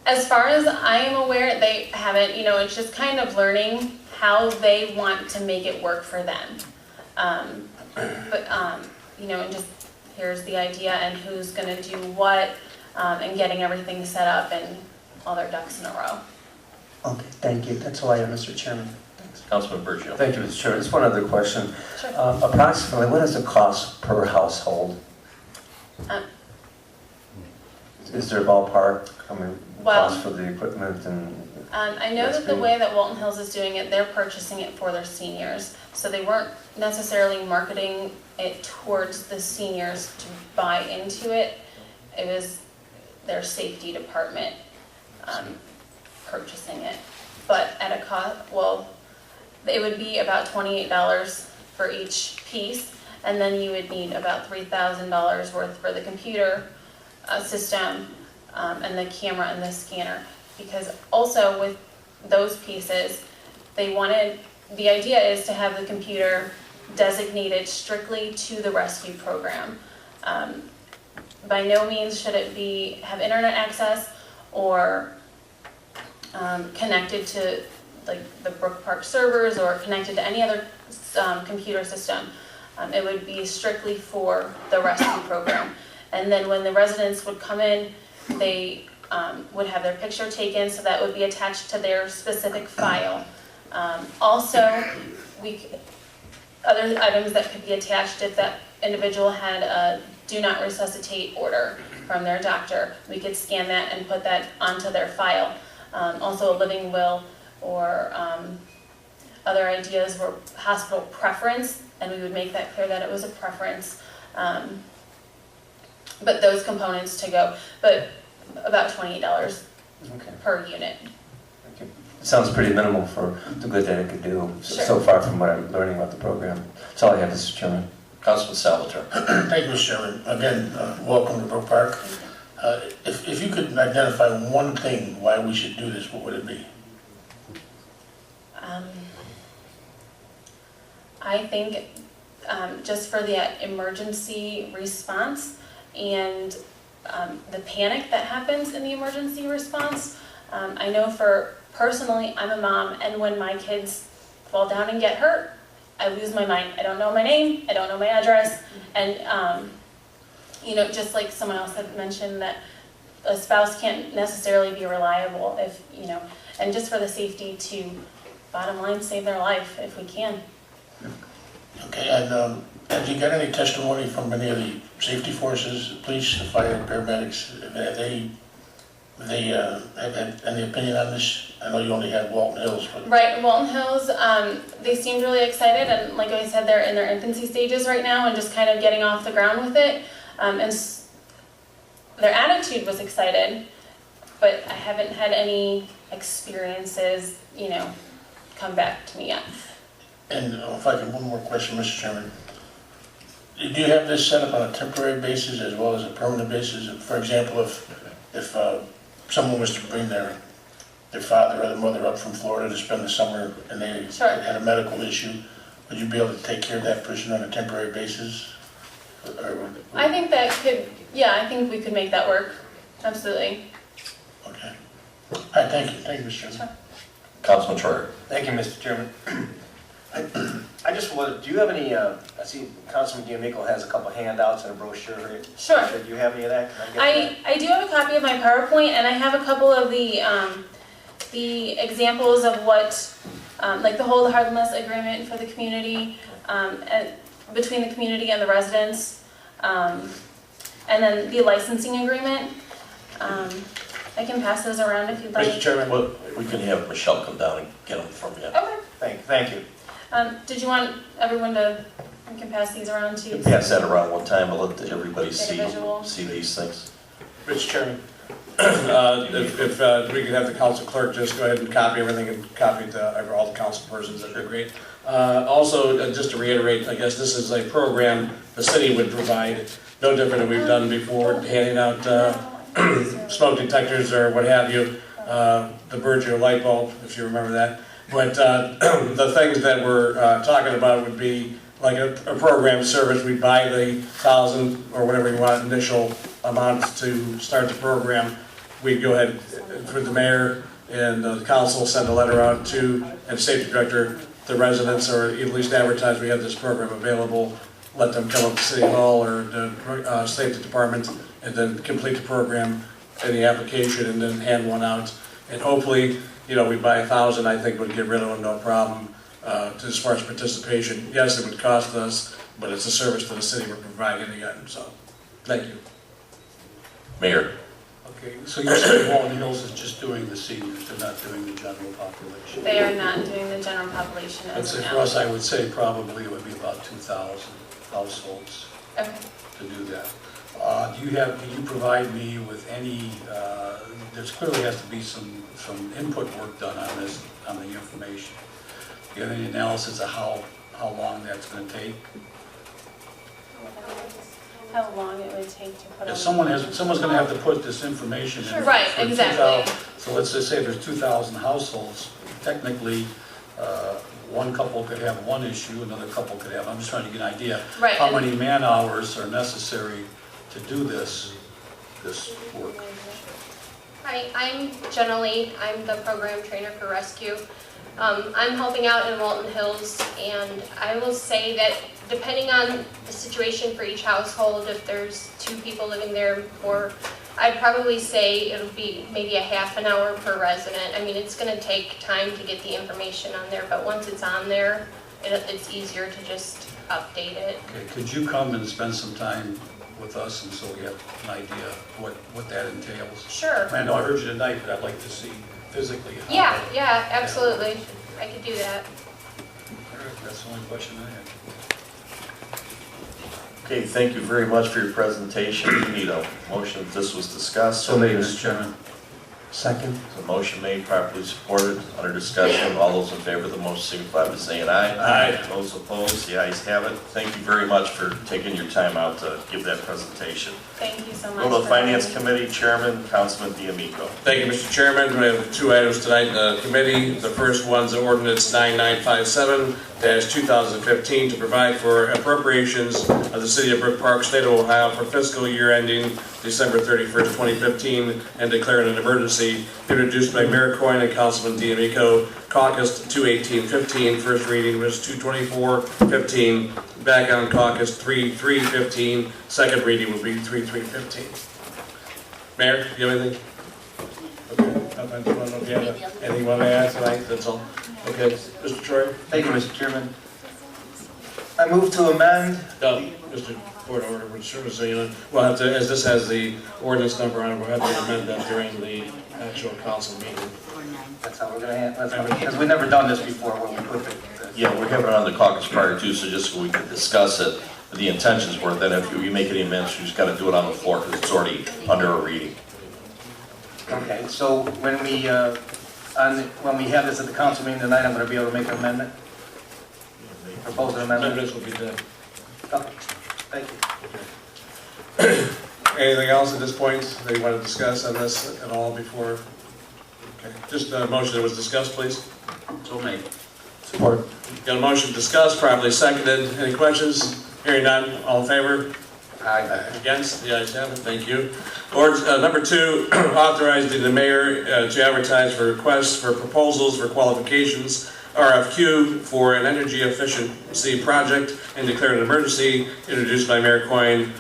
As far as I am aware, they haven't, it's just kind of learning how they want to make it work for them. And just here's the idea and who's gonna do what, and getting everything set up and all their ducks in a row. Okay, thank you. That's all I have, Mr. Chairman. Thanks. Councilman Bergio. Thank you, Mr. Chairman. Just one other question. Sure. Approximately, what is the cost per household? Is there a ballpark, cost for the equipment and? I know that the way that Walton Hills is doing it, they're purchasing it for their seniors. So they weren't necessarily marketing it towards the seniors to buy into it. It was their safety department purchasing it. But at a cost, it would be about $28 for each piece. And then you would need about $3,000 worth for the computer system and the camera and the scanner. Because also with those pieces, the idea is to have the computer designated strictly to the rescue program. By no means should it have internet access or connected to like the Brook Park servers or connected to any other computer system. It would be strictly for the rescue program. And then when the residents would come in, they would have their picture taken, so that would be attached to their specific file. Also, other items that could be attached if that individual had a do not resuscitate order from their doctor, we could scan that and put that onto their file. Also a living will or other ideas were hospital preference, and we would make that clear that it was a preference. But those components to go, but about $28 per unit. It sounds pretty minimal for the good that it could do so far from what I'm learning about the program. That's all I have, Mr. Chairman. Councilman Salvatore. Thank you, Mr. Chairman. Again, welcome to Brook Park. If you could identify one thing why we should do this, what would it be? I think just for the emergency response and the panic that happens in the emergency response. I know personally, I'm a mom, and when my kids fall down and get hurt, I lose my mind. I don't know my name, I don't know my address, and just like someone else had mentioned that a spouse can't necessarily be reliable if, and just for the safety to, bottom line, save their life if we can. Okay, and have you got any testimony from any of the safety forces, the police, the fire, paramedics? Have they had any opinion on this? I know you only had Walton Hills, but... Right, Walton Hills, they seemed really excited, and like I said, they're in their infancy stages right now and just kind of getting off the ground with it. And their attitude was excited, but I haven't had any experiences, come back to me yet. And if I can, one more question, Mr. Chairman. Do you have this set up on a temporary basis as well as a permanent basis? For example, if someone was to bring their father or their mother up from Florida to spend the summer and they had a medical issue, would you be able to take care of that person on a temporary basis? I think I think we could make that work. Absolutely. Okay. All right, thank you. Thank you, Mr. Chairman. Sure. Councilman Schroeder. Thank you, Mr. Chairman. I just wondered, do you have any, I see Councilman D'Amico has a couple handouts and a brochure here. Sure. Do you have any of that? Can I get that? I do have a copy of my PowerPoint, and I have a couple of the examples of what, like the Hold Harmless agreement for the community. And between the community and the residents. And then the licensing agreement. I can pass those around if you'd like. Mr. Chairman, we can have Michelle come down and get them from you. Okay. Thank you. Did you want everyone to, I can pass these around to you? Pass that around one time and let everybody Get a see visual. these things. Mr. Chairman, if we could have the council clerk just go ahead and copy everything and copy it to all the council persons, that'd be great. Also, just to reiterate, I guess this is a program the city would provide, no different than we've done before, handing out smoke detectors or what have you, the Burgeo light bulb, if you remember that. But the things that we're talking about would be like a program service. We buy the 1,000 or whatever you want initial amount to start the program. We'd go ahead for the mayor and the council, send a letter out to, and safety director, the residents, or at least advertise we have this program available. Let them come up to City Hall or the safety department and then complete the program in the application and then hand one out. And hopefully, you know, we buy 1,000, I think would get rid of them, no problem, as far as participation. Yes, it would cost us, but it's a service to the city we're providing again, so, thank you. Mayor. Okay, so you're saying Walton Hills is just doing the seniors, they're not doing the general population? They are not doing the general population I'd as say of for now. us, I would say probably it would be about 2,000 households Okay. to do that. Can you provide me with any, there clearly has to be some input work done on this, on the information. Do you have any analysis of how long that's going to take? How long it would take to put If on. someone's going to have to put this information in. Right, for exactly. 2,000 So let's just say there's 2,000 households, technically, one couple could have one issue, another couple could have, I'm just trying to get an idea. Right. How many man hours are necessary to do this work? Hi, I'm the program trainer for Rescue. I'm helping out in Walton Hills, and I will say that depending on the situation for each household, if there's 2 people living there, or I'd probably say it'll be maybe a half an hour per resident. I mean, it's going to take time to get the information on there, but once it's on there, it's easier to just update it. Okay, could you come and spend some time with us, and so we have an idea of what that entails? Sure. I know I heard you tonight, but I'd like to see physically how. Yeah, absolutely. I could do that. All right, that's the only question I have. Okay, thank you very much for your presentation. You need a motion if this was discussed. So made, Mr. Chairman. Second. So motion made, properly supported, under discussion. All those in favor of the motion signify by saying aye. Aye. Those opposed, the ayes have it. Thank you very much for taking your time out to give that presentation. Thank you so much. Go to the for Finance having me. Committee, Chairman, Councilman D'Amico. Thank you, Mr. Chairman. We have 2 items tonight in the committee. The first one's ordinance 9957-2015 to provide for appropriations of the City of Brook Park, State of Ohio for fiscal year ending December 31st, 2015, and declaring an emergency, introduced by Mayor Coyne and Councilman D'Amico. Caucus 2/18/15, first reading was 2/24/15. Back on Caucus 3/3/15, second reading will be 3/3/15. Mayor, do you have anything? Okay, I don't know if you have anything you want to add tonight, that's all. Okay, Mr. Troy? Thank you, Mr. Chairman. I move to amend. No, Mr. Board Order, we'll have to, as this has the ordinance number on it, we'll have to amend that during the actual council meeting. That's how we're going to handle it, because we've never done this before when we put the. Yeah, we're having it on the caucus prior to, so just so we can discuss it. The intentions were that if you make any amendments, you just got to do it on the floor because it's already under a reading. Okay, so when we have this at the council meeting tonight, I'm going to be able to make an amendment? Propose an amendment? Amendments will be done. Okay, thank you. Anything else at this point that you want to discuss on this at all before? Okay, just a motion that was discussed, please. So made. Support. Got a motion discussed, properly seconded. Any questions? Hearing none, all in favor? Aye. Against? The ayes have it, thank you. Number 2, authorizing the mayor to advertise for requests for proposals for qualifications, RFQ, for an energy efficiency project and declare an emergency, introduced by Mayor Coyne.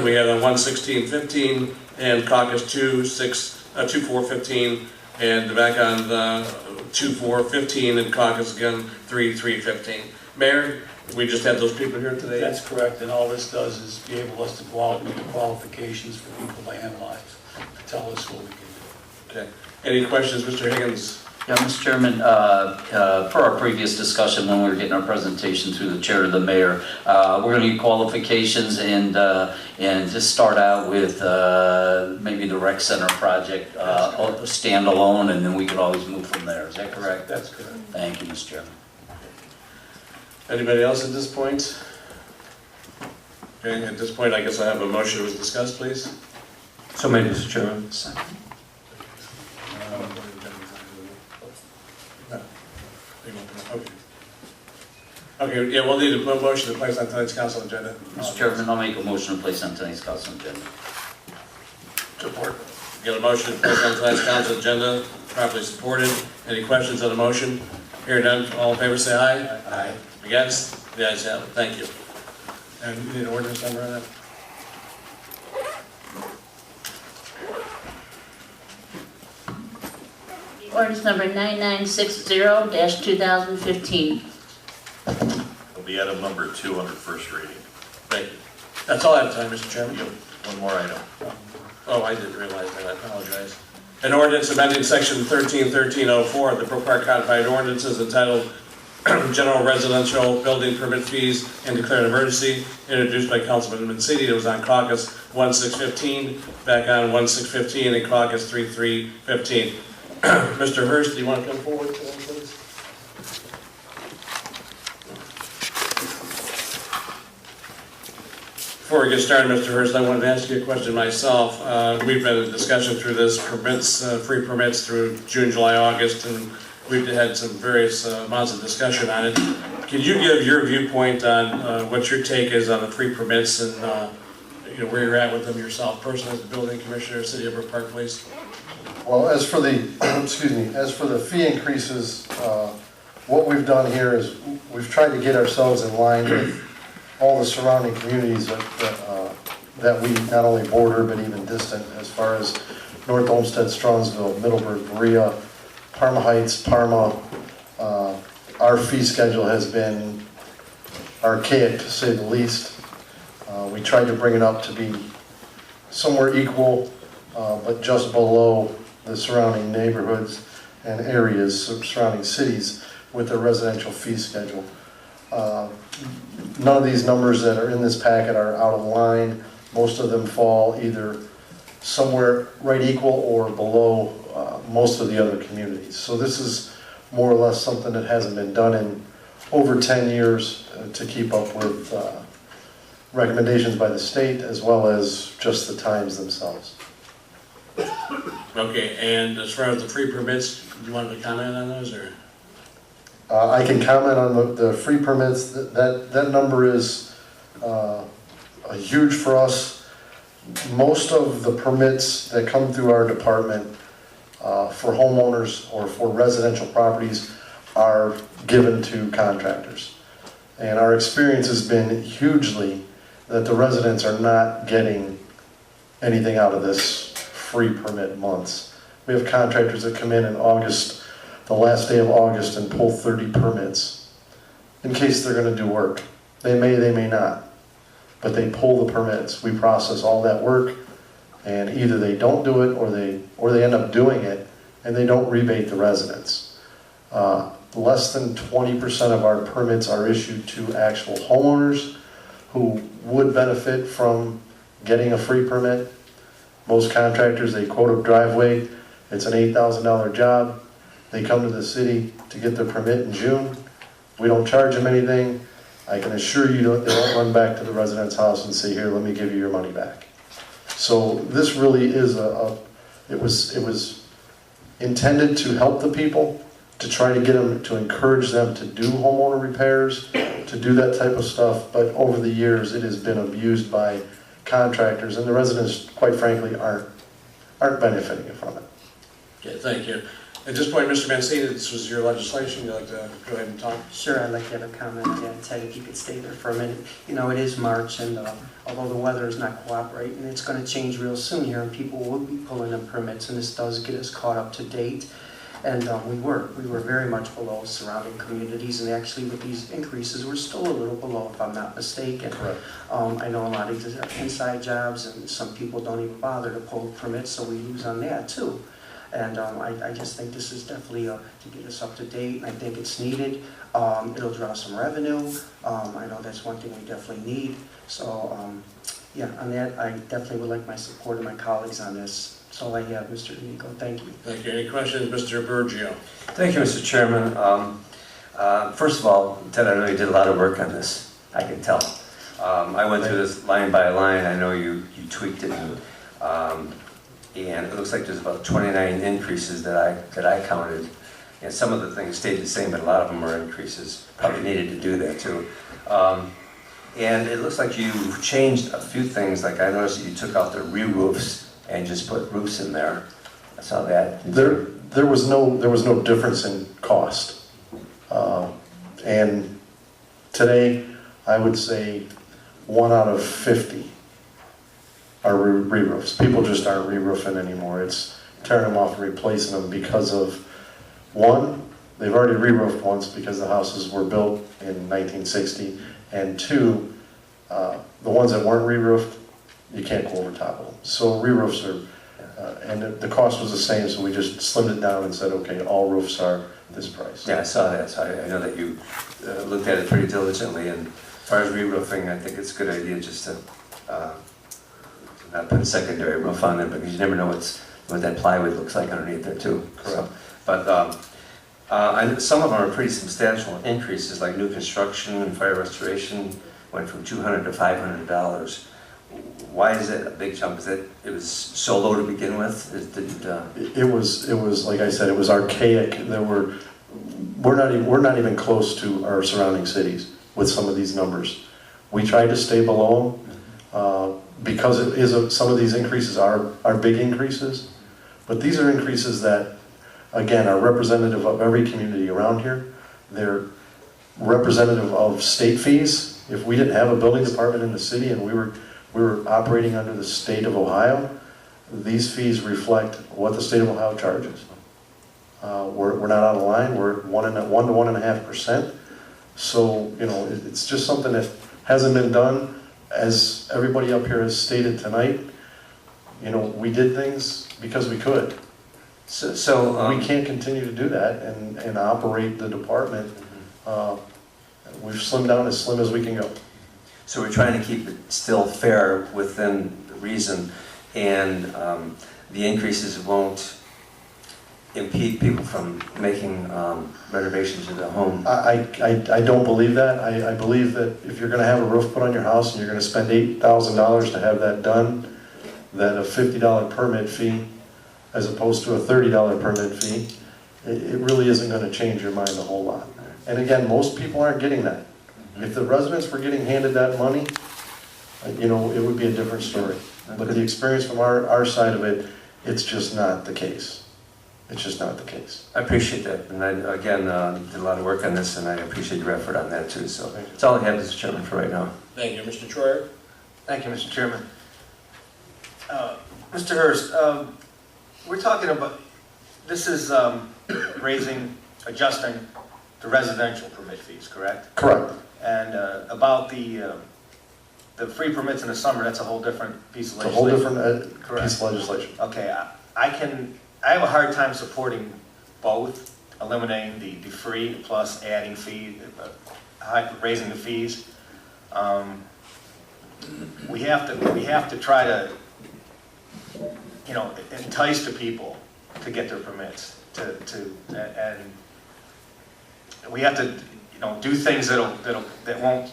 We had a 1/16/15 and Caucus 2/4/15, and back on the 2/4/15 and Caucus again 3/3/15. Mayor, We just had those people here today? That's correct, and all this does is be able us to go out and make the qualifications for people to analyze, to tell us what we can do. Okay. Any questions, Mr. Higgins? Yeah, Mr. Chairman, per our previous discussion when we were getting our presentation through the chair to the mayor, we're going to need qualifications and just start out with maybe the rec center project standalone, and then we could always move from there. Is that correct? That's correct. Thank you, Mr. Chairman. Anybody else at this point? Okay, at this point, I guess I have a motion to discuss, please. So made, Mr. Chairman. Okay, yeah, we'll need a motion to place on tonight's council agenda. Mr. Chairman, I'll make a motion to place on tonight's council agenda. Support. Got a motion to place on tonight's council agenda, properly supported. Any questions on the motion? Hearing none, all in favor say aye. Aye. Against? The ayes have it, thank you. And you need an ordinance number on that? Ordinance number 9960-2015. Will be item number 2 under first reading. Thank you. That's all I have time, Mr. Chairman. One more item. Oh, I didn't realize that, I apologize. An ordinance amending section 131304 of the Brook Park Codified Ordinances entitled General Residential Building Permit Fees and declare an emergency, introduced by Councilman Mancini. It was on Caucus 1615, back on 1615, and Caucus 3315. Mr. Hurst, do you want to come forward to that, please? Before we get started, Mr. Hurst, I wanted to ask you a question myself. We've been in discussion through this permits, free permits through June, July, August, and we've had some various amounts of discussion on it. Can you give your viewpoint on what your take is on the free permits and where you're at with them yourself, personally, as the building commissioner, City of Brook Park, please? Well, as for the, as for the fee increases, what we've done here is we've tried to get ourselves in line with all the surrounding communities that we not only border but even distant, as far as North Olmsted, Strongsville, Middleburg, Berea, Parma Heights, Parma. Our fee schedule has been archaic, to say the least. We tried to bring it up to be somewhere equal, but just below the surrounding neighborhoods and areas, surrounding cities, with their residential fee schedule. None of these numbers that are in this packet are out of line. Most of them fall either somewhere right equal or below most of the other communities. So this is more or less something that hasn't been done in over 10 years to keep up with recommendations by the state as well as just the times themselves. Okay, and as far as the free permits, do you want to comment on those, or? I can comment on the free permits. That number is huge for us. Most of the permits that come through our department for homeowners or for residential properties are given to contractors. And our experience has been hugely that the residents are not getting anything out of this free permit months. We have contractors that come in August, the last day of August, and pull 30 permits in case they're going to do work. They may not, but they pull the permits. We process all that work, and either they don't do it or they end up doing it, and they don't rebate the residents. Less than 20% of our permits are issued to actual homeowners who would benefit from getting a free permit. Most contractors, they quote a driveway, it's an $8,000 job. They come to the city to get their permit in June. We don't charge them anything. I can assure you they don't run back to the resident's house and say, here, let me give you your money back. So this really is it was intended to help the people, to try to get them, to encourage them to do homeowner repairs, to do that type of stuff. But over the years, it has been abused by contractors, and the residents, quite frankly, aren't benefiting from it. Okay, thank you. At this point, Mr. Mancini, this was your legislation. You'd like to go ahead and talk? Sure, I'd like to have a comment. Yeah, Ted, if you could stay there for a minute. You know, it is March, and although the weather is not cooperating, it's going to change real soon here, and people will be pulling in permits, and this does get us caught up to date. And we were very much below surrounding communities, and actually with these increases, we're still a little below, if I'm not mistaken. Correct. I know a lot of these are inside jobs, and some people don't even bother to pull permits, so we lose on that too. And I just think this is definitely to get us up to date, and I think it's needed. It'll draw some revenue. I know that's one thing we definitely need. So, yeah, on that, I definitely would like my support of my colleagues on this. That's all I have, Mr. Nico. Thank you. Thank you. Any questions, Mr. Burgio? Thank you, Mr. Chairman. First of all, Ted, I know you did a lot of work on this. I can tell. I went through this line by line. I know you tweaked it, and it looks like there's about 29 increases that I counted. And some of the things stayed the same, but a lot of them were increases. Probably needed to do that too. And it looks like you changed a few things. Like I noticed that you took out the re-roofs and just put roofs in there. I saw that. There was no difference in cost. And today, I would say 1 out of 50 are re-roofs. People just aren't re-roofing anymore. It's tearing them off and replacing them because of, one, they've already re-roofed once because the houses were built in 1960, and two, the ones that weren't re-roofed, you can't go over top of them. So re-roofs are, and the cost was the same, so we just slimmed it down and said, okay, all roofs are this price. Yeah, I saw that. So I know that you looked at it pretty diligently. And as far as re-roofing, I think it's a good idea just to not put a secondary roof on it, because you never know what that plywood looks like underneath there too. Correct. But some of them are pretty substantial increases, like new construction and fire restoration went from $200 to $500. Why is it a big jump? Is it was so low to begin with? It was like I said, it was archaic. We're not even close to our surrounding cities with some of these numbers. We tried to stay below them because some of these increases are big increases, but these are increases that, again, are representative of every community around here. They're representative of state fees. If we didn't have a building department in the city and we were operating under the state of Ohio, these fees reflect what the state of Ohio charges. We're not out of line. We're 1 to 1.5%. So, it's just something that hasn't been done. As everybody up here has stated tonight, we did things because we could. So we can't continue to do that and operate the department. We've slimmed down as slim as we can go. So we're trying to keep it still fair within reason, and the increases won't impede people from making renovations to their home. I don't believe that. I believe that if you're going to have a roof put on your house and you're going to spend $8,000 to have that done, that a $50 permit fee as opposed to a $30 permit fee, it really isn't going to change your mind a whole lot. And again, most people aren't getting that. If the residents were getting handed that money, it would be a different story. But the experience from our side of it, it's just not the case. It's just not the case. I appreciate that, and I, again, did a lot of work on this, and I appreciate your effort on that too. So that's all I have, Mr. Chairman, for right now. Thank you. Mr. Troyer? Thank you, Mr. Chairman. Mr. Hurst, we're talking about, this is adjusting the residential permit fees, correct? Correct. And about the free permits in the summer, that's a whole different piece of It's a whole legislation. different piece of legislation. Okay, I have a hard time supporting both, eliminating the free plus adding fee, raising the fees. We have to try to, entice the people to get their permits, and we have to, do things that won't,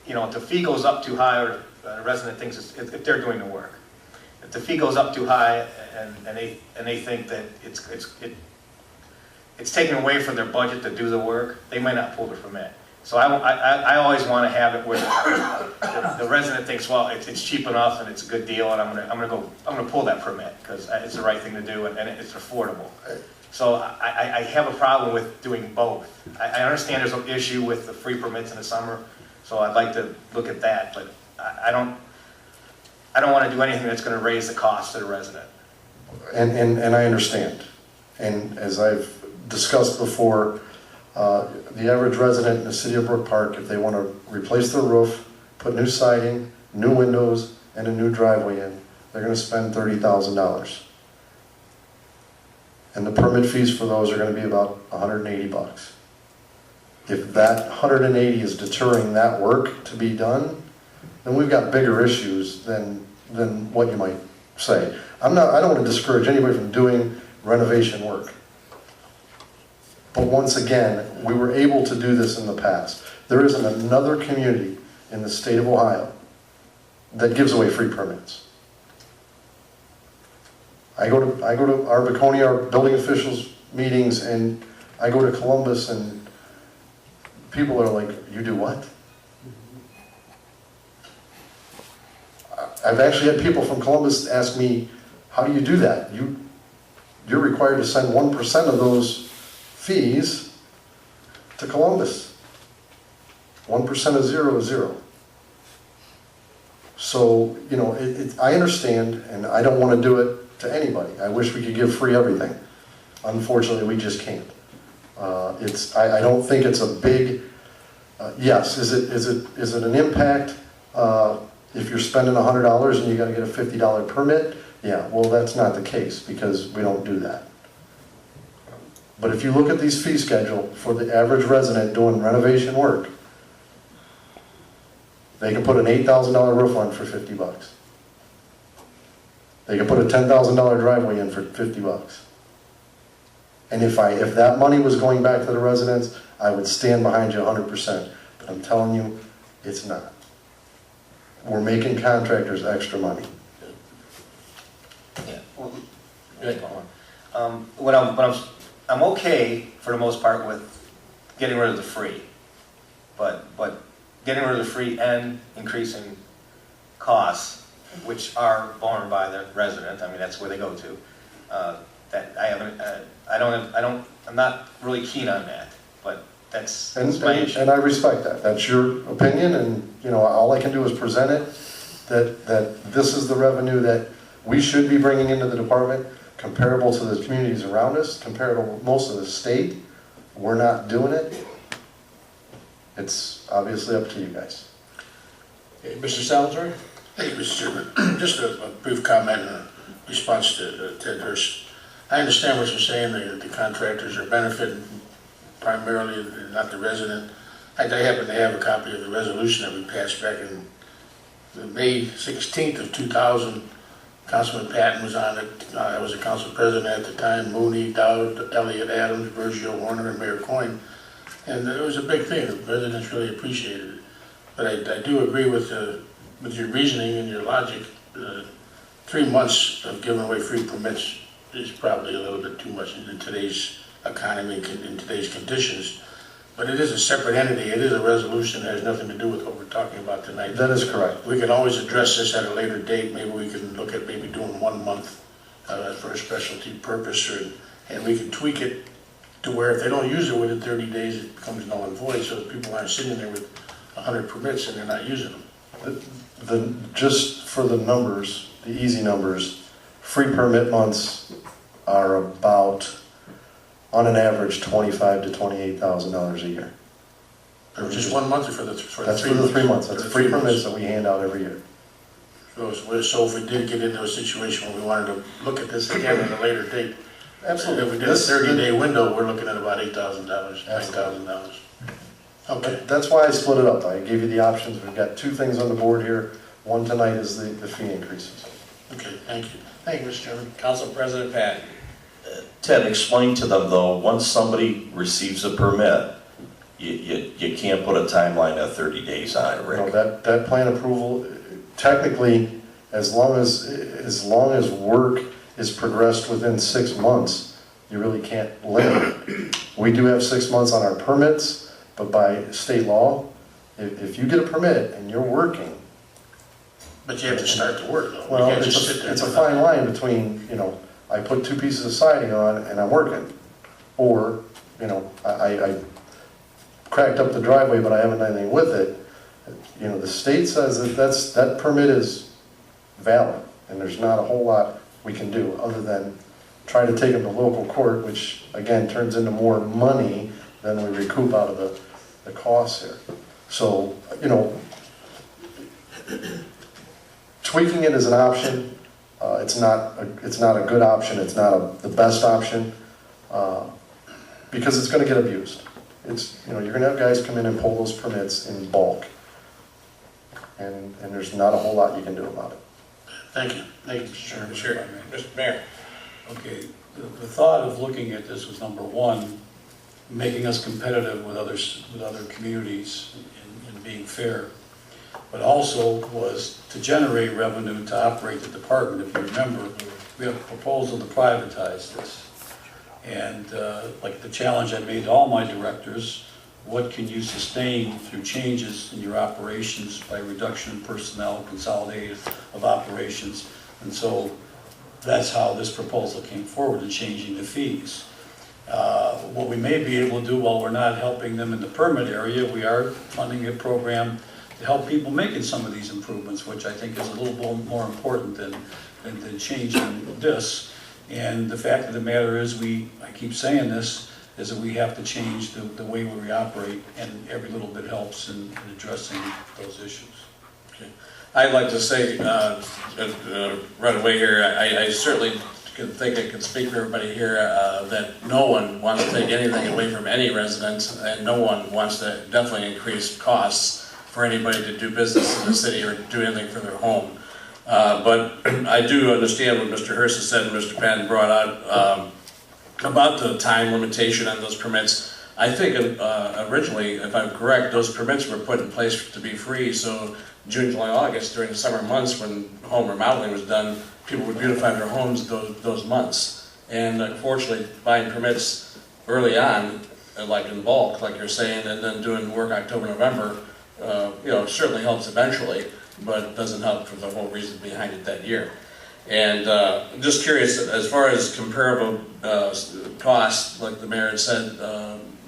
if the fee goes up too high, or the resident thinks if they're doing the work. If the fee goes up too high and they think that it's taken away from their budget to do the work, they might not pull the permit. So I always want to have it where the resident thinks, well, it's cheap enough and it's a good deal, and I'm gonna pull that permit because it's the right thing to do and it's affordable. So I have a problem with doing both. I understand there's an issue with the free permits in the summer, so I'd like to look at that, but I don't want to do anything that's going to raise the cost to the resident. And I understand. And as I've discussed before, the average resident in the city of Brook Park, if they want to replace their roof, put new siding, new windows, and a new driveway in, they're going to spend $30,000. And the permit fees for those are going to be about 180 bucks. If that 180 is deterring that work to be done, then we've got bigger issues than what you might say. I don't want to discourage anybody from doing renovation work. But once again, we were able to do this in the past. There isn't another community in the state of Ohio that gives away free permits. I go to our Baconia, our building officials meetings, and I go to Columbus, and people are like, "You do what?" I've actually had people from Columbus ask me, "How do you do that? You're required to send 1% of those fees to Columbus. 1% of 0 is 0." So, you know, I understand, and I don't want to do it to anybody. I wish we could give free everything. Unfortunately, we just can't. I don't think it's a big, yes, is it an impact if you're spending $100 and you got to get a $50 permit? Yeah, well, that's not the case because we don't do that. But if you look at these fee schedule for the average resident doing renovation work, they can put an $8,000 roof on for 50 bucks. They can put a $10,000 driveway in for 50 bucks. And if that money was going back to the residents, I would stand behind you 100%. But I'm telling you, it's not. We're making contractors extra money. Yeah. Well, I'm okay for the most part with getting rid of the free, but getting rid of the free and increasing costs, which are borne by the resident. I mean, that's where they go to. I'm not really keen on that, but that's my issue. And I respect that. That's your opinion, and you know, all I can do is present it. That this is the revenue that we should be bringing into the department, comparable to the communities around us, comparable to most of the state. We're not doing it. It's obviously up to you guys. Okay, Mr. Salvatore? Thank you, Mr. Chairman. Just a brief comment in response to Ted Hurst. I understand what you're saying, the contractors are benefiting primarily, not the resident. I happen to have a copy of the resolution that we passed back in May 16th of 2000. Councilman Patton was on it. I was a council president at the time. Mooney, Dowd, Elliott, Adams, Bergio, Warner, and Mayor Coyne. And it was a big thing. The residents really appreciated it. But I do agree with your reasoning and your logic. 3 months of giving away free permits is probably a little bit too much in today's economy, in today's conditions. But it is a separate entity. It is a resolution that has nothing to do with what we're talking about tonight. That is correct. We can always address this at a later date. Maybe we can look at maybe doing 1 month for a specialty purpose, and we can tweak it to where if they don't use it within 30 days, it becomes null and void, so that people aren't sitting there with 100 permits and they're not using them. Just for the numbers, the easy numbers, free permit months are about, on an average, $25,000 to $28,000 a year. Or just 1 month or for the 3 months? That's for the 3 months. That's free permits that we hand out every year. So if we did get into a situation where we wanted to look at this again at a later date, absolutely. If we did a 30-day window, we're looking at about $8,000, $9,000. Okay. That's why I split it up. I gave you the options. We've got 2 things on the board here. One tonight is the fee increases. Okay, thank you. Thank you, Mr. Chairman. Council President Patton. Ted, explain to them though, once somebody receives a permit, you can't put a timeline of 30 days on it, Rick. No, that plan approval, technically, as long as work is progressed within 6 months, you really can't limit it. We do have 6 months on our permits, but by state law, if you get a permit and you're working. But you have to start the work though. Well, it's a fine line between, you know, I put 2 pieces of siding on and I'm working. Or, you know, I cracked up the driveway but I haven't done anything with it. You know, the state says that permit is valid and there's not a whole lot we can do other than try to take them to local court, which again turns into more money than we recoup out of the costs here. So, you know, tweaking it is an option. It's not a good option. It's not the best option because it's going to get abused. It's, you know, you're going to have guys come in and pull those permits in bulk, and there's not a whole lot you can do about it. Thank you. Thank you, Mr. Chairman. Sure. Mr. Mayor. Okay, the thought of looking at this was, number one, making us competitive with other communities and being fair, but also was to generate revenue to operate the department. If you remember, we have a proposal to privatize this. And like the challenge I made to all my directors, what can you sustain through changes in your operations by reduction in personnel, consolidation of operations? And so that's how this proposal came forward, in changing the fees. What we may be able to do, while we're not helping them in the permit area, we are funding a program to help people making some of these improvements, which I think is a little bit more important than changing this. And the fact of the matter is, I keep saying this, is that we have to change the way we operate, and every little bit helps in addressing those issues. Okay. I'd like to say right away here, I certainly think I can speak for everybody here that no one wants to take anything away from any resident, and no one wants to definitely increase costs for anybody to do business in the city or do anything for their home. But I do understand what Mr. Hurst has said and Mr. Patton brought out about the time limitation on those permits. I think originally, if I'm correct, those permits were put in place to be free, so June, July, August, during the summer months when home remodeling was done, people would beautify their homes those months. And unfortunately, buying permits early on, like in bulk, like you're saying, and then doing work October, November, you know, certainly helps eventually, but doesn't help for the whole reason behind it that year. And I'm just curious, as far as comparable costs, like the mayor had said,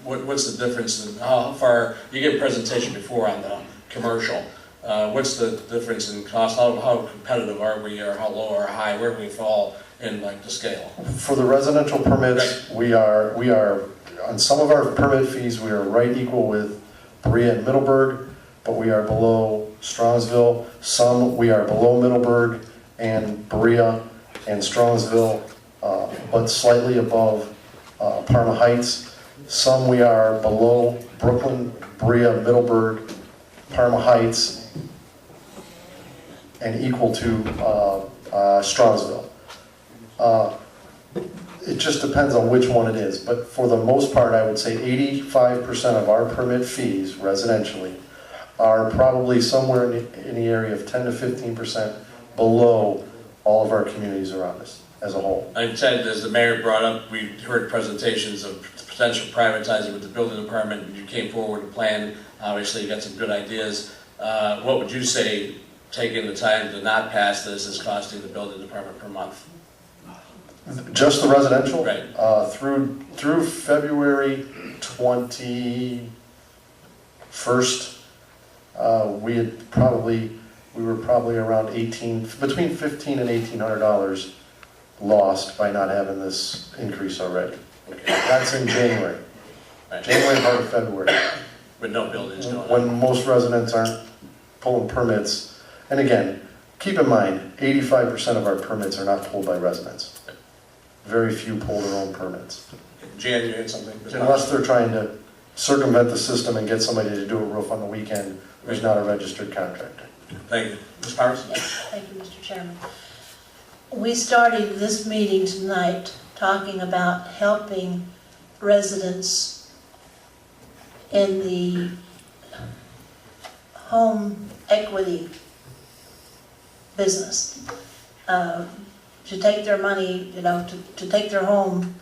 what's the difference in how far, you gave a presentation before on the commercial. What's the difference in cost? How competitive are we, or how low or high? Where do we fall in like the scale? For the residential permits, right, we are on some of our permit fees, we are right equal with Berea and Middleburg, but we are below Strongsville. Some we are below Middleburg and Berea and Strongsville, but slightly above Parma Heights. Some we are below Brooklyn, Berea, Middleburg, Parma Heights, and equal to Strongsville. It just depends on which one it is, but for the most part, I would say 85% of our permit fees residentially are probably somewhere in the area of 10 to 15% below all of our communities around us as a whole. I said, as the mayor brought up, we heard presentations of potential privatizing with the building department, and you came forward with a plan. Obviously, you got some good ideas. What would you say, taking the time to not pass this, is costing the building department per month? Just the residential? Right. Through February 21st, we were probably around between $1,500 and $1,800 lost by not having this increase already. Okay. That's in January. Right. January, part of February. With no buildings going on. When most residents aren't pulling permits. And again, keep in mind, 85% of our permits are not pulled by residents. Very few pull their own permits. Jan, you had something? Unless they're trying to circumvent the system and get somebody to do a roof on the weekend who's not a registered contractor. Thank you. Ms. Powers? Thank you, Mr. Chairman. We started this meeting tonight talking about helping residents in the home equity business, to take their money, you know, to take their home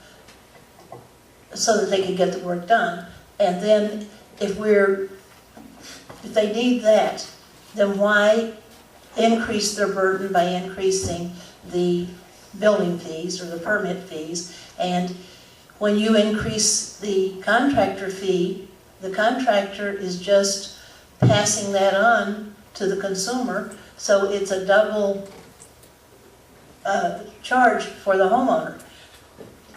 so that they can get the work done. And then if they need that, then why increase their burden by increasing the building fees or the permit fees? And when you increase the contractor fee, the contractor is just passing that on to the consumer, so it's a double charge for the homeowner.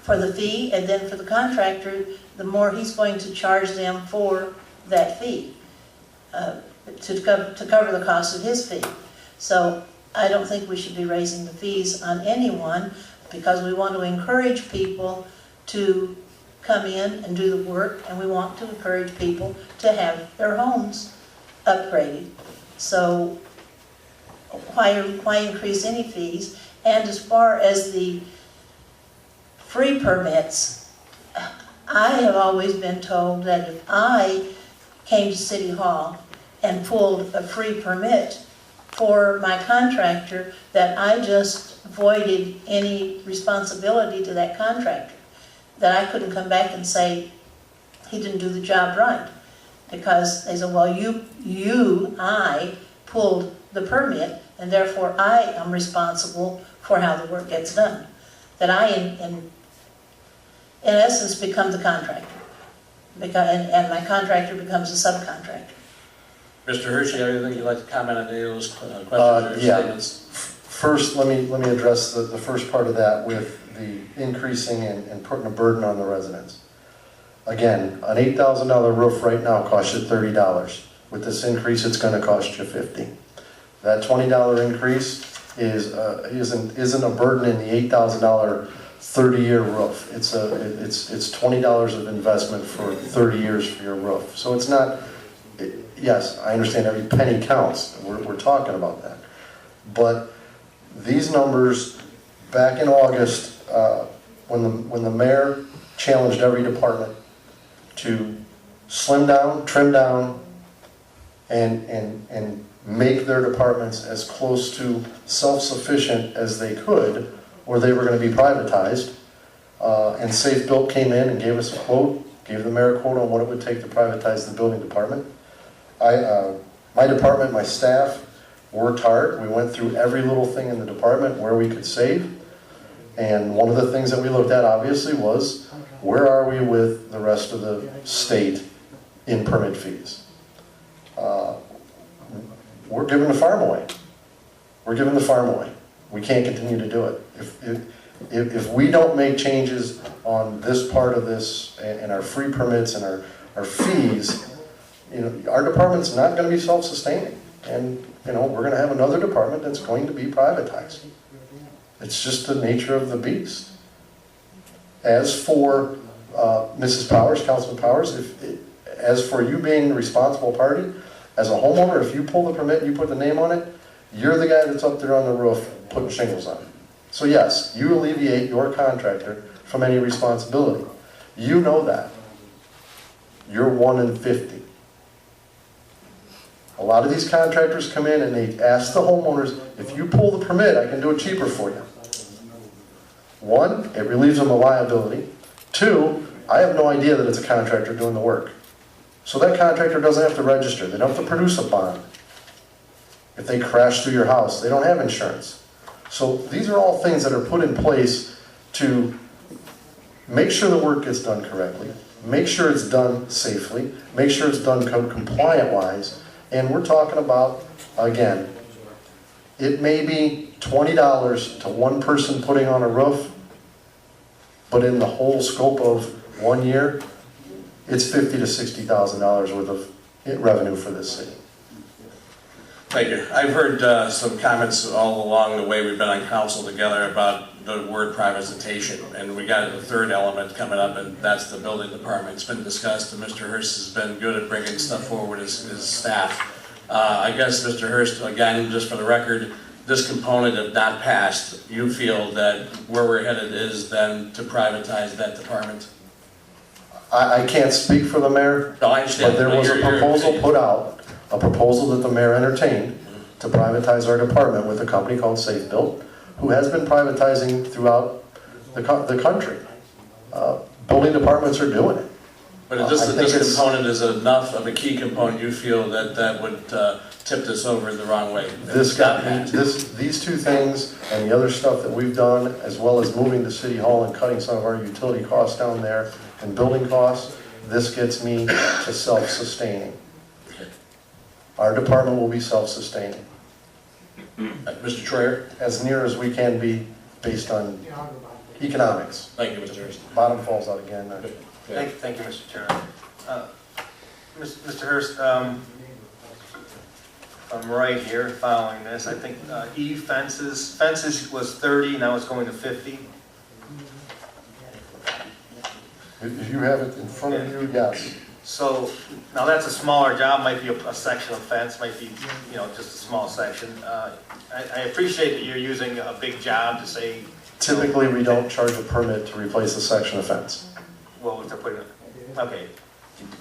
for the fee, and then for the contractor, the more he's going to charge them for that fee, to cover the cost of his fee. So I don't think we should be raising the fees on anyone, because we want to encourage people to come in and do the work, and we want to encourage people to have their homes upgraded. So why increase any fees? And as far as the free permits, I have always been told that if I came to City Hall and pulled a free permit for my contractor, that I just voided any responsibility to that contractor. That I couldn't come back and say he didn't do the job right. Because they said, well, I pulled the permit, and therefore I am responsible for how the work gets done. That I, in essence, become the contractor. And my contractor becomes a subcontractor. Mr. Hershey, anything you'd like to comment on any of those questions or Yeah. statements? First, let me address the first part of that with the increasing and putting a burden on the residents. Again, an $8,000 roof right now costs you $30. With this increase, it's going to cost you $50. That $20 increase isn't a burden in the $8,000 30-year roof. It's $20 of investment for 30 years for your roof. So it's not. Yes, I understand every penny counts. We're talking about that. But these numbers, back in August, when the mayor challenged every department to slim down, trim down, and make their departments as close to self-sufficient as they could, or they were going to be privatized, and Safe Built came in and gave us a quote, gave the mayor a quote on what it would take to privatize the building department. My department, my staff, worked hard. We went through every little thing in the department where we could save. And one of the things that we looked at, obviously, was where are we with the rest of the state in permit fees? We're giving the farm away. We're giving the farm away. We can't continue to do it. If we don't make changes on this part of this and our free permits and our fees, our department's not going to be self-sustaining, and we're going to have another department that's going to be privatized. It's just the nature of the beast. As for Mrs. Powers, Councilman Powers, as for you being the responsible party, as a homeowner, if you pull the permit and you put the name on it, you're the guy that's up there on the roof putting shingles on. So yes, you alleviate your contractor from any responsibility. You know that. You're 1 in 50. A lot of these contractors come in and they ask the homeowners, if you pull the permit, I can do it cheaper for you. 1, it relieves them of liability. 2, I have no idea that it's a contractor doing the work. So that contractor doesn't have to register. They don't have to produce a bond. If they crash through your house, they don't have insurance. So these are all things that are put in place to make sure the work gets done correctly, make sure it's done safely, make sure it's done compliant-wise. And we're talking about, again, it may be $20 to one person putting on a roof, but in the whole scope of 1 year, it's $50,000 to $60,000 worth of revenue for this city. Thank you. I've heard some comments all along the way we've been on council together about the word privatization, and we got the third element coming up, and that's the building department. It's been discussed, and Mr. Hurst has been good at bringing stuff forward as staff. I guess, Mr. Hurst, again, just for the record, this component, if not passed, you feel that where we're headed is then to privatize that department? I can't speak for the mayor, No, I understand. but there was a proposal put out, a proposal that the mayor entertained to privatize our department with a company called Safe Built, who has been privatizing throughout the country. Building departments are doing it. But is this component is enough of a key component you feel that would tip this over the wrong way? These two things and the other stuff that we've done, as well as moving to City Hall and cutting some of our utility costs down there and building costs, this gets me to self-sustaining. Our department will be self-sustaining. Mr. Troyer? As near as we can be based on economics. Thank you, Mr. Hurst. Bottom falls out again. Thank you, Mr. Chairman. Mr. Hurst, I'm right here following this. I think fences was 30, now it's going to 50. If you have it in front of you, yes. So, now that's a smaller job, might be a section of fence, might be, just a small section. I appreciate that you're using a big job to say. Typically, we don't charge a permit to replace a section of fence. Well, if they're putting, okay,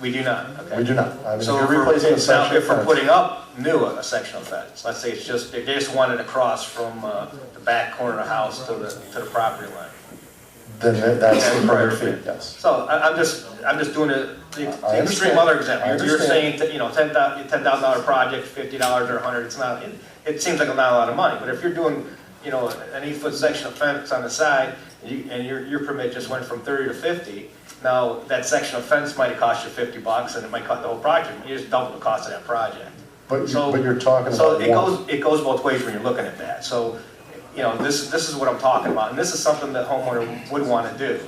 we do not, okay. We do not. I mean, if So you're replacing a section of if we're fence, putting up a section of fence, let's say they just want it across from the back corner of the house to the property line. then that's the permit fee, yes. So I'm just doing the I extreme understand. other I example. You're understand. saying, $10,000 project, $50 or $100, it's not, it seems like not a lot of money. But if you're doing, an 8-foot section of fence on the side, and your permit just went from 30 to 50, now that section of fence might have cost you $50 and it might cost the whole project. You just double the cost of that project. But you're talking So about it goes both ways when you're looking at that. So, this is what I'm talking about, and this is something that homeowner would want to do.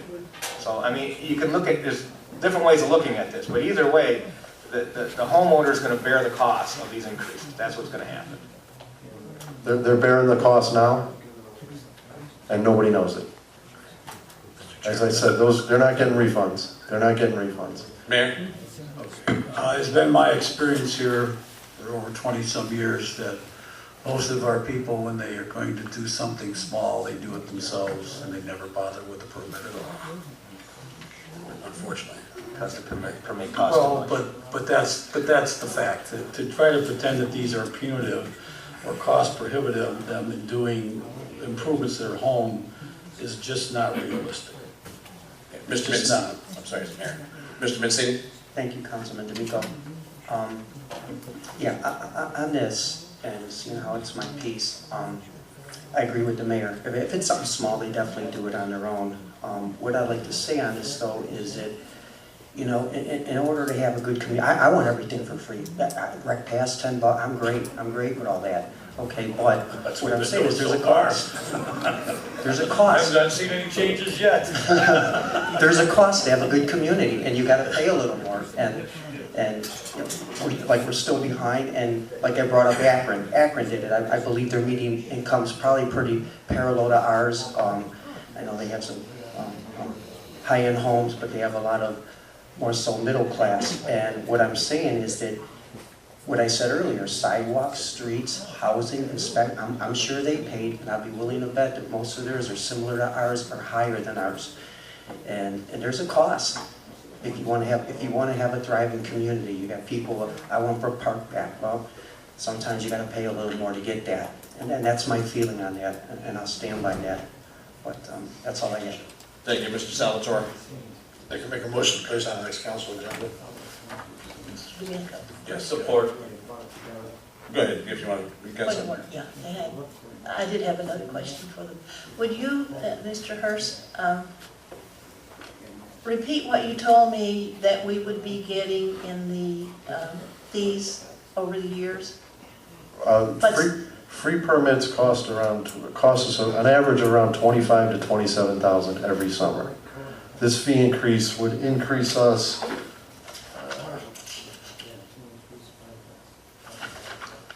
So, I mean, you can look at, there's different ways of looking at this, but either way, the homeowner is going to bear the cost of these increases. That's what's going to happen. They're bearing the cost now, and nobody knows it. As I said, they're not getting refunds. They're not getting refunds. Mayor? It's been my experience here for over 20-some years that most of our people, when they are going to do something small, they do it themselves and they never bother with the permit at all. Unfortunately. Because the permit costs too much. Well, but that's the fact. To try to pretend that these are punitive or cost prohibitive, them in doing improvements to their home is just not realistic. Mr. Just Mincy. not. I'm sorry, Mayor. Mr. Mincy? Thank you, Councilman D'Amico. On this, and seeing how it's my piece, I agree with the mayor. If it's something small, they definitely do it on their own. What I'd like to say on this, though, is that, in order to have a good community, I want everything for free. Rec pass, $10, I'm great with all that. Okay, but what I'm saying is there's a cost. There's a cost. I haven't seen any changes yet. There's a cost to have a good community, and you got to pay a little more. And we're still behind. And like I brought up Akron. Akron did it. I believe their median income's probably pretty parallel to ours. I know they have some high-end homes, but they have a lot of more so middle class. And what I'm saying is that what I said earlier, sidewalks, streets, housing, I'm sure they paid, and I'd be willing to bet that most of theirs are similar to ours or higher than ours. And there's a cost if you want to have a thriving community. You got people, I want Brook Park back. Well, sometimes you got to pay a little more to get that. And that's my feeling on that, and I'll stand by that. But that's all I have. Thank you, Mr. Salvatore. They can make a motion to place on the next council agenda. Yes, support. Go ahead, if you want to. Yeah, I did have another question for them. Would you, Mr. Hurst, repeat what you told me that we would be getting in the fees over the years? Free permits cost us an average of around $25,000 to $27,000 every summer. This fee increase would increase us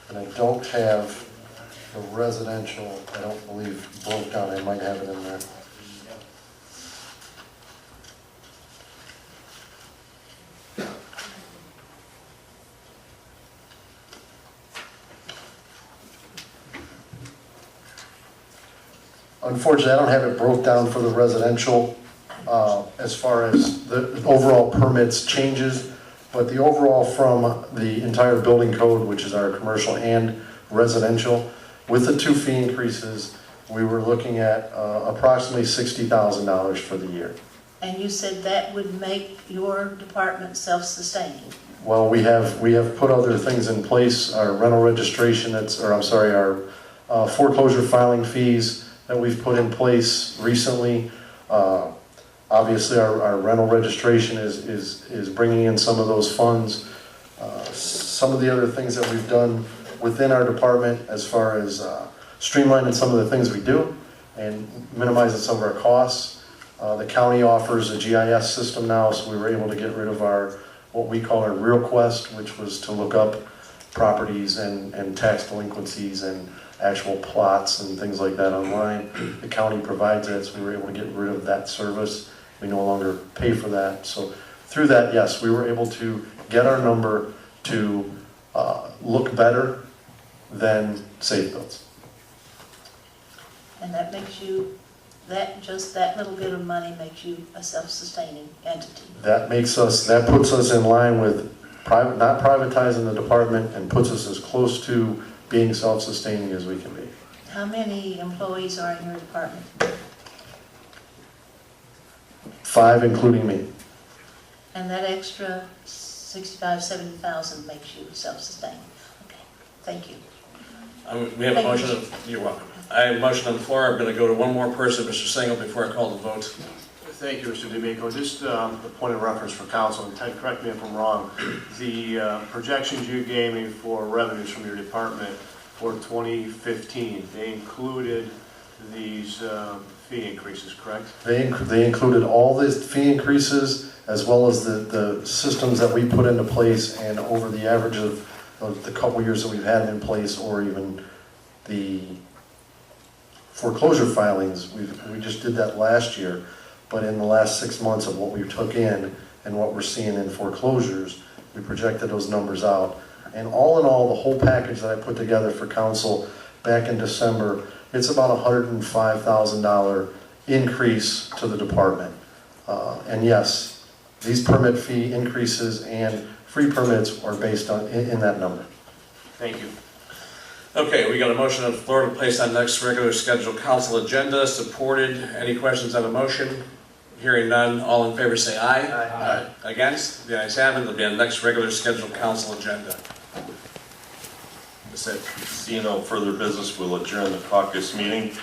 and I don't have the residential, I don't believe, broke down. I might have it in there. Unfortunately, I don't have it broke down for the residential as far as the overall permits changes, but the overall from the entire building code, which is our commercial and residential, with the two fee increases, we were looking at approximately $60,000 for the year. And you said that would make your department self-sustaining? Well, we have put other things in place, our rental registration, our foreclosure filing fees that we've put in place recently. Obviously, our rental registration is bringing in some of those funds. Some of the other things that we've done within our department as far as streamlining some of the things we do, and minimizing some of our costs. The county offers a GIS system now, so we were able to get rid of what we call our Real Quest, which was to look up properties and tax delinquencies and actual plots and things like that online. The county provides that, so we were able to get rid of that service. We no longer pay for that. So through that, yes, we were able to get our number to look better than Safe Builds. And that makes you, just that little bit of money makes you a self-sustaining entity. That puts us in line with not privatizing the department, and puts us as close to being self-sustaining as we can be. How many employees are in your department? 5, including me. And that extra 65, 70,000 makes you self-sustaining. Okay, thank you. We have a motion. You're welcome. I have a motion on the floor. I'm going to go to one more person, Mr. Sengel, before I call the vote. Thank you, Mr. D'Amico. Just a point of reference for council, and Ted, correct me if I'm wrong. The projections you gave me for revenues from your department for 2015, they included these fee increases, correct? They included all the fee increases, as well as the systems that we put into place, and over the average of the couple years that we've had it in place, or even the foreclosure filings. We just did that last year, but in the last 6 months of what we took in and what we're seeing in foreclosures, we projected those numbers out. And all in all, the whole package that I put together for council back in December, it's about $105,000 increase to the department. And yes, these permit fee increases and free permits are based on in that number. Thank you. Okay, we got a motion on the floor to place on next regular scheduled council agenda, supported. Any questions on the motion? Hearing none, all in favor say aye. Aye. Against? The ayes have it. It'll be on the next regular scheduled council agenda. Seeing no further business, we'll adjourn the caucus meeting.